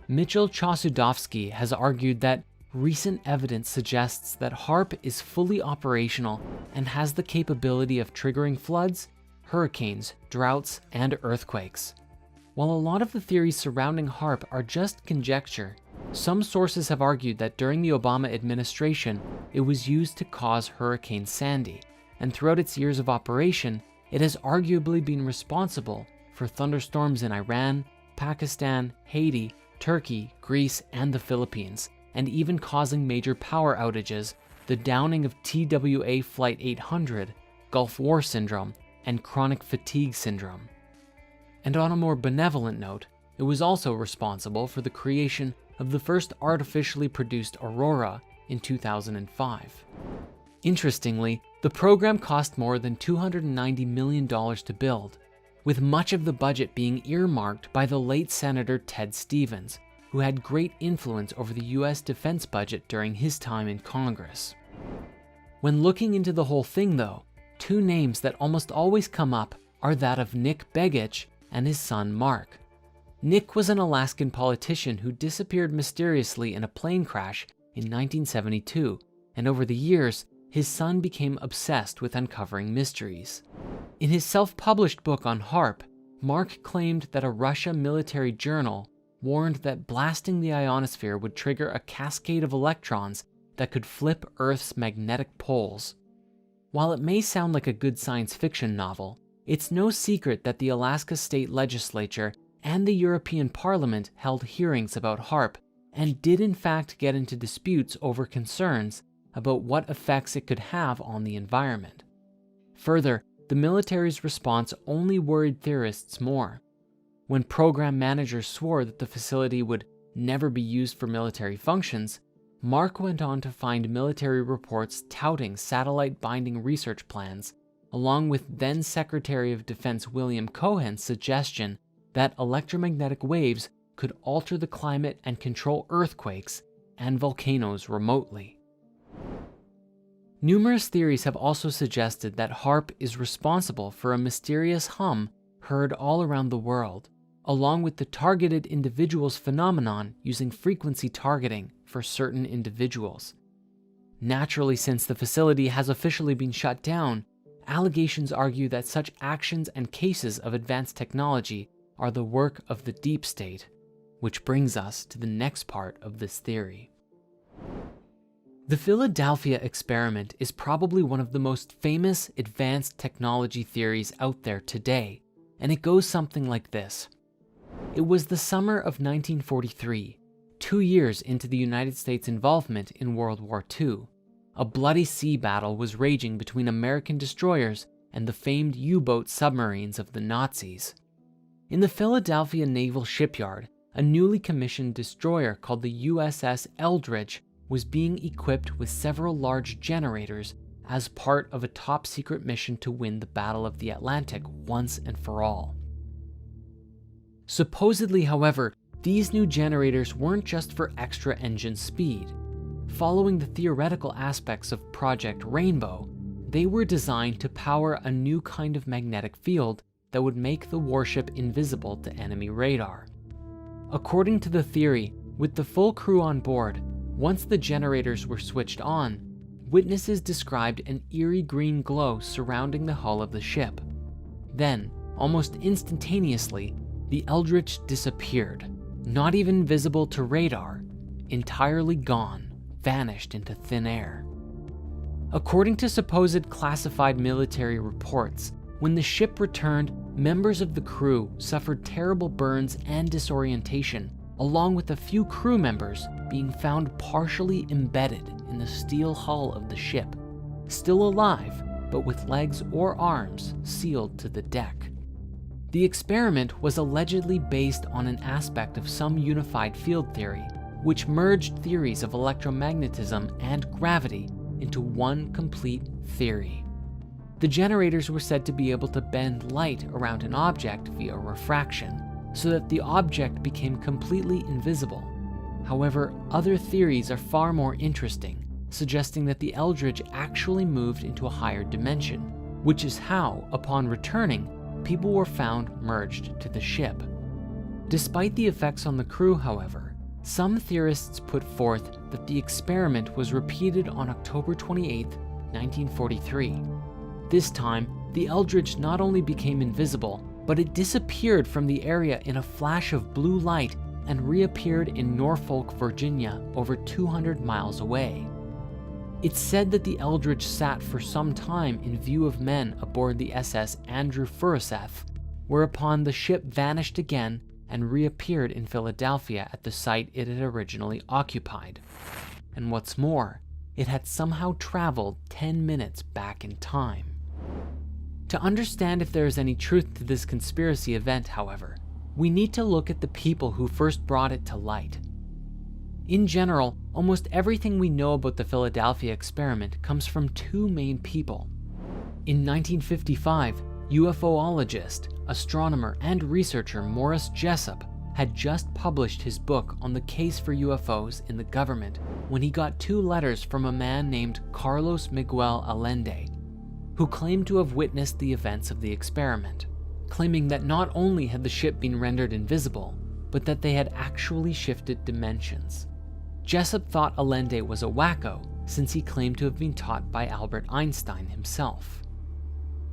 Mitchell Chosudovsky has argued that recent evidence suggests that HAARP is fully operational and has the capability of triggering floods, hurricanes, droughts, and earthquakes. While a lot of the theories surrounding HAARP are just conjecture, some sources have argued that during the Obama administration, it was used to cause Hurricane Sandy, and throughout its years of operation, it has arguably been responsible for thunderstorms in Iran, Pakistan, Haiti, Turkey, Greece, and the Philippines, and even causing major power outages the downing of TWA Flight 800, Gulf War Syndrome, and chronic fatigue syndrome. And on a more benevolent note, it was also responsible for the creation of the first artificially produced Aurora in 2005. Interestingly, the program cost more than $290 million to build, with much of the budget being earmarked by the late Senator Ted Stevens, who had great influence over the US defense budget during his time in Congress. When looking into the whole thing though, two names that almost always come up are that of Nick Begich and his son Mark. Nick was an Alaskan politician who disappeared mysteriously in a plane crash in 1972, and over the years, his son became obsessed with uncovering mysteries. In his self-published book on HAARP, Mark claimed that a Russia military journal warned that blasting the ionosphere would trigger a cascade of electrons that could flip Earth's magnetic poles. While it may sound like a good science fiction novel, it's no secret that the Alaska State Legislature and the European Parliament held hearings about HAARP and did in fact get into disputes over concerns about what effects it could have on the environment. Further, the military's response only worried theorists more. When program managers swore that the facility would never be used for military functions, Mark went on to find military reports touting satellite binding research plans, along with then Secretary of Defense William Cohen's suggestion that electromagnetic waves could alter the climate and control earthquakes and volcanoes remotely. Numerous theories have also suggested that HAARP is responsible for a mysterious hum heard all around the world, along with the targeted individuals phenomenon using frequency targeting for certain individuals. Naturally, since the facility has officially been shut down, allegations argue that such actions and cases of advanced technology are the work of the deep state, which brings us to the next part of this theory. The Philadelphia experiment is probably one of the most famous advanced technology theories out there today, and it goes something like this. It was the summer of 1943, 2 years into the United States' involvement in World War II. A bloody sea battle was raging between American destroyers and the famed U-boat submarines of the Nazis. In the Philadelphia Naval Shipyard, a newly commissioned destroyer called the USS Eldridge was being equipped with several large generators as part of a top-secret mission to win the Battle of the Atlantic once and for all. Supposedly, however, these new generators weren't just for extra engine speed. Following the theoretical aspects of Project Rainbow, they were designed to power a new kind of magnetic field that would make the warship invisible to enemy radar. According to the theory, with the full crew on board, once the generators were switched on, witnesses described an eerie green glow surrounding the hull of the ship. Then, almost instantaneously, the Eldridge disappeared, not even visible to radar, entirely gone, vanished into thin air. According to supposed classified military reports, when the ship returned, members of the crew suffered terrible burns and disorientation, along with a few crew members being found partially embedded in the steel hull of the ship, still alive, but with legs or arms sealed to the deck. The experiment was allegedly based on an aspect of some unified field theory, which merged theories of electromagnetism and gravity into one complete theory. The generators were said to be able to bend light around an object via refraction, so that the object became completely invisible. However, other theories are far more interesting, suggesting that the Eldridge actually moved into a higher dimension, which is how, upon returning, people were found merged to the ship. Despite the effects on the crew, however, some theorists put forth that the experiment was repeated on October 28, 1943. This time, the Eldridge not only became invisible, but it disappeared from the area in a flash of blue light and reappeared in Norfolk, Virginia, over 200 miles away. It's said that the Eldridge sat for some time in view of men aboard the SS Andrew Furuseth, whereupon the ship vanished again and reappeared in Philadelphia at the site it had originally occupied. And what's more, it had somehow traveled 10 minutes back in time. To understand if there is any truth to this conspiracy event, however, we need to look at the people who first brought it to light. In general, almost everything we know about the Philadelphia experiment comes from two main people. In 1955, UFOologist, astronomer, and researcher Morris Jessup had just published his book on the case for UFOs in the government when he got two letters from a man named Carlos Miguel Allende, who claimed to have witnessed the events of the experiment, claiming that not only had the ship been rendered invisible, but that they had actually shifted dimensions. Jessup thought Allende was a wacko since he claimed to have been taught by Albert Einstein himself.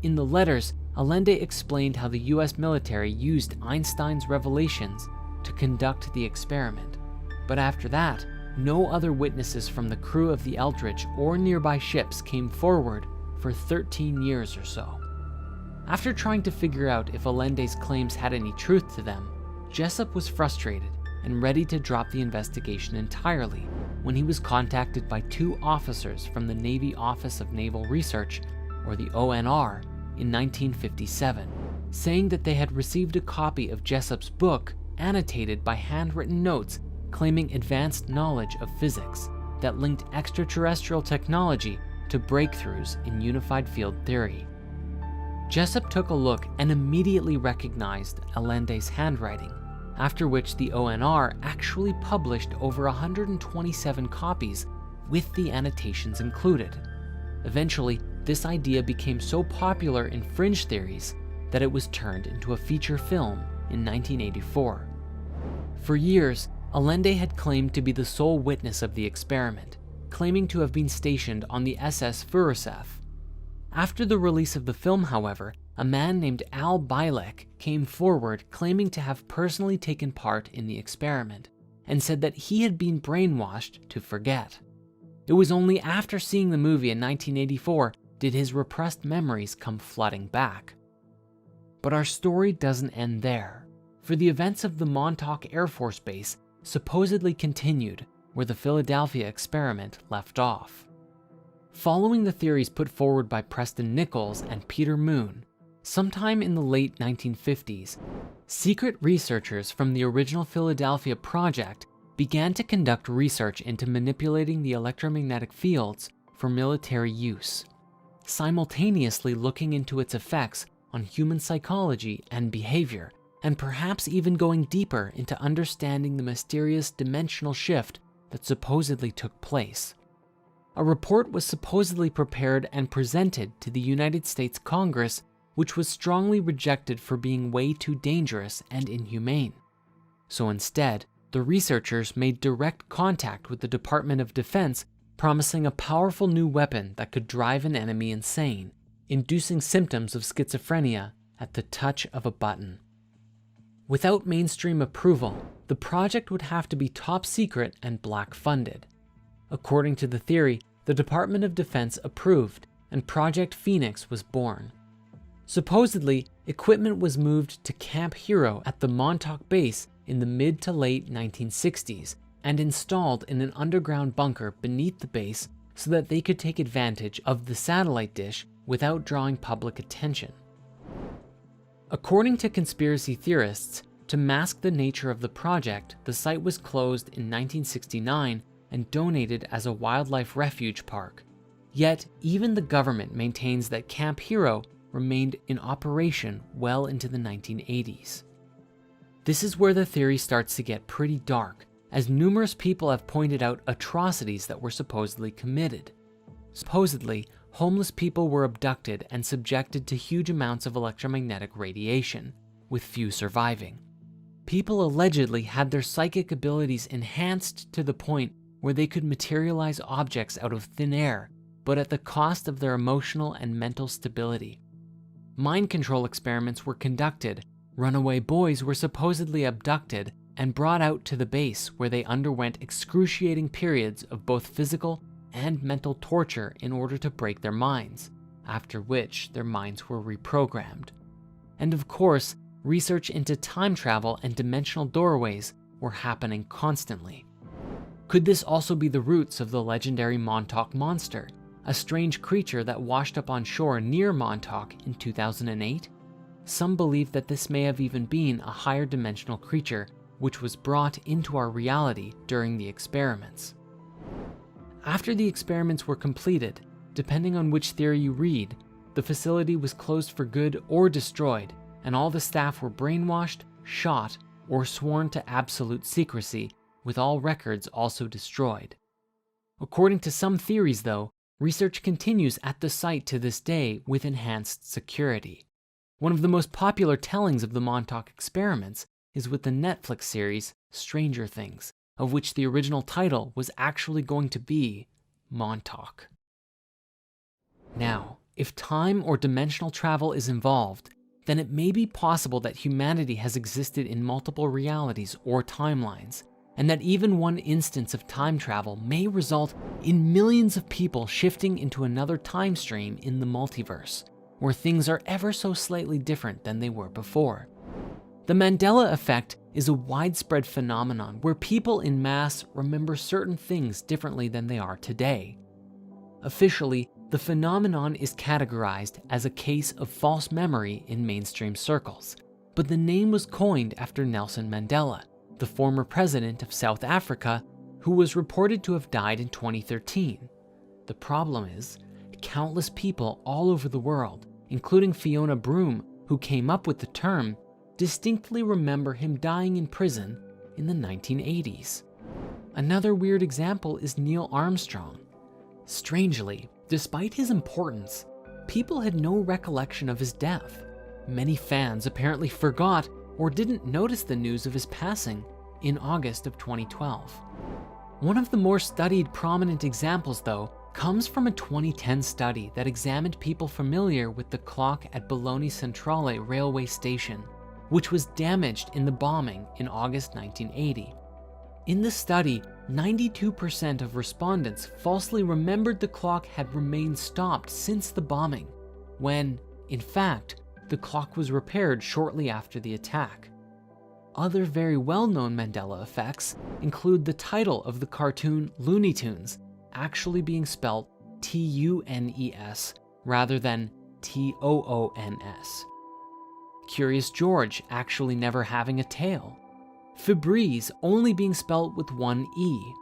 In the letters, Allende explained how the US military used Einstein's revelations to conduct the experiment, but after that, no other witnesses from the crew of the Eldridge or nearby ships came forward for 13 years or so. After trying to figure out if Allende's claims had any truth to them, Jessup was frustrated and ready to drop the investigation entirely when he was contacted by two officers from the Navy Office of Naval Research, or the ONR, in 1957, saying that they had received a copy of Jessup's book annotated by handwritten notes claiming advanced knowledge of physics that linked extraterrestrial technology to breakthroughs in unified field theory. Jessup took a look and immediately recognized Allende's handwriting, after which the ONR actually published over 127 copies with the annotations included. Eventually, this idea became so popular in fringe theories that it was turned into a feature film in 1984. For years, Allende had claimed to be the sole witness of the experiment, claiming to have been stationed on the SS Furuseth. After the release of the film, however, a man named Al Bielek came forward claiming to have personally taken part in the experiment, and said that he had been brainwashed to forget. It was only after seeing the movie in 1984 did his repressed memories come flooding back. But our story doesn't end there, for the events of the Montauk Air Force Base supposedly continued where the Philadelphia experiment left off. Following the theories put forward by Preston Nichols and Peter Moon, sometime in the late 1950s, secret researchers from the original Philadelphia project began to conduct research into manipulating the electromagnetic fields for military use, simultaneously looking into its effects on human psychology and behavior, and perhaps even going deeper into understanding the mysterious dimensional shift that supposedly took place. A report was supposedly prepared and presented to the United States Congress, which was strongly rejected for being way too dangerous and inhumane. So instead, the researchers made direct contact with the Department of Defense, promising a powerful new weapon that could drive an enemy insane, inducing symptoms of schizophrenia at the touch of a button. Without mainstream approval, the project would have to be top secret and black funded. According to the theory, the Department of Defense approved, and Project Phoenix was born. Supposedly, equipment was moved to Camp Hero at the Montauk base in the mid to late 1960s and installed in an underground bunker beneath the base so that they could take advantage of the satellite dish without drawing public attention. According to conspiracy theorists, to mask the nature of the project, the site was closed in 1969 and donated as a wildlife refuge park. Yet, even the government maintains that Camp Hero remained in operation well into the 1980s. This is where the theory starts to get pretty dark, as numerous people have pointed out atrocities that were supposedly committed. Supposedly, homeless people were abducted and subjected to huge amounts of electromagnetic radiation, with few surviving. People allegedly had their psychic abilities enhanced to the point where they could materialize objects out of thin air, but at the cost of their emotional and mental stability. Mind control experiments were conducted, runaway boys were supposedly abducted and brought out to the base where they underwent excruciating periods of both physical and mental torture in order to break their minds, after which their minds were reprogrammed. And of course, research into time travel and dimensional doorways were happening constantly. Could this also be the roots of the legendary Montauk Monster, a strange creature that washed up on shore near Montauk in 2008? Some believe that this may have even been a higher dimensional creature which was brought into our reality during the experiments. After the experiments were completed, depending on which theory you read, the facility was closed for good or destroyed, and all the staff were brainwashed, shot, or sworn to absolute secrecy, with all records also destroyed. According to some theories, though, research continues at the site to this day with enhanced security. One of the most popular tellings of the Montauk experiments is with the Netflix series Stranger Things, of which the original title was actually going to be Montauk. Now, if time or dimensional travel is involved, then it may be possible that humanity has existed in multiple realities or timelines, and that even one instance of time travel may result in millions of people shifting into another time stream in the multiverse, where things are ever so slightly different than they were before. The Mandela effect is a widespread phenomenon where people en masse remember certain things differently than they are today. Officially, the phenomenon is categorized as a case of false memory in mainstream circles, but the name was coined after Nelson Mandela, the former president of South Africa, who was reported to have died in 2013. The problem is, countless people all over the world, including Fiona Broome, who came up with the term, distinctly remember him dying in prison in the 1980s. Another weird example is Neil Armstrong. Strangely, despite his importance, people had no recollection of his death. Many fans apparently forgot or didn't notice the news of his passing in August of 2012. One of the more studied prominent examples, though, comes from a 2010 study that examined people familiar with the clock at Bologna Centrale railway station, which was damaged in the bombing in August 1980. In the study, 92% of respondents falsely remembered the clock had remained stopped since the bombing, when, in fact, the clock was repaired shortly after the attack. Other very well-known Mandela effects include the title of the cartoon Looney Tunes actually being spelled Tunes rather than Toons. Curious George actually never having a tail. Febreze only being spelled with one E.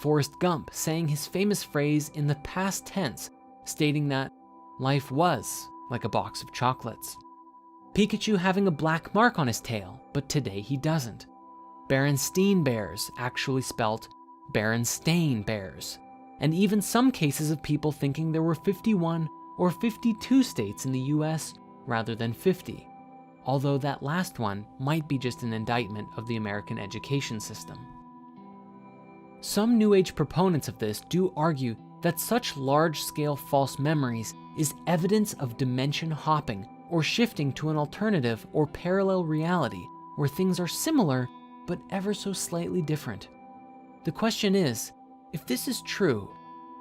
Forrest Gump saying his famous phrase in the past tense, stating that life was like a box of chocolates. Pikachu having a black mark on his tail, but today he doesn't. Berenstain Bears actually spelt Berenstain Bears. And even some cases of people thinking there were 51 or 52 states in the US rather than 50. Although that last one might be just an indictment of the American education system. Some New Age proponents of this do argue that such large-scale false memories is evidence of dimension hopping or shifting to an alternative or parallel reality where things are similar but ever so slightly different. The question is, if this is true,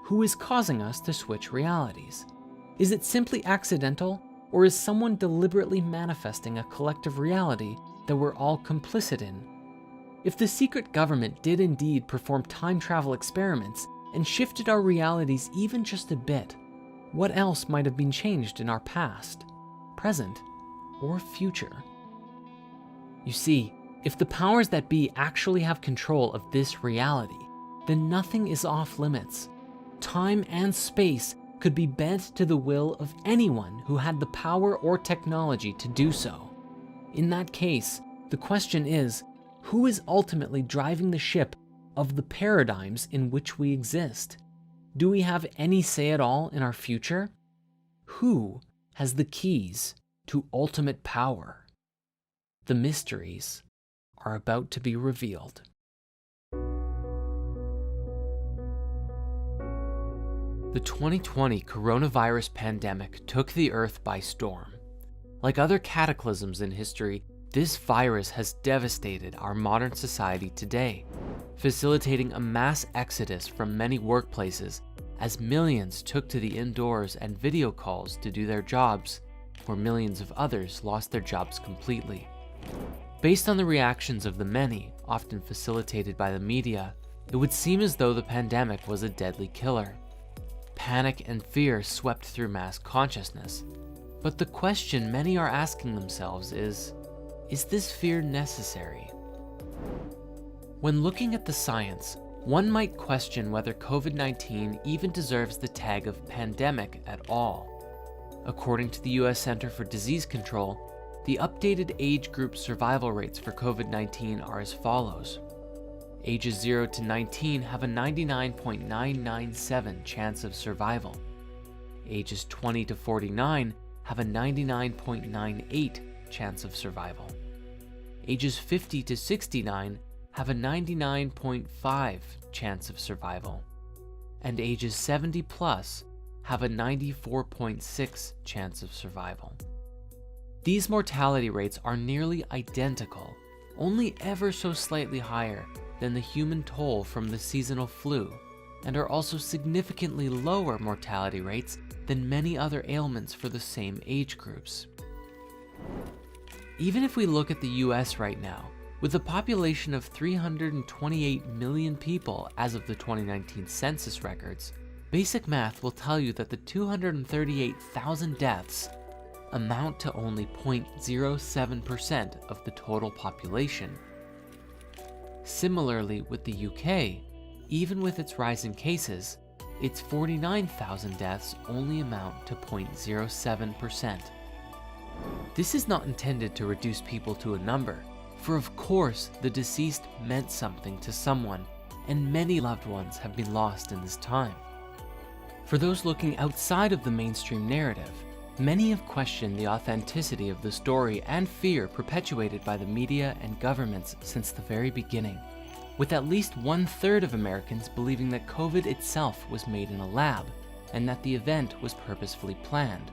who is causing us to switch realities? Is it simply accidental, or is someone deliberately manifesting a collective reality that we're all complicit in? If the secret government did indeed perform time travel experiments and shifted our realities even just a bit, what else might have been changed in our past, present, or future? You see, if the powers that be actually have control of this reality, then nothing is off limits. Time and space could be bent to the will of anyone who had the power or technology to do so. In that case, the question is, who is ultimately driving the ship of the paradigms in which we exist? Do we have any say at all in our future? Who has the keys to ultimate power? The mysteries are about to be revealed. The 2020 coronavirus pandemic took the Earth by storm. Like other cataclysms in history, this virus has devastated our modern society today, facilitating a mass exodus from many workplaces as millions took to the indoors and video calls to do their jobs, where millions of others lost their jobs completely. Based on the reactions of the many, often facilitated by the media, it would seem as though the pandemic was a deadly killer. Panic and fear swept through mass consciousness. But the question many are asking themselves is this fear necessary? When looking at the science, one might question whether COVID-19 even deserves the tag of pandemic at all. According to the US Center for Disease Control, the updated age group survival rates for COVID-19 are as follows. Ages 0 to 19 have a 99.997 chance of survival. Ages 20 to 49 have a 99.98 chance of survival. Ages 50 to 69 have a 99.5 chance of survival. And ages 70 plus have a 94.6 chance of survival. These mortality rates are nearly identical, only ever so slightly higher than the human toll from the seasonal flu, and are also significantly lower mortality rates than many other ailments for the same age groups. Even if we look at the US right now, with a population of 328 million people as of the 2019 census records, basic math will tell you that the 238,000 deaths amount to only 0.07% of the total population. Similarly, with the UK, even with its rise in cases, its 49,000 deaths only amount to 0.07%. This is not intended to reduce people to a number, for of course the deceased meant something to someone, and many loved ones have been lost in this time. For those looking outside of the mainstream narrative, many have questioned the authenticity of the story and fear perpetuated by the media and governments since the very beginning, with at least 1/3 of Americans believing that COVID itself was made in a lab and that the event was purposefully planned.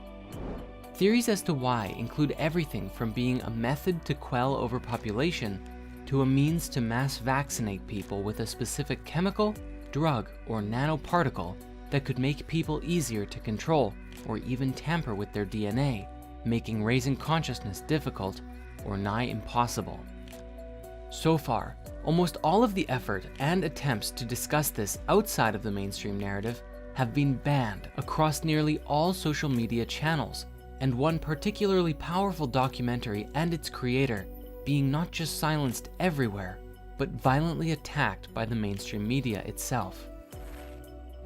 Theories as to why include everything from being a method to quell overpopulation to a means to mass vaccinate people with a specific chemical, drug, or nanoparticle that could make people easier to control or even tamper with their DNA, making raising consciousness difficult or nigh impossible. So far, almost all of the effort and attempts to discuss this outside of the mainstream narrative have been banned across nearly all social media channels, and one particularly powerful documentary and its creator being not just silenced everywhere, but violently attacked by the mainstream media itself.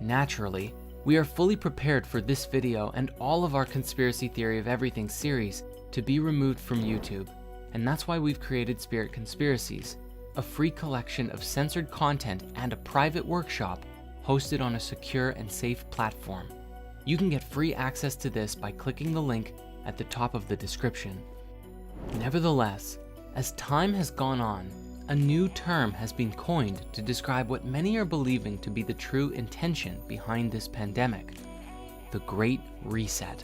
Naturally, we are fully prepared for this video and all of our Conspiracy Theory of Everything series to be removed from YouTube, and that's why we've created Spirit Conspiracies, a free collection of censored content and a private workshop hosted on a secure and safe platform. You can get free access to this by clicking the link at the top of the description. Nevertheless, as time has gone on, a new term has been coined to describe what many are believing to be the true intention behind this pandemic: the Great Reset.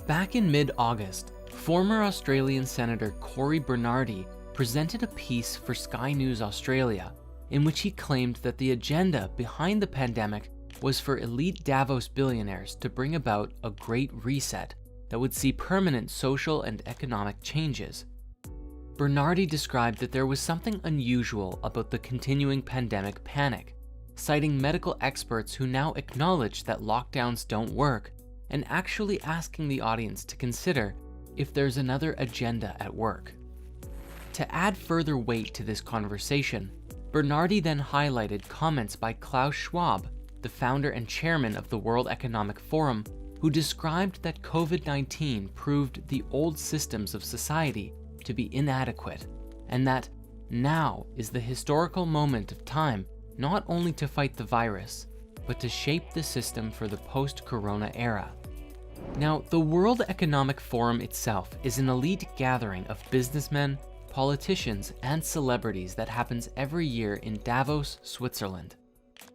Back in mid-August, former Australian Senator Cory Bernardi presented a piece for Sky News Australia in which he claimed that the agenda behind the pandemic was for elite Davos billionaires to bring about a great reset that would see permanent social and economic changes. Bernardi described that there was something unusual about the continuing pandemic panic, citing medical experts who now acknowledge that lockdowns don't work, and actually asking the audience to consider if there's another agenda at work. To add further weight to this conversation, Bernardi then highlighted comments by Klaus Schwab, the founder and chairman of the World Economic Forum, who described that COVID-19 proved the old systems of society to be inadequate, and that now is the historical moment of time not only to fight the virus, but to shape the system for the post-corona era. Now, the World Economic Forum itself is an elite gathering of businessmen, politicians, and celebrities that happens every year in Davos, Switzerland.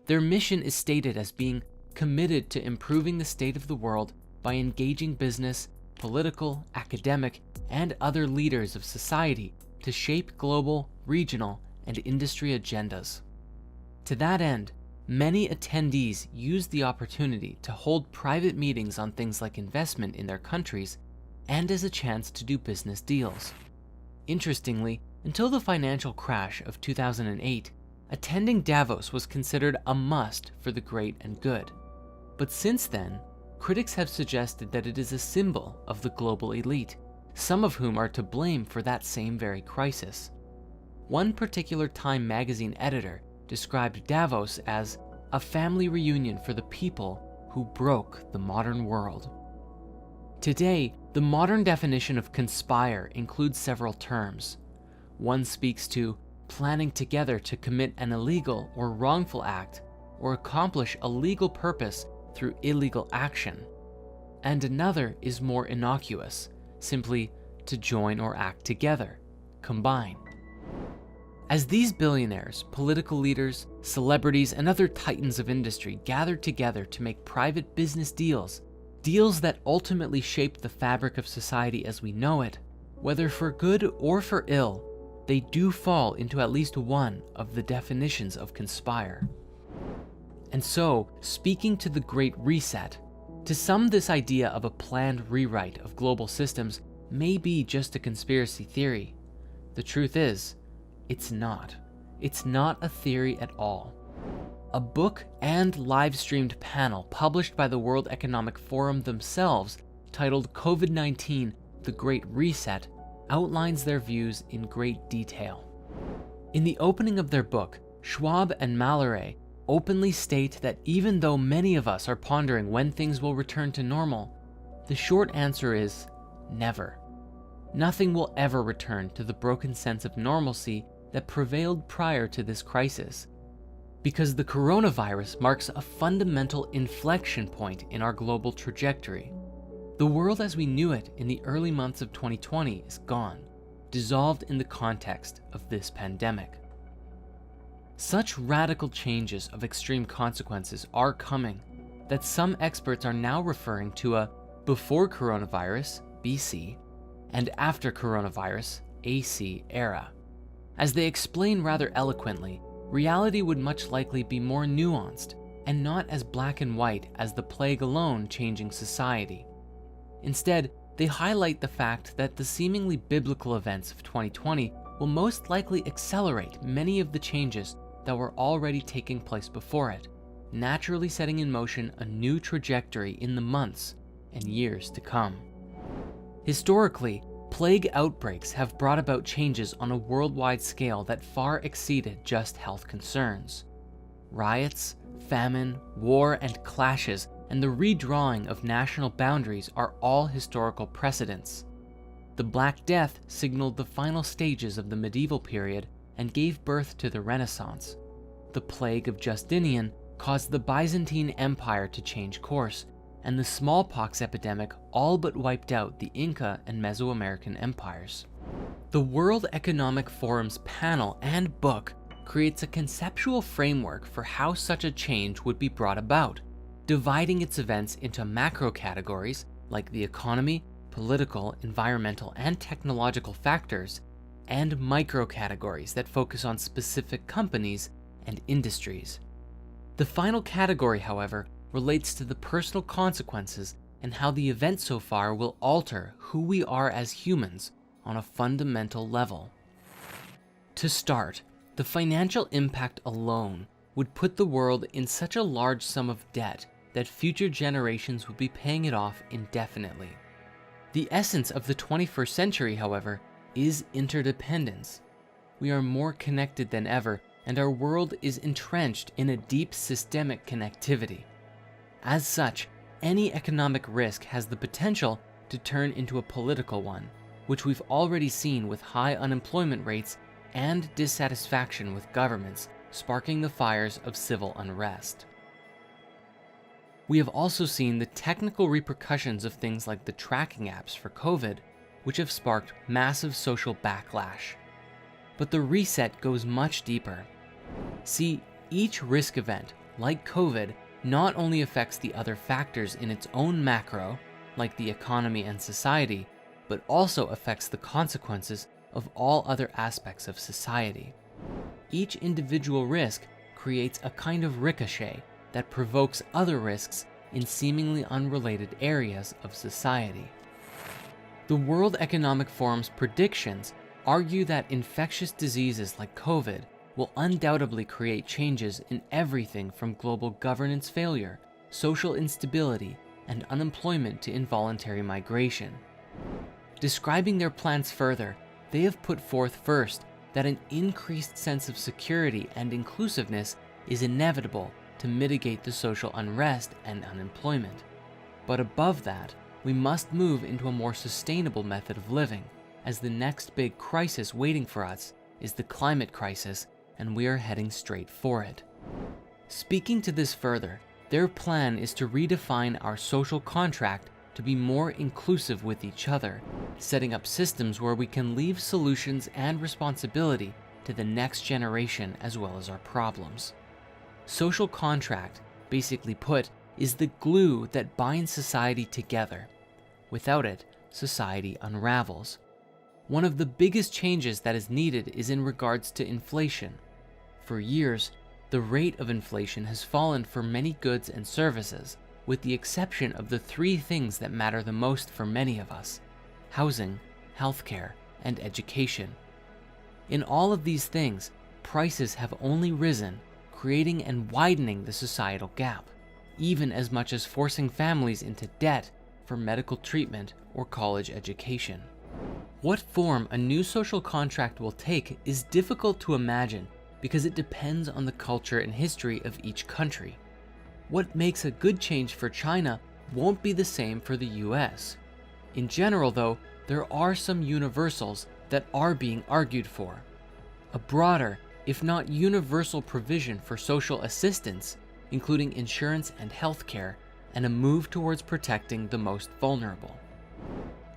Their mission is stated as being committed to improving the state of the world by engaging business, political, academic, and other leaders of society to shape global, regional, and industry agendas. To that end, many attendees use the opportunity to hold private meetings on things like investment in their countries and as a chance to do business deals. Interestingly, until the financial crash of 2008, attending Davos was considered a must for the great and good. But since then, critics have suggested that it is a symbol of the global elite, some of whom are to blame for that same very crisis. One particular Time magazine editor described Davos as a family reunion for the people who broke the modern world. Today, the modern definition of conspire includes several terms. One speaks to planning together to commit an illegal or wrongful act or accomplish a legal purpose through illegal action. And another is more innocuous, simply to join or act together, combine. As these billionaires, political leaders, celebrities, and other titans of industry gathered together to make private business deals that ultimately shaped the fabric of society as we know it, whether for good or for ill, they do fall into at least one of the definitions of conspire. And so, speaking to the Great Reset, to some this idea of a planned rewrite of global systems may be just a conspiracy theory. The truth is, it's not. It's not a theory at all. A book and live-streamed panel published by the World Economic Forum themselves, titled COVID-19: The Great Reset, outlines their views in great detail. In the opening of their book, Schwab and Mallory openly state that even though many of us are pondering when things will return to normal, the short answer is never. Nothing will ever return to the broken sense of normalcy that prevailed prior to this crisis, because the coronavirus marks a fundamental inflection point in our global trajectory. The world as we knew it in the early months of 2020 is gone, dissolved in the context of this pandemic. Such radical changes of extreme consequences are coming that some experts are now referring to a before coronavirus, BC, and after coronavirus, AC era. As they explain rather eloquently, reality would much likely be more nuanced and not as black and white as the plague alone changing society. Instead, they highlight the fact that the seemingly biblical events of 2020 will most likely accelerate many of the changes that were already taking place before it, naturally setting in motion a new trajectory in the months and years to come. Historically, plague outbreaks have brought about changes on a worldwide scale that far exceeded just health concerns. Riots, famine, war, and clashes, and the redrawing of national boundaries are all historical precedents. The Black Death signaled the final stages of the medieval period and gave birth to the Renaissance. The plague of Justinian caused the Byzantine Empire to change course, and the smallpox epidemic all but wiped out the Inca and Mesoamerican empires. The World Economic Forum's panel and book creates a conceptual framework for how such a change would be brought about, dividing its events into macro categories like the economy, political, environmental, and technological factors, and micro categories that focus on specific companies and industries. The final category, however, relates to the personal consequences and how the event so far will alter who we are as humans on a fundamental level. To start, the financial impact alone would put the world in such a large sum of debt that future generations would be paying it off indefinitely. The essence of the 21st century, however, is interdependence. We are more connected than ever, and our world is entrenched in a deep systemic connectivity. As such, any economic risk has the potential to turn into a political one, which we've already seen with high unemployment rates and dissatisfaction with governments sparking the fires of civil unrest. We have also seen the technical repercussions of things like the tracking apps for COVID, which have sparked massive social backlash. But the reset goes much deeper. See, each risk event, like COVID, not only affects the other factors in its own macro, like the economy and society, but also affects the consequences of all other aspects of society. Each individual risk creates a kind of ricochet that provokes other risks in seemingly unrelated areas of society. The World Economic Forum's predictions argue that infectious diseases like COVID will undoubtedly create changes in everything from global governance failure, social instability, and unemployment to involuntary migration. Describing their plans further, they have put forth first that an increased sense of security and inclusiveness is inevitable to mitigate the social unrest and unemployment. But above that, we must move into a more sustainable method of living, as the next big crisis waiting for us is the climate crisis, and we are heading straight for it. Speaking to this further, their plan is to redefine our social contract to be more inclusive with each other, setting up systems where we can leave solutions and responsibility to the next generation as well as our problems. Social contract, basically put, is the glue that binds society together. Without it, society unravels. One of the biggest changes that is needed is in regards to inflation. For years, the rate of inflation has fallen for many goods and services, with the exception of the three things that matter the most for many of us: housing, healthcare, and education. In all of these things, prices have only risen, creating and widening the societal gap, even as much as forcing families into debt for medical treatment or college education. What form a new social contract will take is difficult to imagine because it depends on the culture and history of each country. What makes a good change for China won't be the same for the US. In general, though, there are some universals that are being argued for. A broader, if not universal, provision for social assistance, including insurance and healthcare, and a move towards protecting the most vulnerable.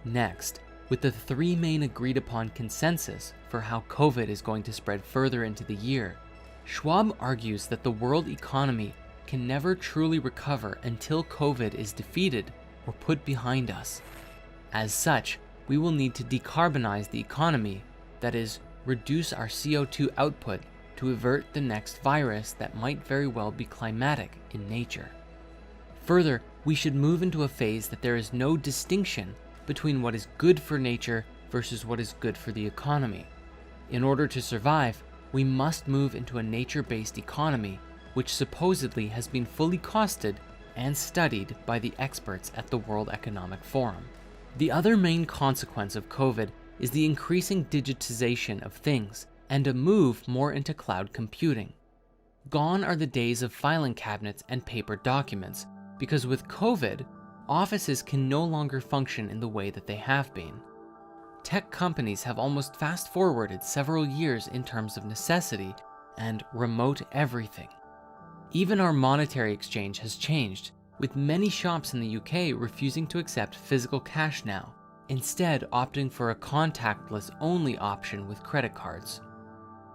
Next, with the three main agreed upon consensus for how COVID is going to spread further into the year, Schwab argues that the world economy can never truly recover until COVID is defeated or put behind us. As such, we will need to decarbonize the economy, that is, reduce our CO2 output to avert the next virus that might very well be climatic in nature. Further, we should move into a phase that there is no distinction between what is good for nature versus what is good for the economy. In order to survive, we must move into a nature-based economy, which supposedly has been fully costed and studied by the experts at the World Economic Forum. The other main consequence of COVID is the increasing digitization of things and a move more into cloud computing. Gone are the days of filing cabinets and paper documents, because with COVID, offices can no longer function in the way that they have been. Tech companies have almost fast-forwarded several years in terms of necessity and remote everything. Even our monetary exchange has changed, with many shops in the UK refusing to accept physical cash now, instead opting for a contactless-only option with credit cards.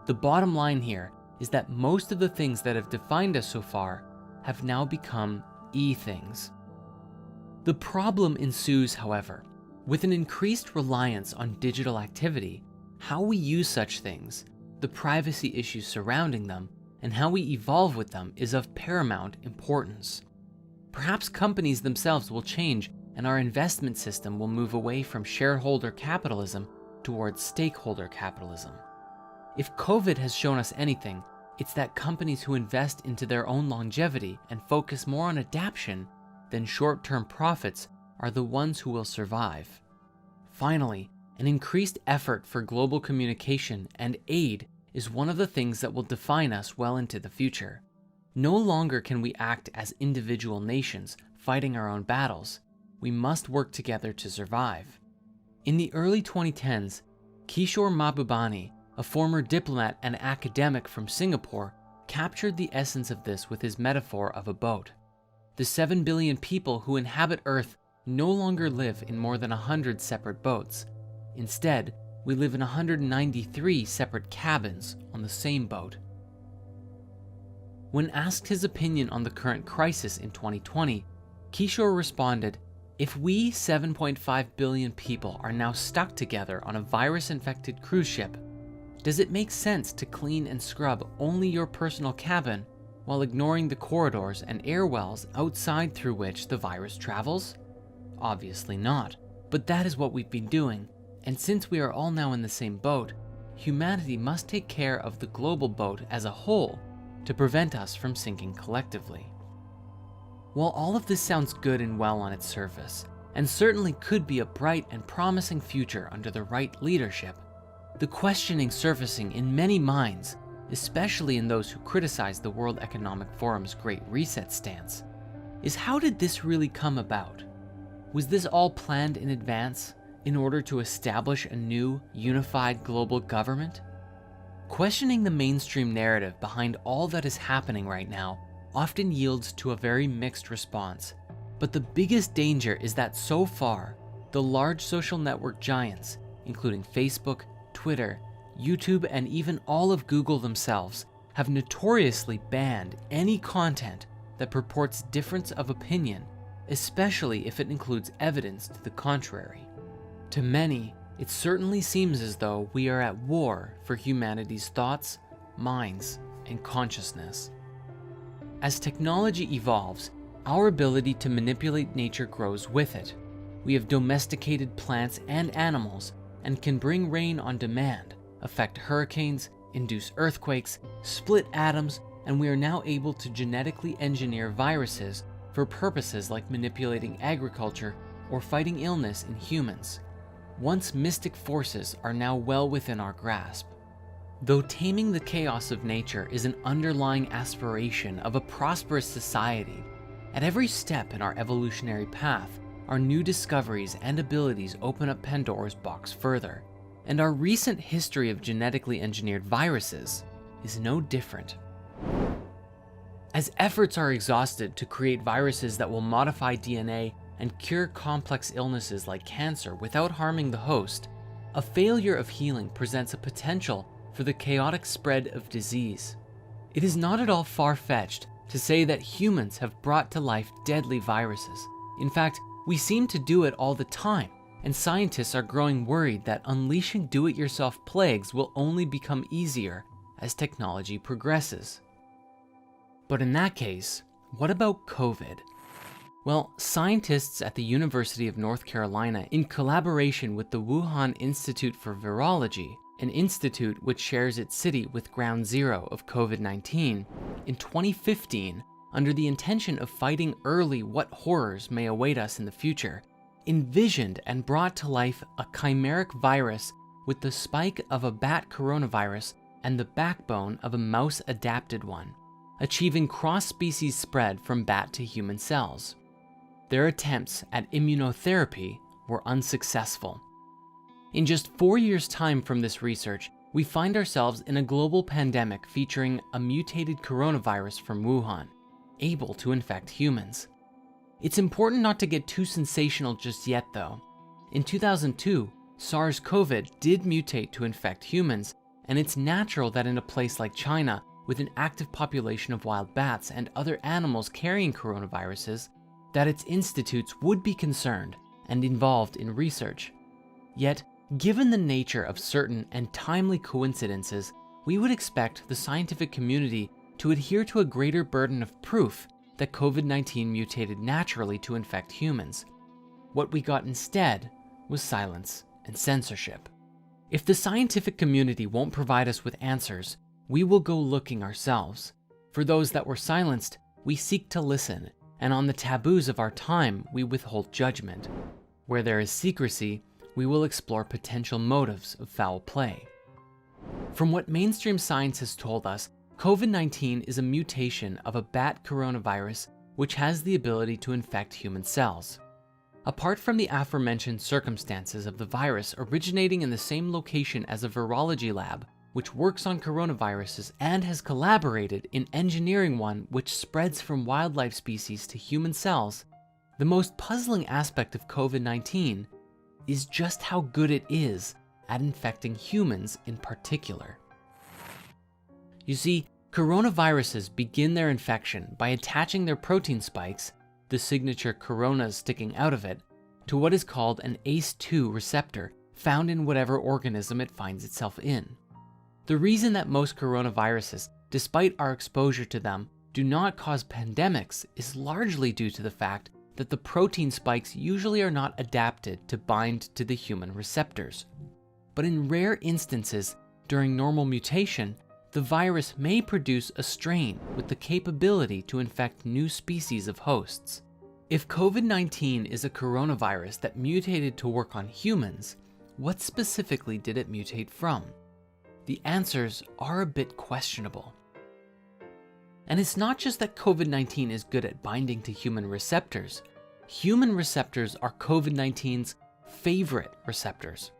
The bottom line here is that most of the things that have defined us so far have now become e-things. The problem ensues, however, with an increased reliance on digital activity. How we use such things, the privacy issues surrounding them, and how we evolve with them is of paramount importance. Perhaps companies themselves will change and our investment system will move away from shareholder capitalism towards stakeholder capitalism. If COVID has shown us anything, it's that companies who invest into their own longevity and focus more on adaptation than short-term profits are the ones who will survive. Finally, an increased effort for global communication and aid is one of the things that will define us well into the future. No longer can we act as individual nations fighting our own battles. We must work together to survive. In the early 2010s, Kishore Mahbubani, a former diplomat and academic from Singapore, captured the essence of this with his metaphor of a boat. The 7 billion people who inhabit Earth no longer live in more than 100 separate boats. Instead, we live in 193 separate cabins on the same boat. When asked his opinion on the current crisis in 2020, Kishore responded, "If we 7.5 billion people are now stuck together on a virus-infected cruise ship, does it make sense to clean and scrub only your personal cabin while ignoring the corridors and airwells outside through which the virus travels? Obviously not, but that is what we've been doing, And since we are all now in the same boat, humanity must take care of the global boat as a whole to prevent us from sinking collectively. While all of this sounds good and well on its surface, and certainly could be a bright and promising future under the right leadership, the questioning surfacing in many minds, especially in those who criticize the World Economic Forum's Great Reset stance, is how did this really come about? Was this all planned in advance in order to establish a new, unified global government? Questioning the mainstream narrative behind all that is happening right now often yields to a very mixed response. But the biggest danger is that so far, the large social network giants, including Facebook, Twitter, YouTube, and even all of Google themselves, have notoriously banned any content that purports difference of opinion, especially if it includes evidence to the contrary. To many, it certainly seems as though we are at war for humanity's thoughts, minds, and consciousness. As technology evolves, our ability to manipulate nature grows with it. We have domesticated plants and animals and can bring rain on demand, affect hurricanes, induce earthquakes, split atoms, and we are now able to genetically engineer viruses for purposes like manipulating agriculture or fighting illness in humans. Once mystic forces are now well within our grasp. Though taming the chaos of nature is an underlying aspiration of a prosperous society, at every step in our evolutionary path, our new discoveries and abilities open up Pandora's box further, and our recent history of genetically engineered viruses is no different. As efforts are exhausted to create viruses that will modify DNA and cure complex illnesses like cancer without harming the host, a failure of healing presents a potential for the chaotic spread of disease. It is not at all far-fetched to say that humans have brought to life deadly viruses. In fact, we seem to do it all the time, and scientists are growing worried that unleashing do-it-yourself plagues will only become easier as technology progresses. But in that case, what about COVID? Well, scientists at the University of North Carolina, in collaboration with the Wuhan Institute for Virology, an institute which shares its city with ground zero of COVID-19, in 2015, under the intention of fighting early what horrors may await us in the future, envisioned and brought to life a chimeric virus with the spike of a bat coronavirus and the backbone of a mouse-adapted one, achieving cross-species spread from bat to human cells. Their attempts at immunotherapy were unsuccessful. In just 4 years' time from this research, we find ourselves in a global pandemic featuring a mutated coronavirus from Wuhan, able to infect humans. It's important not to get too sensational just yet though. In 2002, SARS-CoV did mutate to infect humans, and it's natural that in a place like China, with an active population of wild bats and other animals carrying coronaviruses, that its institutes would be concerned and involved in research. Yet, given the nature of certain and timely coincidences, we would expect the scientific community to adhere to a greater burden of proof that COVID-19 mutated naturally to infect humans. What we got instead was silence and censorship. If the scientific community won't provide us with answers, we will go looking ourselves. For those that were silenced, we seek to listen, and on the taboos of our time, we withhold judgment. Where there is secrecy, we will explore potential motives of foul play. From what mainstream science has told us, COVID-19 is a mutation of a bat coronavirus which has the ability to infect human cells. Apart from the aforementioned circumstances of the virus originating in the same location as a virology lab, which works on coronaviruses and has collaborated in engineering one which spreads from wildlife species to human cells, the most puzzling aspect of COVID-19 is just how good it is at infecting humans in particular. You see, coronaviruses begin their infection by attaching their protein spikes, the signature coronas sticking out of it, to what is called an ACE2 receptor found in whatever organism it finds itself in. The reason that most coronaviruses, despite our exposure to them, do not cause pandemics is largely due to the fact that the protein spikes usually are not adapted to bind to the human receptors. But in rare instances, during normal mutation, the virus may produce a strain with the capability to infect new species of hosts. If COVID-19 is a coronavirus that mutated to work on humans, what specifically did it mutate from? The answers are a bit questionable. And it's not just that COVID-19 is good at binding to human receptors. Human receptors are COVID-19's favorite receptors.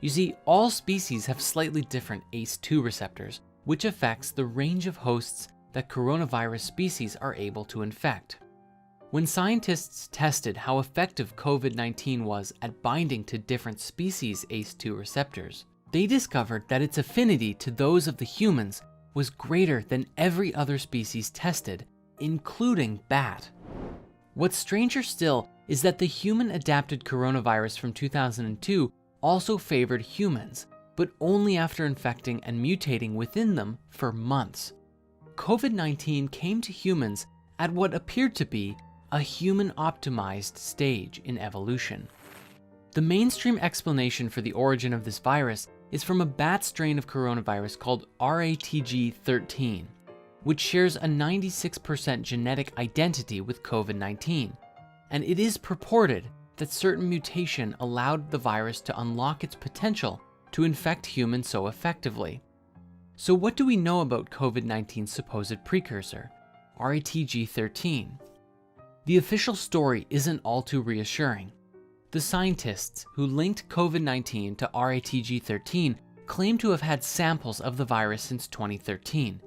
You see, all species have slightly different ACE2 receptors, which affects the range of hosts that coronavirus species are able to infect. When scientists tested how effective COVID-19 was at binding to different species' ACE2 receptors, they discovered that its affinity to those of the humans was greater than every other species tested, including bat. What's stranger still is that the human-adapted coronavirus from 2002 also favored humans, but only after infecting and mutating within them for months. COVID-19 came to humans at what appeared to be a human-optimized stage in evolution. The mainstream explanation for the origin of this virus is from a bat strain of coronavirus called RATG13, which shares a 96% genetic identity with COVID-19, and it is purported that certain mutation allowed the virus to unlock its potential to infect humans so effectively. So what do we know about COVID-19's supposed precursor, RATG13? The official story isn't all too reassuring. The scientists who linked COVID-19 to RATG13 claim to have had samples of the virus since 2013.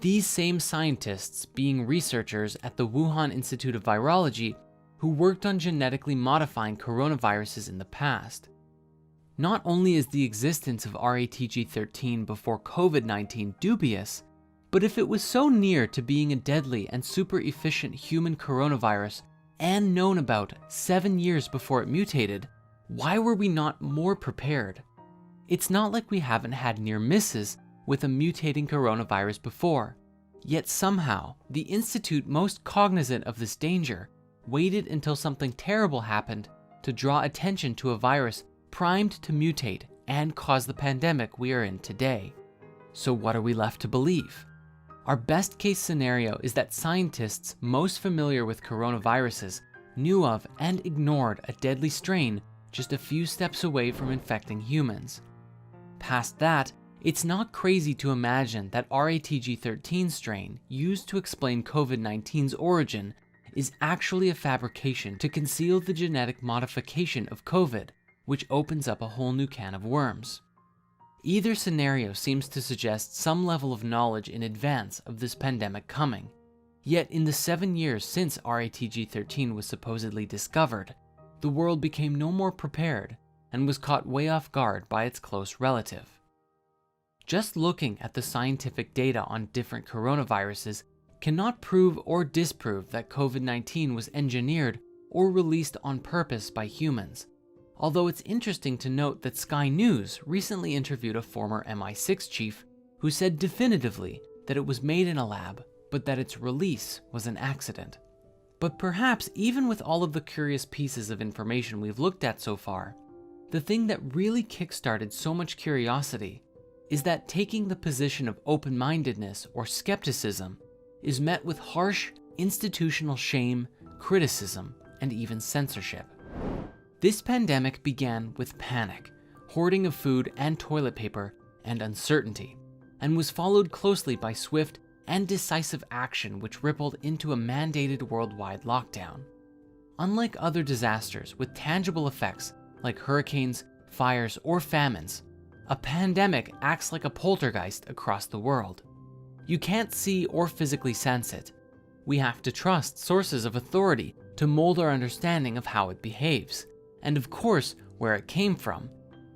These same scientists being researchers at the Wuhan Institute of Virology who worked on genetically modifying coronaviruses in the past. Not only is the existence of RATG13 before COVID-19 dubious, but if it was so near to being a deadly and super efficient human coronavirus and known about 7 years before it mutated, why were we not more prepared? It's not like we haven't had near misses with a mutating coronavirus before, yet somehow the institute most cognizant of this danger waited until something terrible happened to draw attention to a virus primed to mutate and cause the pandemic we are in today. So what are we left to believe? Our best case scenario is that scientists most familiar with coronaviruses knew of and ignored a deadly strain just a few steps away from infecting humans. Past that, it's not crazy to imagine that RATG13 strain used to explain COVID-19's origin is actually a fabrication to conceal the genetic modification of COVID, which opens up a whole new can of worms. Either scenario seems to suggest some level of knowledge in advance of this pandemic coming. Yet in the 7 years since RATG13 was supposedly discovered, the world became no more prepared and was caught way off guard by its close relative. Just looking at the scientific data on different coronaviruses cannot prove or disprove that COVID-19 was engineered or released on purpose by humans. Although it's interesting to note that Sky News recently interviewed a former MI6 chief who said definitively that it was made in a lab, but that its release was an accident. But perhaps even with all of the curious pieces of information we've looked at so far, the thing that really kickstarted so much curiosity is that taking the position of open-mindedness or skepticism is met with harsh institutional shame, criticism, and even censorship. This pandemic began with panic, hoarding of food and toilet paper, and uncertainty, and was followed closely by swift and decisive action which rippled into a mandated worldwide lockdown. Unlike other disasters with tangible effects like hurricanes, fires, or famines, a pandemic acts like a poltergeist across the world. You can't see or physically sense it. We have to trust sources of authority to mold our understanding of how it behaves, and of course, where it came from,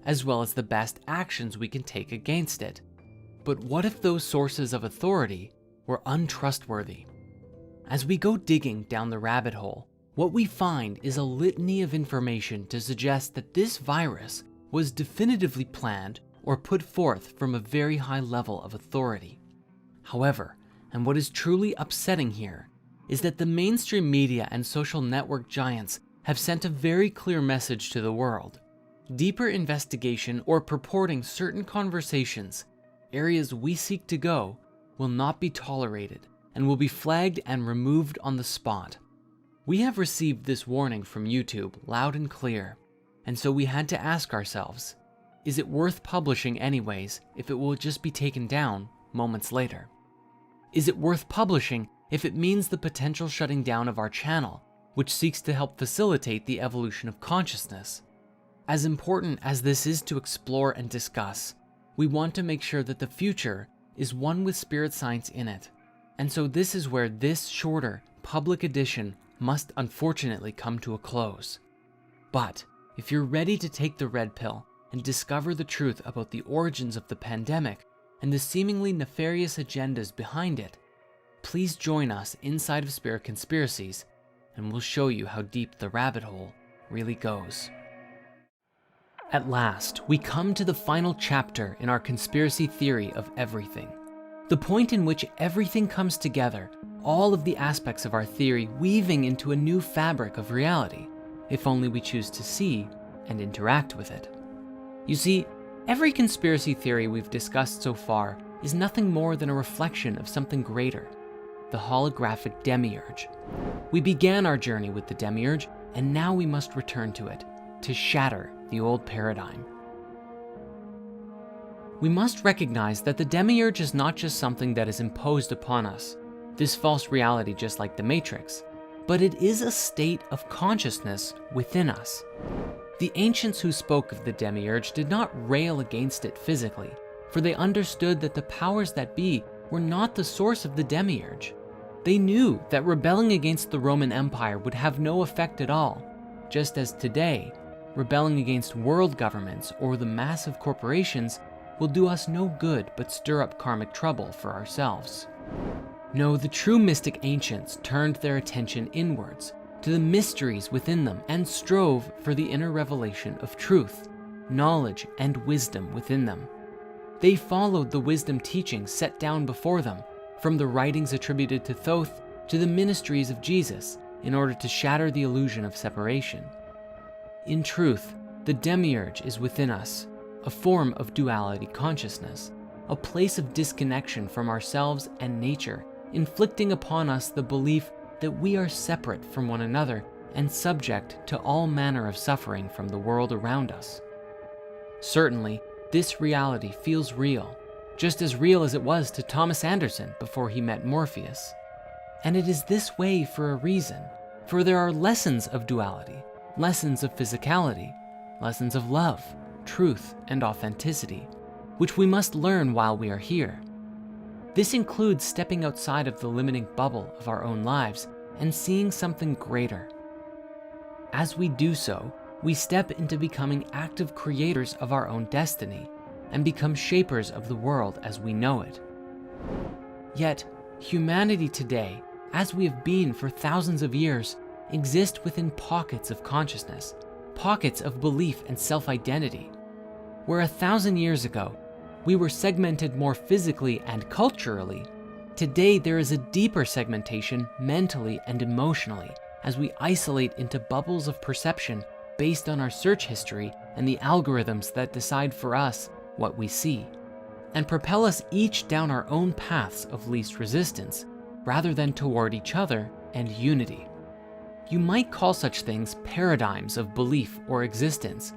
as well as the best actions we can take against it. But what if those sources of authority were untrustworthy? As we go digging down the rabbit hole, what we find is a litany of information to suggest that this virus was definitively planned or put forth from a very high level of authority. However, and what is truly upsetting here, is that the mainstream media and social network giants have sent a very clear message to the world. Deeper investigation or purporting certain conversations, areas we seek to go, will not be tolerated and will be flagged and removed on the spot. We have received this warning from YouTube loud and clear, and so we had to ask ourselves, is it worth publishing anyways if it will just be taken down moments later? Is it worth publishing if it means the potential shutting down of our channel, which seeks to help facilitate the evolution of consciousness? As important as this is to explore and discuss, we want to make sure that the future is one with spirit science in it. And so this is where this shorter public edition must unfortunately come to a close. But if you're ready to take the red pill and discover the truth about the origins of the pandemic and the seemingly nefarious agendas behind it, please join us inside of Spirit Conspiracies, and we'll show you how deep the rabbit hole really goes. At last, we come to the final chapter in our conspiracy theory of everything. The point in which everything comes together, all of the aspects of our theory weaving into a new fabric of reality, if only we choose to see and interact with it. You see, every conspiracy theory we've discussed so far is nothing more than a reflection of something greater, the holographic demiurge. We began our journey with the demiurge, and now we must return to it, to shatter the old paradigm. We must recognize that the demiurge is not just something that is imposed upon us, this false reality just like the Matrix, but it is a state of consciousness within us. The ancients who spoke of the demiurge did not rail against it physically, for they understood that the powers that be were not the source of the demiurge. They knew that rebelling against the Roman Empire would have no effect at all, just as today, rebelling against world governments or the massive corporations will do us no good but stir up karmic trouble for ourselves. No, the true mystic ancients turned their attention inwards to the mysteries within them and strove for the inner revelation of truth, knowledge, and wisdom within them. They followed the wisdom teachings set down before them, from the writings attributed to Thoth to the ministries of Jesus, in order to shatter the illusion of separation. In truth, the demiurge is within us, a form of duality consciousness, a place of disconnection from ourselves and nature, inflicting upon us the belief that we are separate from one another and subject to all manner of suffering from the world around us. Certainly, this reality feels real, just as real as it was to Thomas Anderson before he met Morpheus. And it is this way for a reason, for there are lessons of duality, lessons of physicality, lessons of love, truth, and authenticity, which we must learn while we are here. This includes stepping outside of the limiting bubble of our own lives and seeing something greater. As we do so, we step into becoming active creators of our own destiny and become shapers of the world as we know it. Yet, humanity today, as we have been for thousands of years, exist within pockets of consciousness, pockets of belief and self-identity. Where 1,000 years ago, we were segmented more physically and culturally, today there is a deeper segmentation mentally and emotionally as we isolate into bubbles of perception based on our search history and the algorithms that decide for us what we see, and propel us each down our own paths of least resistance, rather than toward each other and unity. You might call such things paradigms of belief or existence,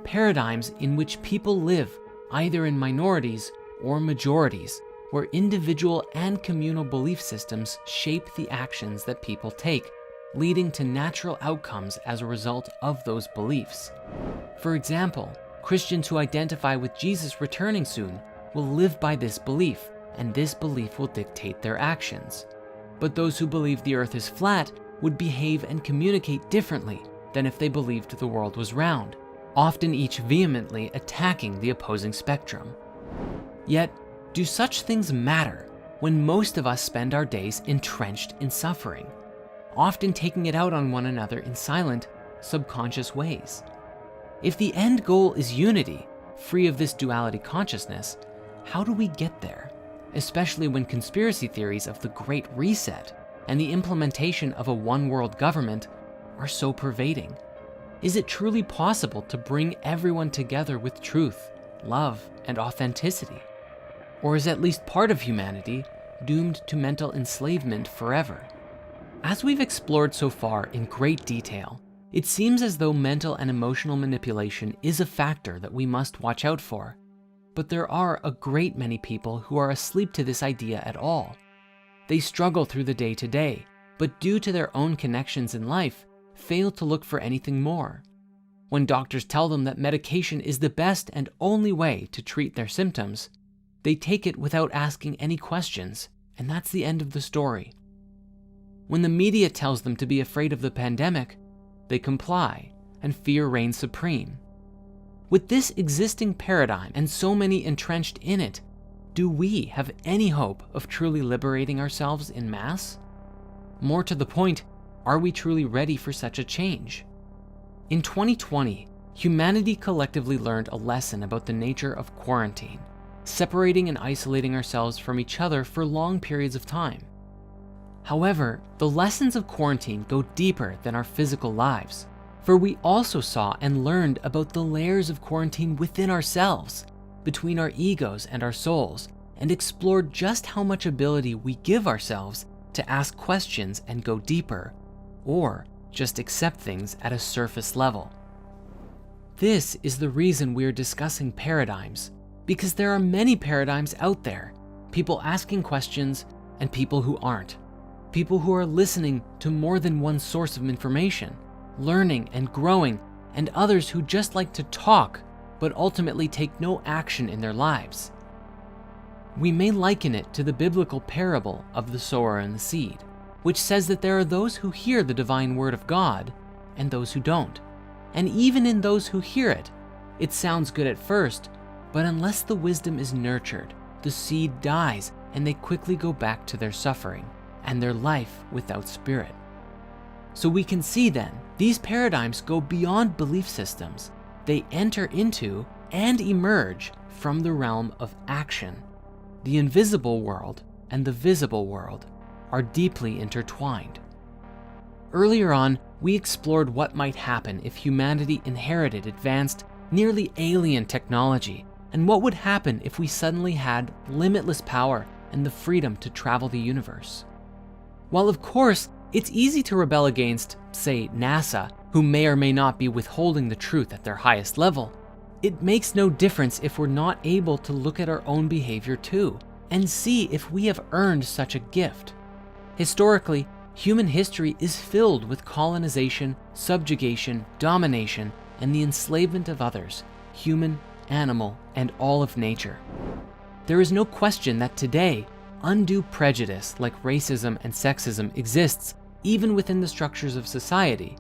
paradigms in which people live either in minorities or majorities, where individual and communal belief systems shape the actions that people take, leading to natural outcomes as a result of those beliefs. For example, Christians who identify with Jesus returning soon will live by this belief, and this belief will dictate their actions. But those who believe the earth is flat would behave and communicate differently than if they believed the world was round, often each vehemently attacking the opposing spectrum. Yet, do such things matter when most of us spend our days entrenched in suffering, often taking it out on one another in silent, subconscious ways? If the end goal is unity, free of this duality consciousness, how do we get there? Especially when conspiracy theories of the Great Reset and the implementation of a one-world government are so pervading? Is it truly possible to bring everyone together with truth, love, and authenticity? Or is at least part of humanity doomed to mental enslavement forever? As we've explored so far in great detail, it seems as though mental and emotional manipulation is a factor that we must watch out for. But there are a great many people who are asleep to this idea at all. They struggle through the day-to-day, but due to their own connections in life, fail to look for anything more. When doctors tell them that medication is the best and only way to treat their symptoms, they take it without asking any questions, and that's the end of the story. When the media tells them to be afraid of the pandemic, they comply, and fear reigns supreme. With this existing paradigm and so many entrenched in it, do we have any hope of truly liberating ourselves in mass? More to the point, are we truly ready for such a change? In 2020, humanity collectively learned a lesson about the nature of quarantine, separating and isolating ourselves from each other for long periods of time. However, the lessons of quarantine go deeper than our physical lives, for we also saw and learned about the layers of quarantine within ourselves, between our egos and our souls, and explored just how much ability we give ourselves to ask questions and go deeper, or just accept things at a surface level. This is the reason we're discussing paradigms, because there are many paradigms out there, people asking questions and people who aren't. People who are listening to more than one source of information, learning and growing, and others who just like to talk, but ultimately take no action in their lives. We may liken it to the biblical parable of the sower and the seed, which says that there are those who hear the divine word of God and those who don't. And even in those who hear it, it sounds good at first, but unless the wisdom is nurtured, the seed dies and they quickly go back to their suffering and their life without spirit. So we can see then, these paradigms go beyond belief systems. They enter into and emerge from the realm of action. The invisible world and the visible world are deeply intertwined. Earlier on, we explored what might happen if humanity inherited advanced, nearly alien technology, and what would happen if we suddenly had limitless power and the freedom to travel the universe. While of course, it's easy to rebel against, say, NASA, who may or may not be withholding the truth at their highest level, it makes no difference if we're not able to look at our own behavior too, and see if we have earned such a gift. Historically, human history is filled with colonization, subjugation, domination, and the enslavement of others, human, animal, and all of nature. There is no question that today, undue prejudice like racism and sexism exists even within the structures of society,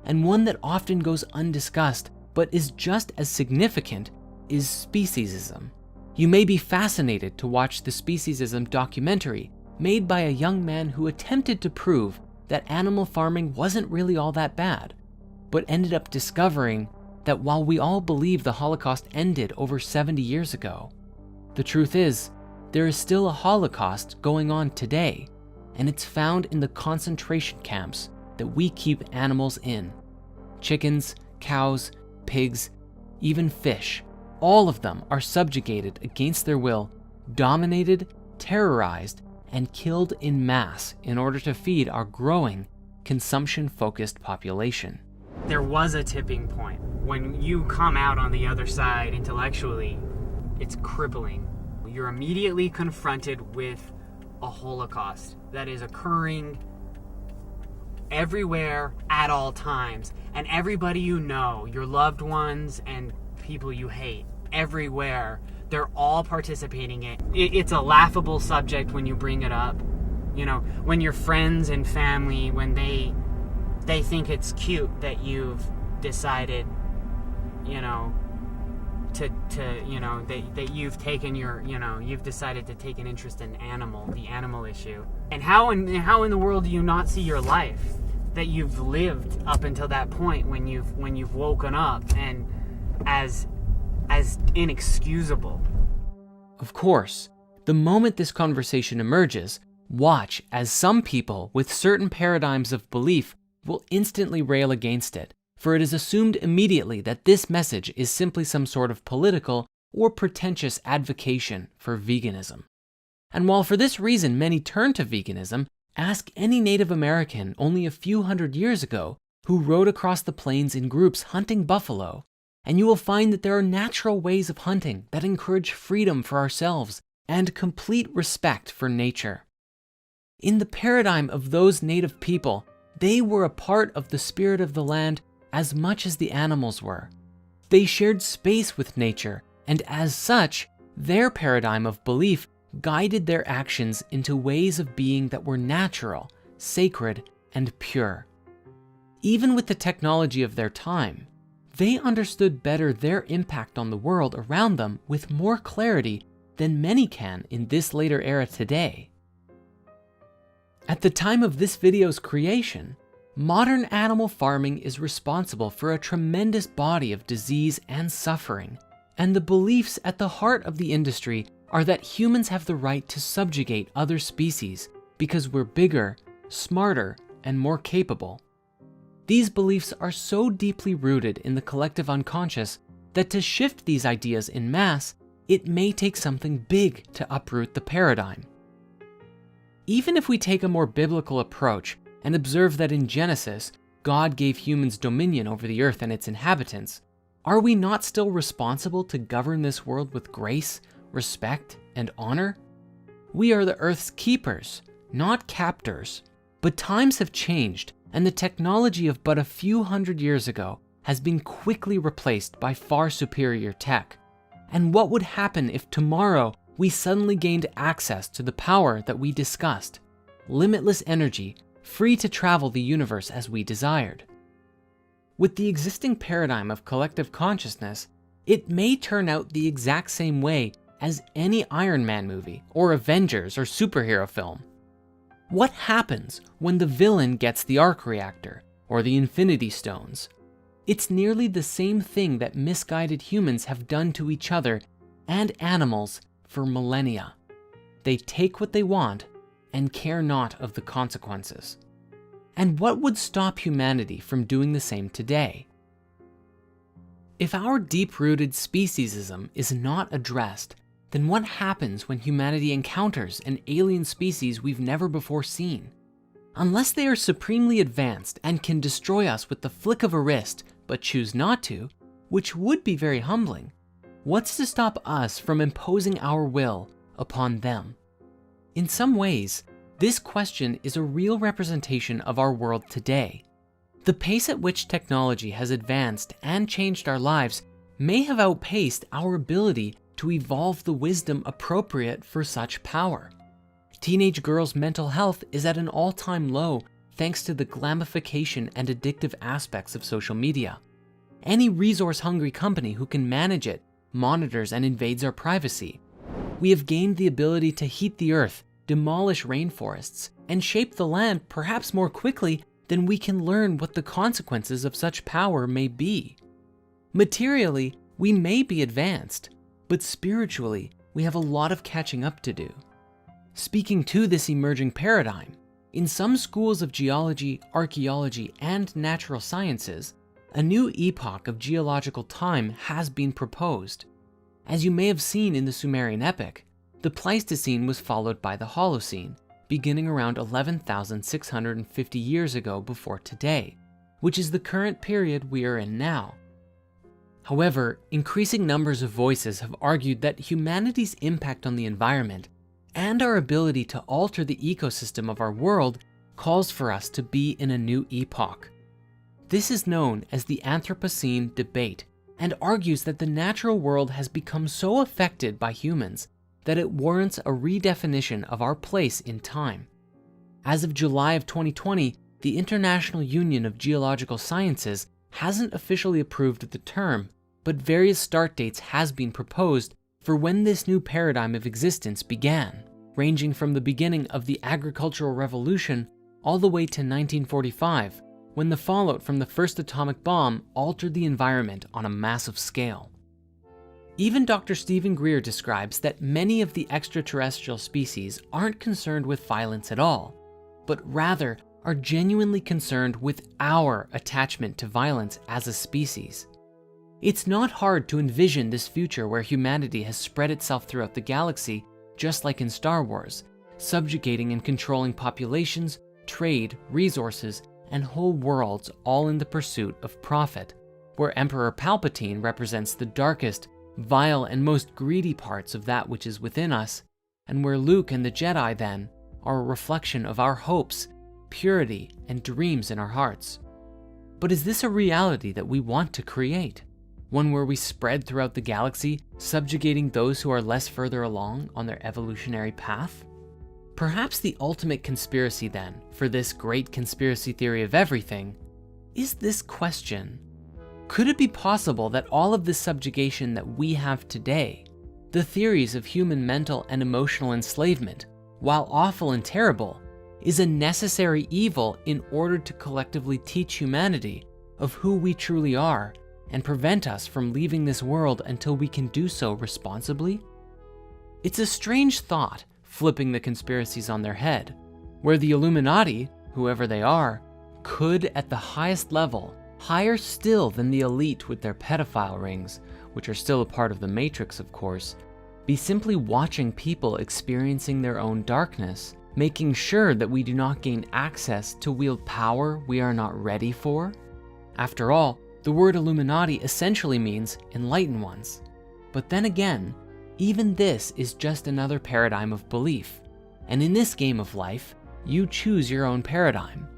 and one that often goes undiscussed but is just as significant is speciesism. You may be fascinated to watch the Speciesism documentary made by a young man who attempted to prove that animal farming wasn't really all that bad, but ended up discovering that while we all believe the Holocaust ended over 70 years ago, the truth is, there is still a Holocaust going on today, and it's found in the concentration camps that we keep animals in. Chickens, cows, pigs, even fish, all of them are subjugated against their will, dominated, terrorized, and killed in mass in order to feed our growing, consumption-focused population. There was a tipping point. When you come out on the other side intellectually, it's crippling. You're immediately confronted with a Holocaust that is occurring everywhere at all times. And everybody you know, your loved ones and people you hate, everywhere, they're all participating in it. It's a laughable subject when you bring it up. You know, when your friends and family, when they think it's cute that you've decided, you know, that you've taken you've decided to take an interest in the animal issue. And how in the world do you not see your life that you've lived up until that point when you've woken up and as inexcusable? Of course, the moment this conversation emerges, Watch as some people with certain paradigms of belief will instantly rail against it, for it is assumed immediately that this message is simply some sort of political or pretentious advocation for veganism. And while for this reason many turn to veganism, ask any Native American only a few hundred years ago who rode across the plains in groups hunting buffalo, and you will find that there are natural ways of hunting that encourage freedom for ourselves and complete respect for nature. In the paradigm of those native people, they were a part of the spirit of the land as much as the animals were. They shared space with nature, and as such, their paradigm of belief guided their actions into ways of being that were natural, sacred, and pure. Even with the technology of their time, they understood better their impact on the world around them with more clarity than many can in this later era today. At the time of this video's creation, modern animal farming is responsible for a tremendous body of disease and suffering, and the beliefs at the heart of the industry are that humans have the right to subjugate other species because we're bigger, smarter, and more capable. These beliefs are so deeply rooted in the collective unconscious that to shift these ideas in mass, it may take something big to uproot the paradigm. Even if we take a more biblical approach and observe that in Genesis, God gave humans dominion over the earth and its inhabitants, are we not still responsible to govern this world with grace, respect, and honor? We are the earth's keepers, not captors. But times have changed, and the technology of but a few hundred years ago has been quickly replaced by far superior tech. And what would happen if tomorrow we suddenly gained access to the power that we discussed? Limitless energy, free to travel the universe as we desired. With the existing paradigm of collective consciousness, it may turn out the exact same way as any Iron Man movie, or Avengers, or superhero film. What happens when the villain gets the arc reactor, or the Infinity Stones? It's nearly the same thing that misguided humans have done to each other and animals for millennia. They take what they want and care not of the consequences. And what would stop humanity from doing the same today? If our deep-rooted speciesism is not addressed, then what happens when humanity encounters an alien species we've never before seen? Unless they are supremely advanced and can destroy us with the flick of a wrist, but choose not to, which would be very humbling, what's to stop us from imposing our will upon them? In some ways, this question is a real representation of our world today. The pace at which technology has advanced and changed our lives may have outpaced our ability to evolve the wisdom appropriate for such power. Teenage girls' mental health is at an all-time low thanks to the glamification and addictive aspects of social media. Any resource-hungry company who can manage it monitors and invades our privacy. We have gained the ability to heat the earth, demolish rainforests, and shape the land perhaps more quickly than we can learn what the consequences of such power may be. Materially, we may be advanced, but spiritually, we have a lot of catching up to do. Speaking to this emerging paradigm, in some schools of geology, archaeology, and natural sciences, a new epoch of geological time has been proposed. As you may have seen in the Sumerian epic, the Pleistocene was followed by the Holocene, beginning around 11,650 years ago before today, which is the current period we are in now. However, increasing numbers of voices have argued that humanity's impact on the environment and our ability to alter the ecosystem of our world calls for us to be in a new epoch. This is known as the Anthropocene debate and argues that the natural world has become so affected by humans that it warrants a redefinition of our place in time. As of July of 2020, the International Union of Geological Sciences hasn't officially approved the term, but various start dates has been proposed for when this new paradigm of existence began, ranging from the beginning of the agricultural revolution all the way to 1945, when the fallout from the first atomic bomb altered the environment on a massive scale. Even Dr. Stephen Greer describes that many of the extraterrestrial species aren't concerned with violence at all, but rather are genuinely concerned with our attachment to violence as a species. It's not hard to envision this future where humanity has spread itself throughout the galaxy, just like in Star Wars, subjugating and controlling populations, trade, resources, and whole worlds, all in the pursuit of profit, where Emperor Palpatine represents the darkest, vile, and most greedy parts of that which is within us, and where Luke and the Jedi then are a reflection of our hopes, purity, and dreams in our hearts. But is this a reality that we want to create? One where we spread throughout the galaxy, subjugating those who are less further along on their evolutionary path? Perhaps the ultimate conspiracy then, for this great conspiracy theory of everything, is this question. Could it be possible that all of this subjugation that we have today, the theories of human mental and emotional enslavement, while awful and terrible, is a necessary evil in order to collectively teach humanity of who we truly are and prevent us from leaving this world until we can do so responsibly? It's a strange thought, flipping the conspiracies on their head, where the Illuminati, whoever they are, could at the highest level, higher still than the elite with their pedophile rings, which are still a part of the Matrix of course, be simply watching people experiencing their own darkness, making sure that we do not gain access to wield power we are not ready for? After all, the word Illuminati essentially means enlightened ones. But then again, even this is just another paradigm of belief, and in this game of life, you choose your own paradigm.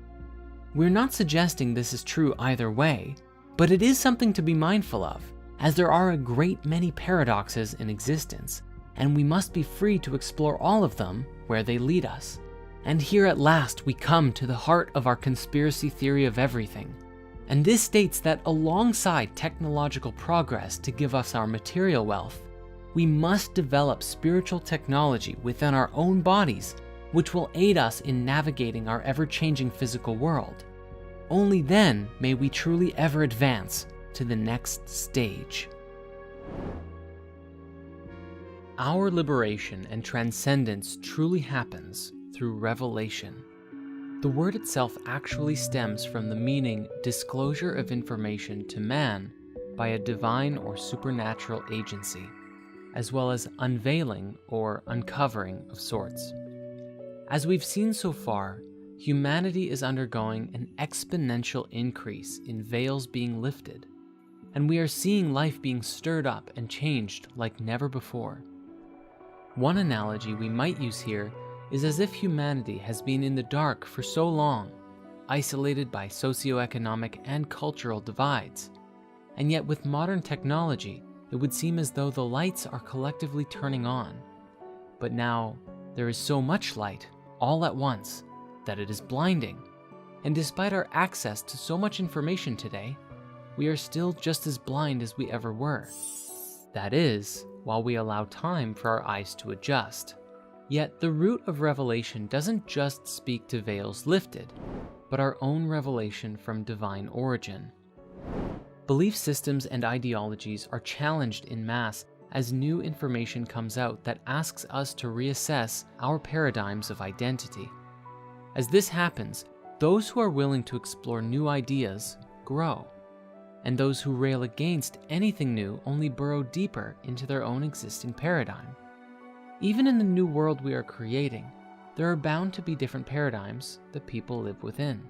We're not suggesting this is true either way, but it is something to be mindful of, as there are a great many paradoxes in existence, and we must be free to explore all of them where they lead us. And here at last we come to the heart of our conspiracy theory of everything. And this states that alongside technological progress to give us our material wealth, we must develop spiritual technology within our own bodies, which will aid us in navigating our ever-changing physical world. Only then may we truly ever advance to the next stage. Our liberation and transcendence truly happens through revelation. The word itself actually stems from the meaning disclosure of information to man by a divine or supernatural agency, as well as unveiling or uncovering of sorts. As we've seen so far, humanity is undergoing an exponential increase in veils being lifted, and we are seeing life being stirred up and changed like never before. One analogy we might use here is as if humanity has been in the dark for so long, isolated by socioeconomic and cultural divides, and yet with modern technology, it would seem as though the lights are collectively turning on. But now, there is so much light, all at once, that it is blinding. And despite our access to so much information today, we are still just as blind as we ever were. That is, while we allow time for our eyes to adjust. Yet the root of revelation doesn't just speak to veils lifted, but our own revelation from divine origin. Belief systems and ideologies are challenged in mass as new information comes out that asks us to reassess our paradigms of identity. As this happens, those who are willing to explore new ideas grow, and those who rail against anything new only burrow deeper into their own existing paradigm. Even in the new world we are creating, there are bound to be different paradigms that people live within.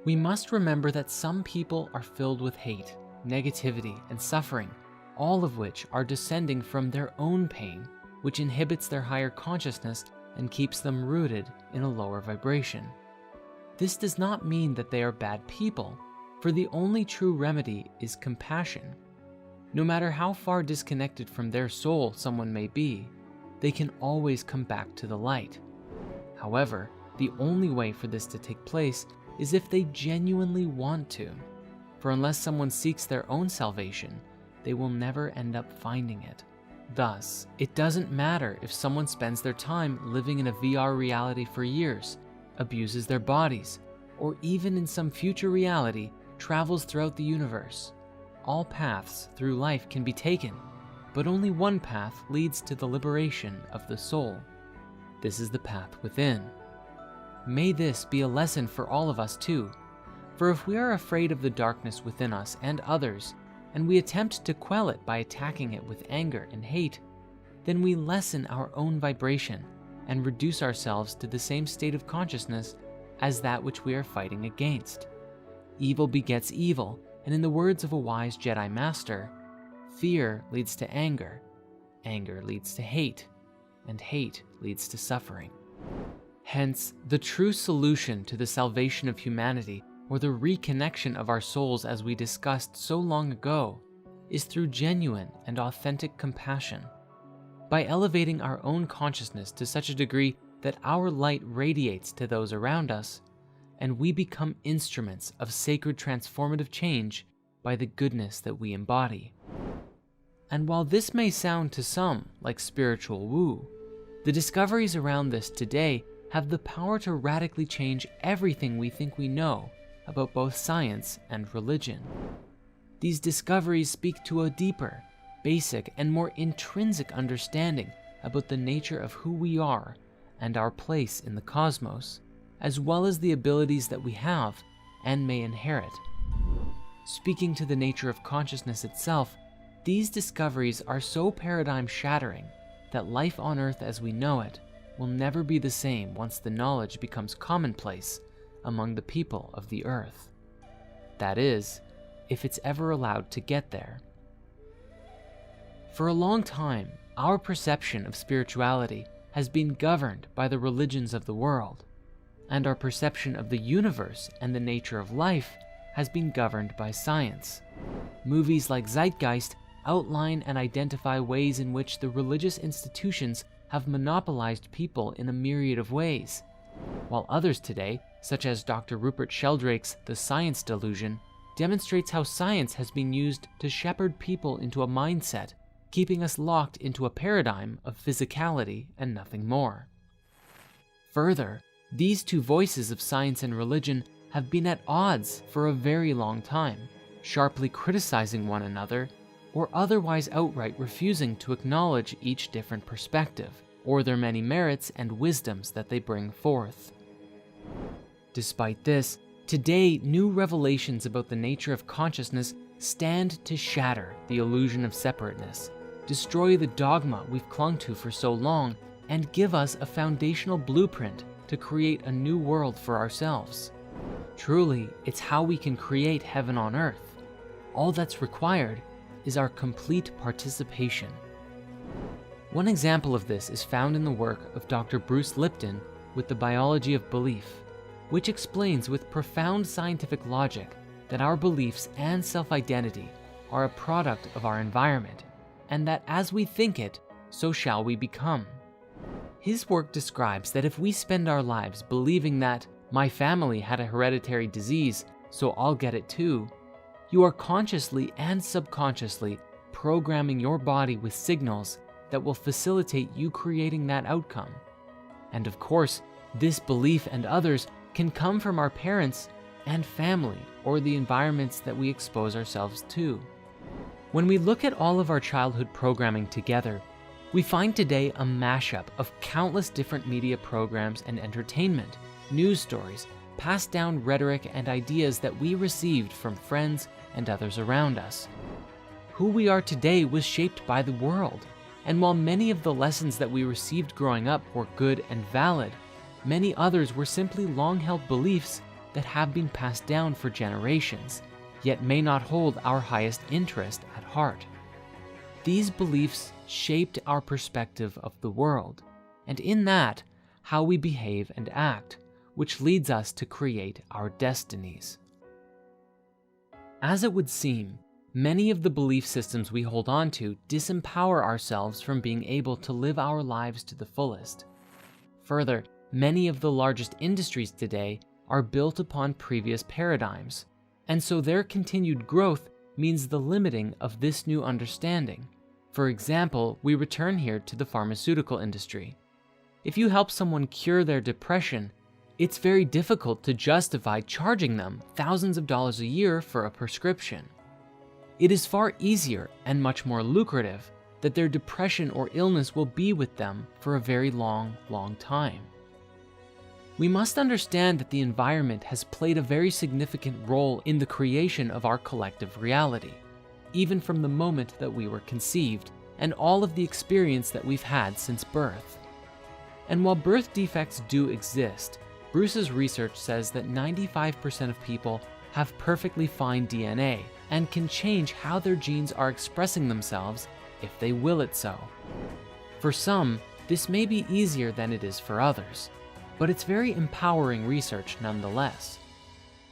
We must remember that some people are filled with hate, negativity, and suffering, all of which are descending from their own pain, which inhibits their higher consciousness and keeps them rooted in a lower vibration. This does not mean that they are bad people, for the only true remedy is compassion. No matter how far disconnected from their soul someone may be, they can always come back to the light. However, the only way for this to take place is if they genuinely want to, for unless someone seeks their own salvation, they will never end up finding it. Thus, it doesn't matter if someone spends their time living in a VR reality for years, abuses their bodies, or even in some future reality travels throughout the universe. All paths through life can be taken, but only one path leads to the liberation of the soul. This is the path within. May this be a lesson for all of us too, for if we are afraid of the darkness within us and others, and we attempt to quell it by attacking it with anger and hate, then we lessen our own vibration and reduce ourselves to the same state of consciousness as that which we are fighting against. Evil begets evil, and in the words of a wise Jedi Master, fear leads to anger, anger leads to hate, and hate leads to suffering. Hence, the true solution to the salvation of humanity, or the reconnection of our souls as we discussed so long ago, is through genuine and authentic compassion. By elevating our own consciousness to such a degree that our light radiates to those around us, and we become instruments of sacred transformative change by the goodness that we embody. And while this may sound to some like spiritual woo, the discoveries around this today have the power to radically change everything we think we know about both science and religion. These discoveries speak to a deeper, basic, and more intrinsic understanding about the nature of who we are and our place in the cosmos, as well as the abilities that we have and may inherit. Speaking to the nature of consciousness itself, these discoveries are so paradigm-shattering that life on Earth as we know it will never be the same once the knowledge becomes commonplace among the people of the Earth. That is, if it's ever allowed to get there. For a long time, our perception of spirituality has been governed by the religions of the world, and our perception of the universe and the nature of life has been governed by science. Movies like Zeitgeist outline and identify ways in which the religious institutions have monopolized people in a myriad of ways, while others today, such as Dr. Rupert Sheldrake's The Science Delusion, demonstrates how science has been used to shepherd people into a mindset, keeping us locked into a paradigm of physicality and nothing more. Further, these two voices of science and religion have been at odds for a very long time, sharply criticizing one another, or otherwise outright refusing to acknowledge each different perspective, or their many merits and wisdoms that they bring forth. Despite this, today new revelations about the nature of consciousness stand to shatter the illusion of separateness, destroy the dogma we've clung to for so long, and give us a foundational blueprint to create a new world for ourselves. Truly, it's how we can create heaven on earth. All that's required is our complete participation. One example of this is found in the work of Dr. Bruce Lipton with The Biology of Belief, which explains with profound scientific logic that our beliefs and self-identity are a product of our environment, and that as we think it, so shall we become. His work describes that if we spend our lives believing that my family had a hereditary disease, so I'll get it too, you are consciously and subconsciously programming your body with signals that will facilitate you creating that outcome. And of course, this belief and others can come from our parents and family or the environments that we expose ourselves to. When we look at all of our childhood programming together, we find today a mashup of countless different media programs and entertainment, news stories, passed down rhetoric and ideas that we received from friends and others around us. Who we are today was shaped by the world, and while many of the lessons that we received growing up were good and valid, many others were simply long-held beliefs that have been passed down for generations, yet may not hold our highest interest at heart. These beliefs shaped our perspective of the world, and in that, how we behave and act, which leads us to create our destinies. As it would seem, many of the belief systems we hold on to disempower ourselves from being able to live our lives to the fullest. Further, many of the largest industries today are built upon previous paradigms, and so their continued growth means the limiting of this new understanding. For example, we return here to the pharmaceutical industry. If you help someone cure their depression, it's very difficult to justify charging them thousands of dollars a year for a prescription. It is far easier and much more lucrative that their depression or illness will be with them for a very long, long time. We must understand that the environment has played a very significant role in the creation of our collective reality, even from the moment that we were conceived and all of the experience that we've had since birth. And while birth defects do exist, Bruce's research says that 95% of people have perfectly fine DNA and can change how their genes are expressing themselves if they will it so. For some, this may be easier than it is for others, but it's very empowering research nonetheless.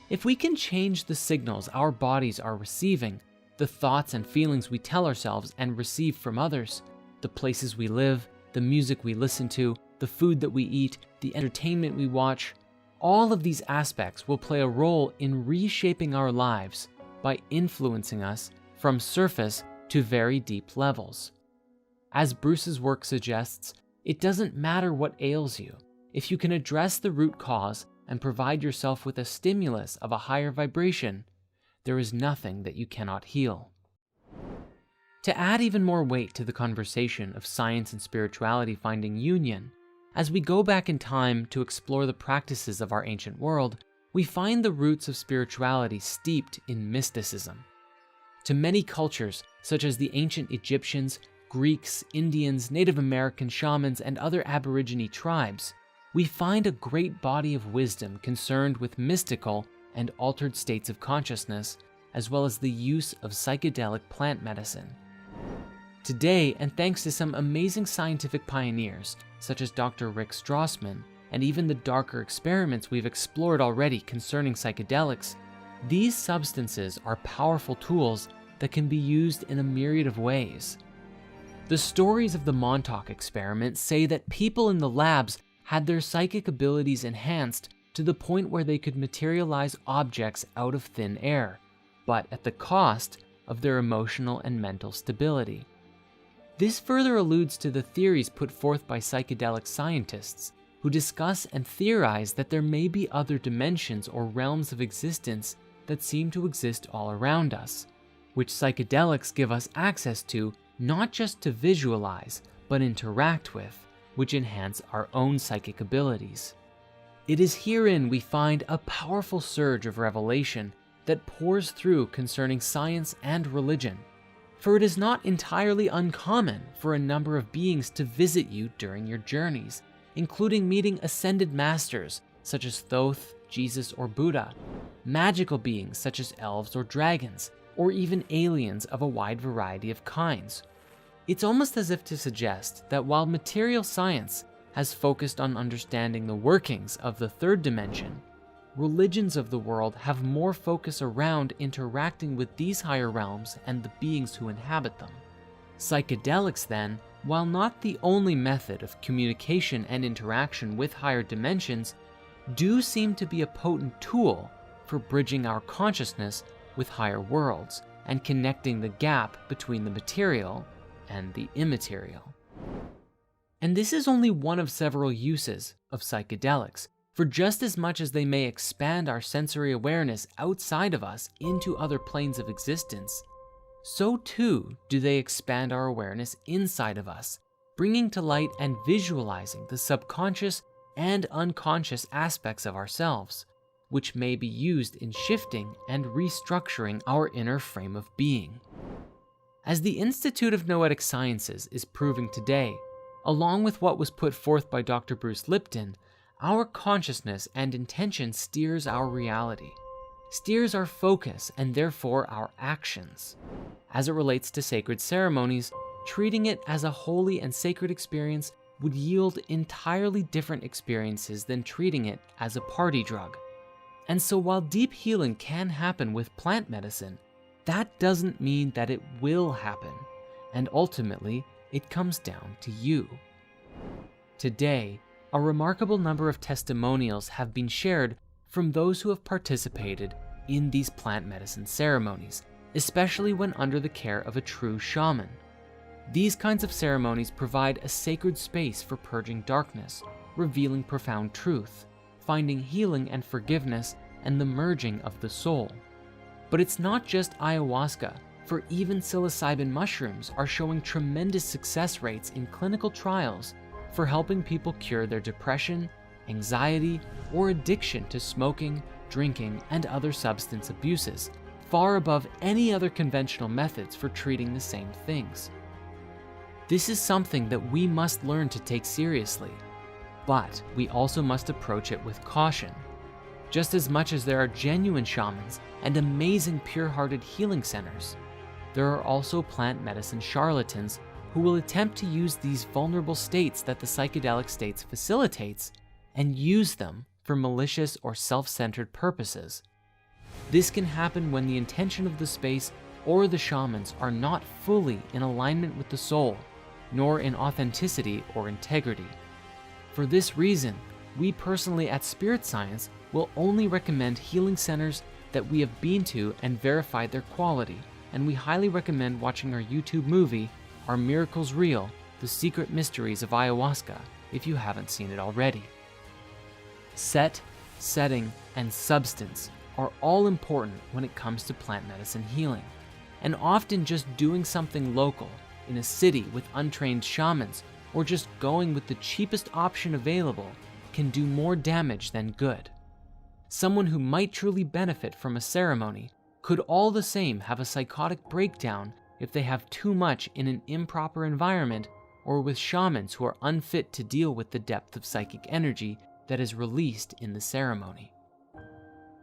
If we can change the signals our bodies are receiving, the thoughts and feelings we tell ourselves and receive from others, the places we live, the music we listen to, the food that we eat, the entertainment we watch, all of these aspects will play a role in reshaping our lives by influencing us from surface to very deep levels. As Bruce's work suggests, it doesn't matter what ails you. If you can address the root cause and provide yourself with a stimulus of a higher vibration, there is nothing that you cannot heal. To add even more weight to the conversation of science and spirituality finding union, as we go back in time to explore the practices of our ancient world, we find the roots of spirituality steeped in mysticism. To many cultures, such as the ancient Egyptians, Greeks, Indians, Native American shamans, and other Aborigine tribes, we find a great body of wisdom concerned with mystical and altered states of consciousness, as well as the use of psychedelic plant medicine. Today, and thanks to some amazing scientific pioneers, such as Dr. Rick Strassman, and even the darker experiments we've explored already concerning psychedelics, these substances are powerful tools that can be used in a myriad of ways. The stories of the Montauk experiment say that people in the labs had their psychic abilities enhanced to the point where they could materialize objects out of thin air, but at the cost of their emotional and mental stability. This further alludes to the theories put forth by psychedelic scientists who discuss and theorize that there may be other dimensions or realms of existence that seem to exist all around us, which psychedelics give us access to not just to visualize, but interact with, which enhance our own psychic abilities. It is herein we find a powerful surge of revelation that pours through concerning science and religion, for it is not entirely uncommon for a number of beings to visit you during your journeys, including meeting ascended masters such as Thoth, Jesus, or Buddha, magical beings such as elves or dragons, or even aliens of a wide variety of kinds. It's almost as if to suggest that while material science has focused on understanding the workings of the third dimension, religions of the world have more focus around interacting with these higher realms and the beings who inhabit them. Psychedelics, then, while not the only method of communication and interaction with higher dimensions, do seem to be a potent tool for bridging our consciousness with higher worlds and connecting the gap between the material and the immaterial. And this is only one of several uses of psychedelics, for just as much as they may expand our sensory awareness outside of us into other planes of existence, so too do they expand our awareness inside of us, bringing to light and visualizing the subconscious and unconscious aspects of ourselves, which may be used in shifting and restructuring our inner frame of being. As the Institute of Noetic Sciences is proving today, along with what was put forth by Dr. Bruce Lipton, our consciousness and intention steers our reality, steers our focus and therefore our actions. As it relates to sacred ceremonies, treating it as a holy and sacred experience would yield entirely different experiences than treating it as a party drug. And so while deep healing can happen with plant medicine, that doesn't mean that it will happen, and ultimately, it comes down to you. Today, a remarkable number of testimonials have been shared from those who have participated in these plant medicine ceremonies, especially when under the care of a true shaman. These kinds of ceremonies provide a sacred space for purging darkness, revealing profound truth, finding healing and forgiveness, and the merging of the soul. But it's not just ayahuasca, for even psilocybin mushrooms are showing tremendous success rates in clinical trials for helping people cure their depression, anxiety, or addiction to smoking, drinking, and other substance abuses, far above any other conventional methods for treating the same things. This is something that we must learn to take seriously, but we also must approach it with caution. Just as much as there are genuine shamans and amazing pure-hearted healing centers, there are also plant medicine charlatans who will attempt to use these vulnerable states that the psychedelic states facilitates and use them for malicious or self-centered purposes. This can happen when the intention of the space or the shamans are not fully in alignment with the soul, nor in authenticity or integrity. For this reason, we personally at Spirit Science will only recommend healing centers that we have been to and verified their quality, and we highly recommend watching our YouTube movie, Are Miracles Real? The Secret Mysteries of Ayahuasca, if you haven't seen it already. Set, setting, and substance are all important when it comes to plant medicine healing, and often just doing something local in a city with untrained shamans or just going with the cheapest option available can do more damage than good. Someone who might truly benefit from a ceremony could all the same have a psychotic breakdown if they have too much in an improper environment or with shamans who are unfit to deal with the depth of psychic energy that is released in the ceremony.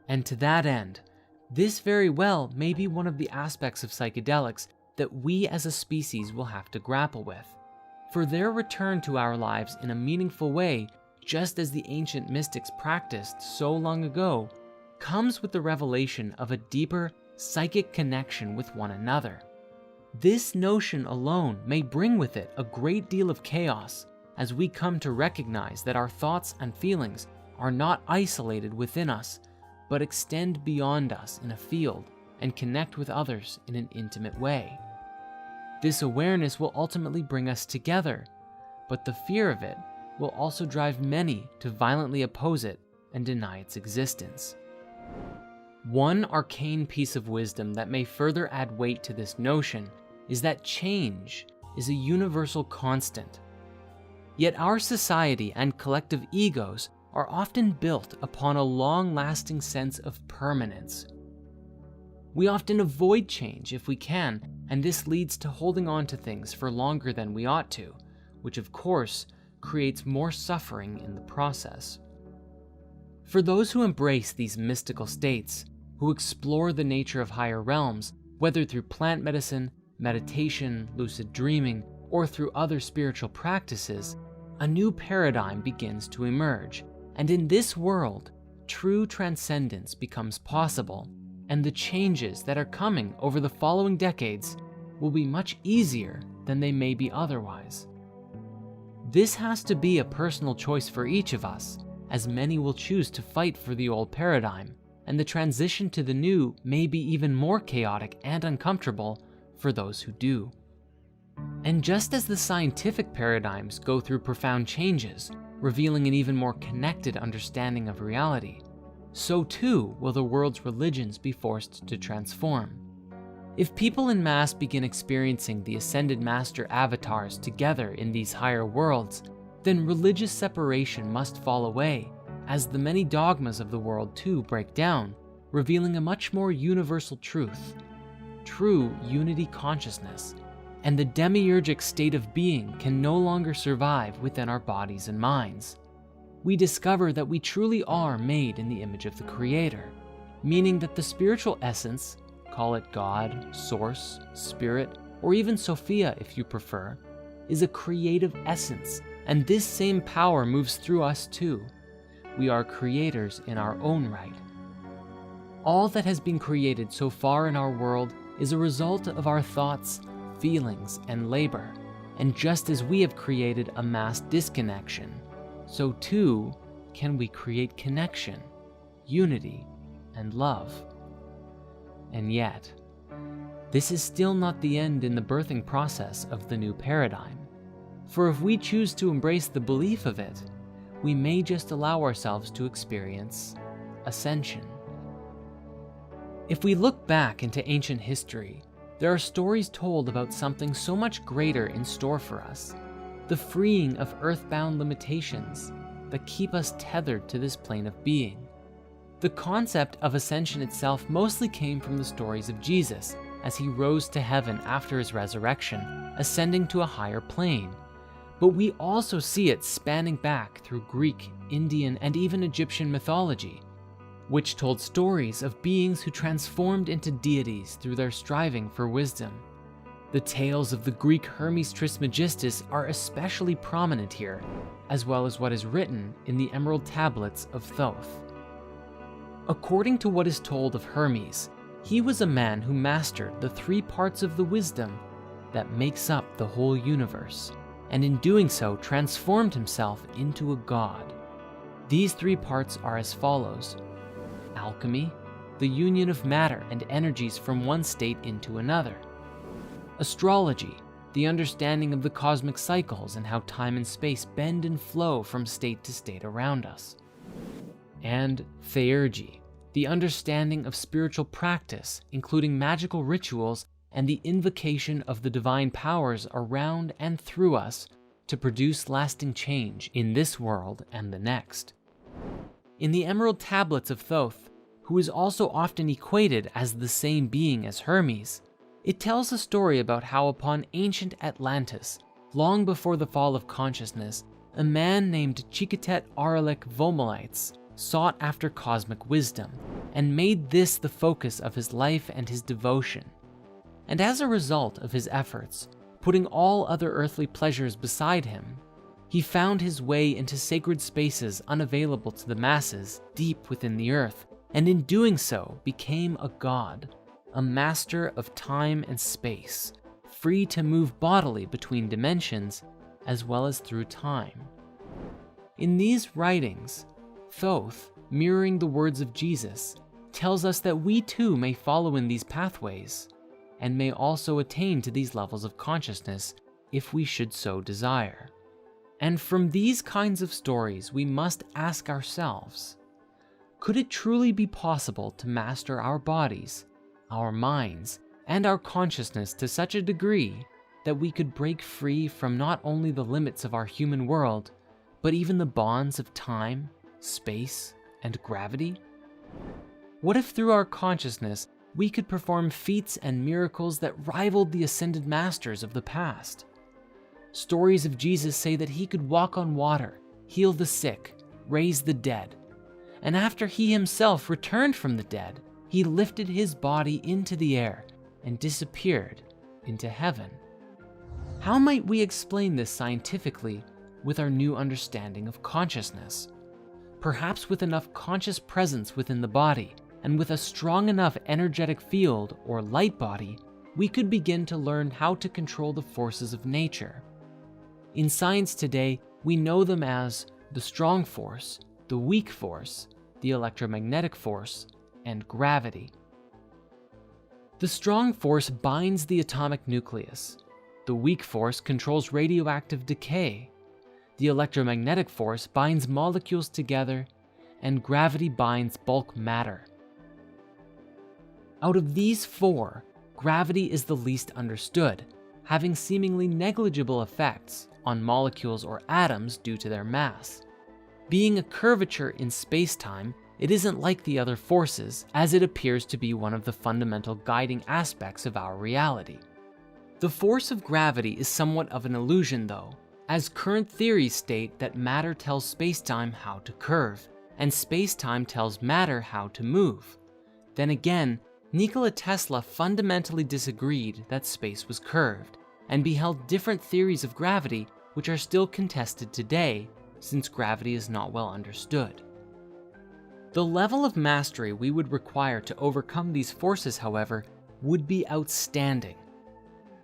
And to that end, this very well may be one of the aspects of psychedelics that we as a species will have to grapple with. For their return to our lives in a meaningful way, just as the ancient mystics practiced so long ago, comes with the revelation of a deeper psychic connection with one another. This notion alone may bring with it a great deal of chaos as we come to recognize that our thoughts and feelings are not isolated within us, but extend beyond us in a field and connect with others in an intimate way. This awareness will ultimately bring us together, but the fear of it will also drive many to violently oppose it and deny its existence. One arcane piece of wisdom that may further add weight to this notion is that change is a universal constant. Yet our society and collective egos are often built upon a long-lasting sense of permanence. We often avoid change if we can, and this leads to holding on to things for longer than we ought to, which of course creates more suffering in the process. For those who embrace these mystical states, who explore the nature of higher realms, whether through plant medicine, meditation, lucid dreaming, or through other spiritual practices, a new paradigm begins to emerge, and in this world, true transcendence becomes possible, and the changes that are coming over the following decades will be much easier than they may be otherwise. This has to be a personal choice for each of us, as many will choose to fight for the old paradigm, and the transition to the new may be even more chaotic and uncomfortable for those who do. And just as the scientific paradigms go through profound changes, revealing an even more connected understanding of reality, so too will the world's religions be forced to transform. If people en masse begin experiencing the ascended master avatars together in these higher worlds, then religious separation must fall away, as the many dogmas of the world too break down, revealing a much more universal truth, true unity consciousness, and the demiurgic state of being can no longer survive within our bodies and minds. We discover that we truly are made in the image of the Creator, meaning that the spiritual essence, call it God, Source, Spirit, or even Sophia if you prefer, is a creative essence, and this same power moves through us too. We are creators in our own right. All that has been created so far in our world is a result of our thoughts, feelings, and labor, and just as we have created a mass disconnection, so too can we create connection, unity, and love. And yet, this is still not the end in the birthing process of the new paradigm, for if we choose to embrace the belief of it, we may just allow ourselves to experience ascension. If we look back into ancient history, there are stories told about something so much greater in store for us, the freeing of earthbound limitations that keep us tethered to this plane of being. The concept of ascension itself mostly came from the stories of Jesus as he rose to heaven after his resurrection, ascending to a higher plane. But we also see it spanning back through Greek, Indian, and even Egyptian mythology, which told stories of beings who transformed into deities through their striving for wisdom. The tales of the Greek Hermes Trismegistus are especially prominent here, as well as what is written in the Emerald Tablets of Thoth. According to what is told of Hermes, he was a man who mastered the 3 parts of the wisdom that makes up the whole universe, and in doing so transformed himself into a god. These 3 parts are as follows: alchemy, the union of matter and energies from one state into another; astrology, the understanding of the cosmic cycles and how time and space bend and flow from state to state around us; and theurgy, the understanding of spiritual practice, including magical rituals and the invocation of the divine powers around and through us to produce lasting change in this world and the next. In the Emerald Tablets of Thoth, who is also often equated as the same being as Hermes, it tells a story about how upon ancient Atlantis, long before the fall of consciousness, a man named Chiketet Aralek Vomalites sought after cosmic wisdom and made this the focus of his life and his devotion. And as a result of his efforts, putting all other earthly pleasures beside him, he found his way into sacred spaces unavailable to the masses deep within the earth, and in doing so became a god, a master of time and space, free to move bodily between dimensions as well as through time. In these writings, Thoth, mirroring the words of Jesus, tells us that we too may follow in these pathways, and may also attain to these levels of consciousness if we should so desire. And from these kinds of stories, we must ask ourselves, could it truly be possible to master our bodies, our minds, and our consciousness to such a degree that we could break free from not only the limits of our human world, but even the bonds of time, space, and gravity? What if through our consciousness, we could perform feats and miracles that rivaled the ascended masters of the past? Stories of Jesus say that he could walk on water, heal the sick, raise the dead, and after he himself returned from the dead, he lifted his body into the air and disappeared into heaven. How might we explain this scientifically with our new understanding of consciousness? Perhaps with enough conscious presence within the body, and with a strong enough energetic field or light body, we could begin to learn how to control the forces of nature. In science today, we know them as the strong force, the weak force, the electromagnetic force, and gravity. The strong force binds the atomic nucleus. The weak force controls radioactive decay. The electromagnetic force binds molecules together, and gravity binds bulk matter. Out of these 4, gravity is the least understood, having seemingly negligible effects on molecules or atoms due to their mass. Being a curvature in space-time, it isn't like the other forces, as it appears to be one of the fundamental guiding aspects of our reality. The force of gravity is somewhat of an illusion though, as current theories state that matter tells space-time how to curve, and space-time tells matter how to move. Then again, Nikola Tesla fundamentally disagreed that space was curved, and beheld different theories of gravity which are still contested today, since gravity is not well understood. The level of mastery we would require to overcome these forces, however, would be outstanding.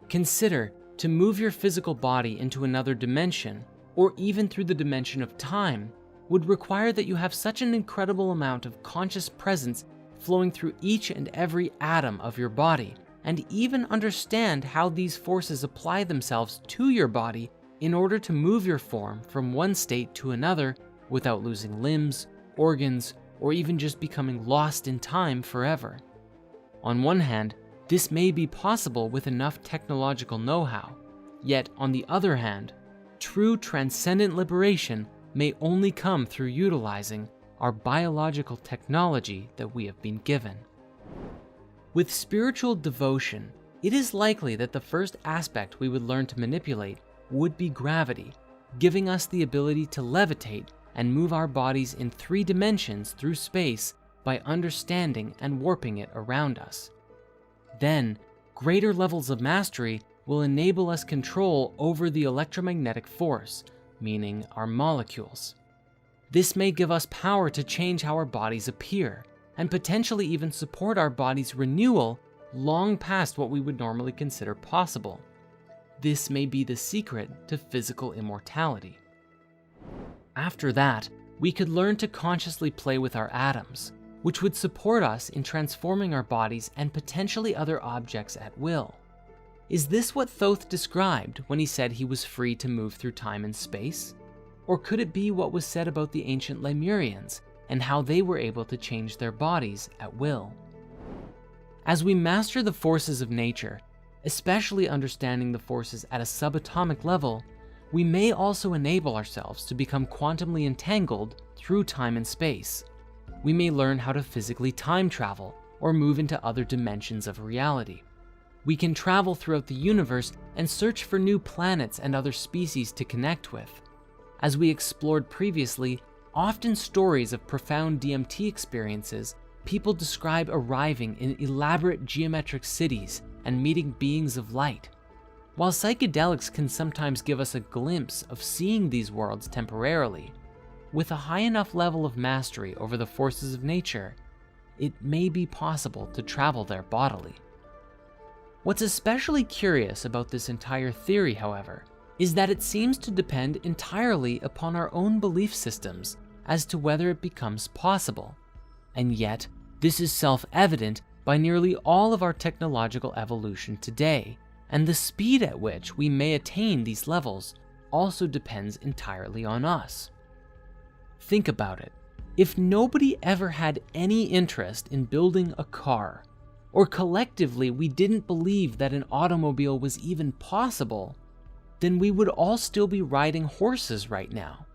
Consider, to move your physical body into another dimension, or even through the dimension of time, would require that you have such an incredible amount of conscious presence flowing through each and every atom of your body, and even understand how these forces apply themselves to your body in order to move your form from one state to another without losing limbs, organs, or even just becoming lost in time forever. On one hand, This may be possible with enough technological know-how, yet on the other hand, true transcendent liberation may only come through utilizing our biological technology that we have been given. With spiritual devotion, it is likely that the first aspect we would learn to manipulate would be gravity, giving us the ability to levitate and move our bodies in 3 dimensions through space by understanding and warping it around us. Then, greater levels of mastery will enable us control over the electromagnetic force, meaning our molecules. This may give us power to change how our bodies appear, and potentially even support our body's renewal long past what we would normally consider possible. This may be the secret to physical immortality. After that, we could learn to consciously play with our atoms, which would support us in transforming our bodies and potentially other objects at will. Is this what Thoth described when he said he was free to move through time and space? Or could it be what was said about the ancient Lemurians and how they were able to change their bodies at will? As we master the forces of nature, especially understanding the forces at a subatomic level, we may also enable ourselves to become quantumly entangled through time and space. We may learn how to physically time travel or move into other dimensions of reality. We can travel throughout the universe and search for new planets and other species to connect with. As we explored previously, often stories of profound DMT experiences, people describe arriving in elaborate geometric cities and meeting beings of light. While psychedelics can sometimes give us a glimpse of seeing these worlds temporarily, with a high enough level of mastery over the forces of nature, it may be possible to travel there bodily. What's especially curious about this entire theory, however, is that it seems to depend entirely upon our own belief systems as to whether it becomes possible. And yet, this is self-evident by nearly all of our technological evolution today, and the speed at which we may attain these levels also depends entirely on us. Think about it. If nobody ever had any interest in building a car, or collectively we didn't believe that an automobile was even possible, then we would all still be riding horses right now.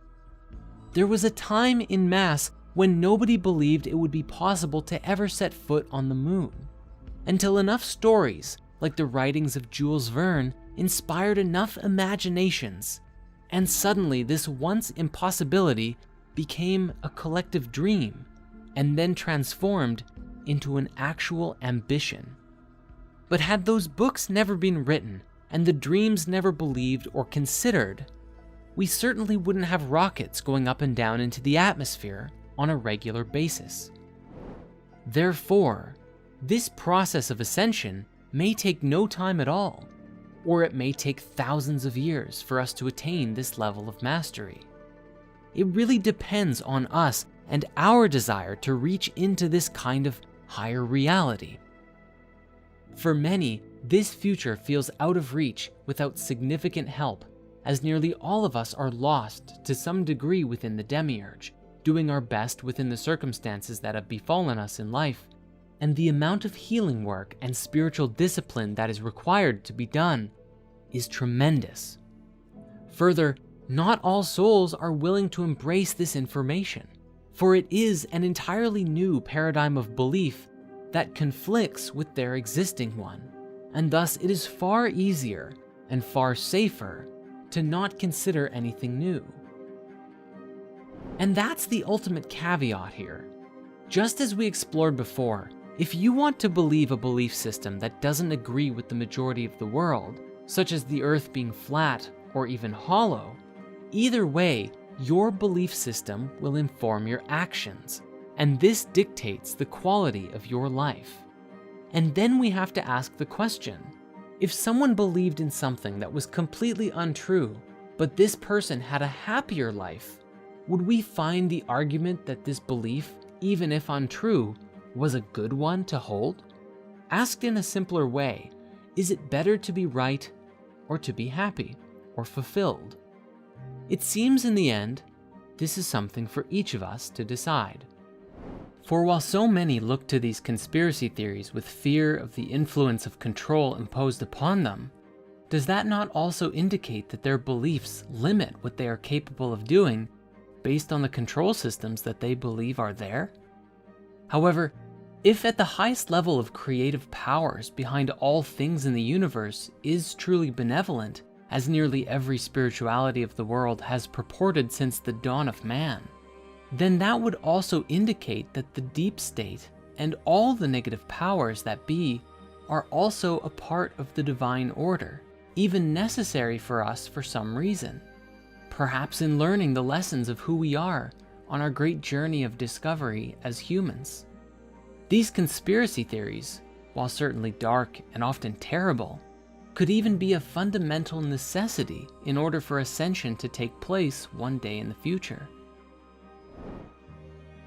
There was a time in mass when nobody believed it would be possible to ever set foot on the moon, until enough stories, like the writings of Jules Verne, inspired enough imaginations, and suddenly this once impossibility became a collective dream, and then transformed into an actual ambition. But had those books never been written, and the dreams never believed or considered, we certainly wouldn't have rockets going up and down into the atmosphere on a regular basis. Therefore, this process of ascension may take no time at all, or it may take thousands of years for us to attain this level of mastery. It really depends on us and our desire to reach into this kind of higher reality. For many, this future feels out of reach without significant help, as nearly all of us are lost to some degree within the demiurge, doing our best within the circumstances that have befallen us in life, and the amount of healing work and spiritual discipline that is required to be done is tremendous. Further, not all souls are willing to embrace this information, for it is an entirely new paradigm of belief that conflicts with their existing one, and thus it is far easier and far safer to not consider anything new. And that's the ultimate caveat here. Just as we explored before, if you want to believe a belief system that doesn't agree with the majority of the world, such as the Earth being flat or even hollow, either way, your belief system will inform your actions, and this dictates the quality of your life. And then we have to ask the question, if someone believed in something that was completely untrue, but this person had a happier life, would we find the argument that this belief, even if untrue, was a good one to hold? Asked in a simpler way, is it better to be right or to be happy or fulfilled? It seems in the end, this is something for each of us to decide. For while so many look to these conspiracy theories with fear of the influence of control imposed upon them, does that not also indicate that their beliefs limit what they are capable of doing based on the control systems that they believe are there? However, if at the highest level of creative powers behind all things in the universe is truly benevolent, as nearly every spirituality of the world has purported since the dawn of man, then that would also indicate that the deep state and all the negative powers that be are also a part of the divine order, even necessary for us for some reason, perhaps in learning the lessons of who we are on our great journey of discovery as humans. These conspiracy theories, while certainly dark and often terrible, could even be a fundamental necessity in order for ascension to take place one day in the future.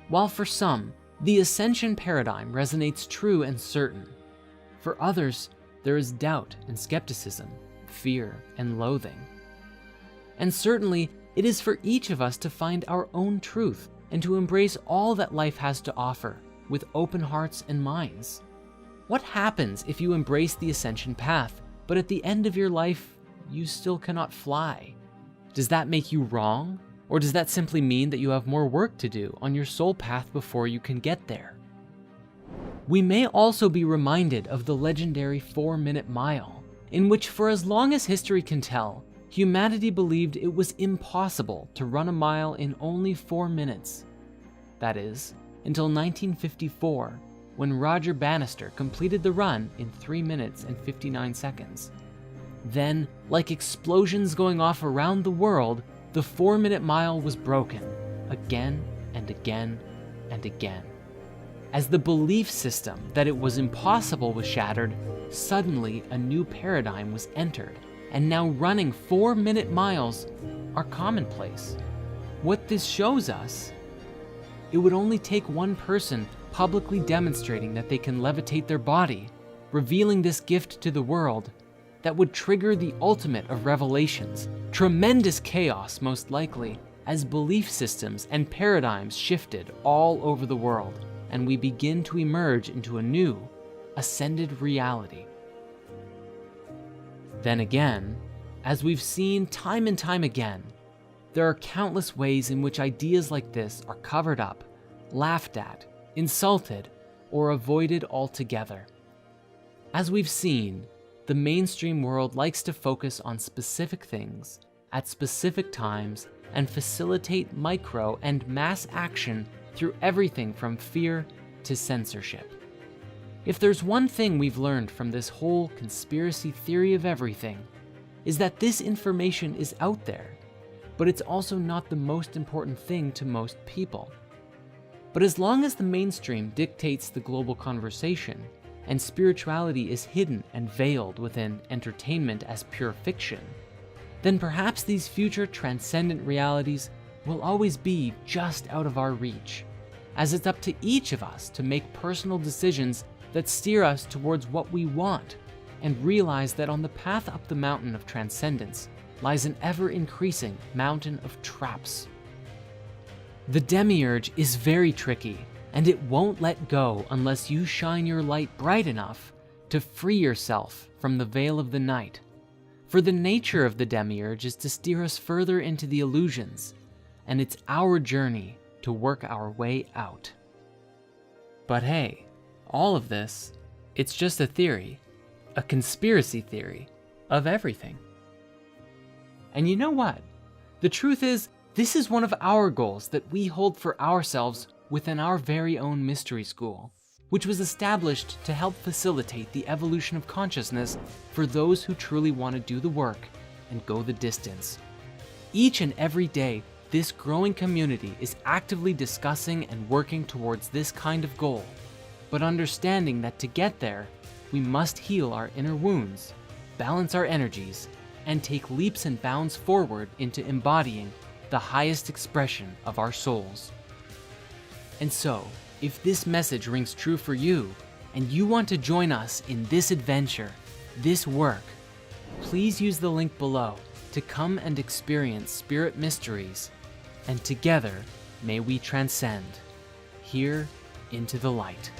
While for some, the ascension paradigm resonates true and certain, for others, there is doubt and skepticism, fear and loathing. And certainly, it is for each of us to find our own truth and to embrace all that life has to offer with open hearts and minds. What happens if you embrace the ascension path, but at the end of your life, you still cannot fly? Does that make you wrong? Or does that simply mean that you have more work to do on your soul path before you can get there? We may also be reminded of the legendary 4-minute mile, in which for as long as history can tell, humanity believed it was impossible to run a mile in only 4 minutes. That is, until 1954, when Roger Bannister completed the run in 3 minutes and 59 seconds. Then, like explosions going off around the world, the 4-minute mile was broken again and again and again. As the belief system that it was impossible was shattered, suddenly a new paradigm was entered, and now running 4-minute miles are commonplace. What this shows us, it would only take one person publicly demonstrating that they can levitate their body, revealing this gift to the world, that would trigger the ultimate of revelations, tremendous chaos most likely, as belief systems and paradigms shifted all over the world, and we begin to emerge into a new, ascended reality. Then again, as we've seen time and time again, there are countless ways in which ideas like this are covered up, laughed at, insulted, or avoided altogether. As we've seen, the mainstream world likes to focus on specific things at specific times and facilitate micro and mass action through everything from fear to censorship. If there's one thing we've learned from this whole conspiracy theory of everything, is that this information is out there, but it's also not the most important thing to most people. But as long as the mainstream dictates the global conversation, and spirituality is hidden and veiled within entertainment as pure fiction, then perhaps these future transcendent realities will always be just out of our reach, as it's up to each of us to make personal decisions that steer us towards what we want, and realize that on the path up the mountain of transcendence lies an ever-increasing mountain of traps. The demiurge is very tricky, and it won't let go unless you shine your light bright enough to free yourself from the veil of the night. For the nature of the demiurge is to steer us further into the illusions, and it's our journey to work our way out. But hey, all of this, it's just a theory, a conspiracy theory of everything. And you know what? The truth is, this is one of our goals that we hold for ourselves within our very own mystery school, which was established to help facilitate the evolution of consciousness for those who truly want to do the work and go the distance. Each and every day, this growing community is actively discussing and working towards this kind of goal, but understanding that to get there, we must heal our inner wounds, balance our energies, and take leaps and bounds forward into embodying the highest expression of our souls. And so, if this message rings true for you, and you want to join us in this adventure, this work, please use the link below to come and experience spirit mysteries, and together may we transcend, here into the light.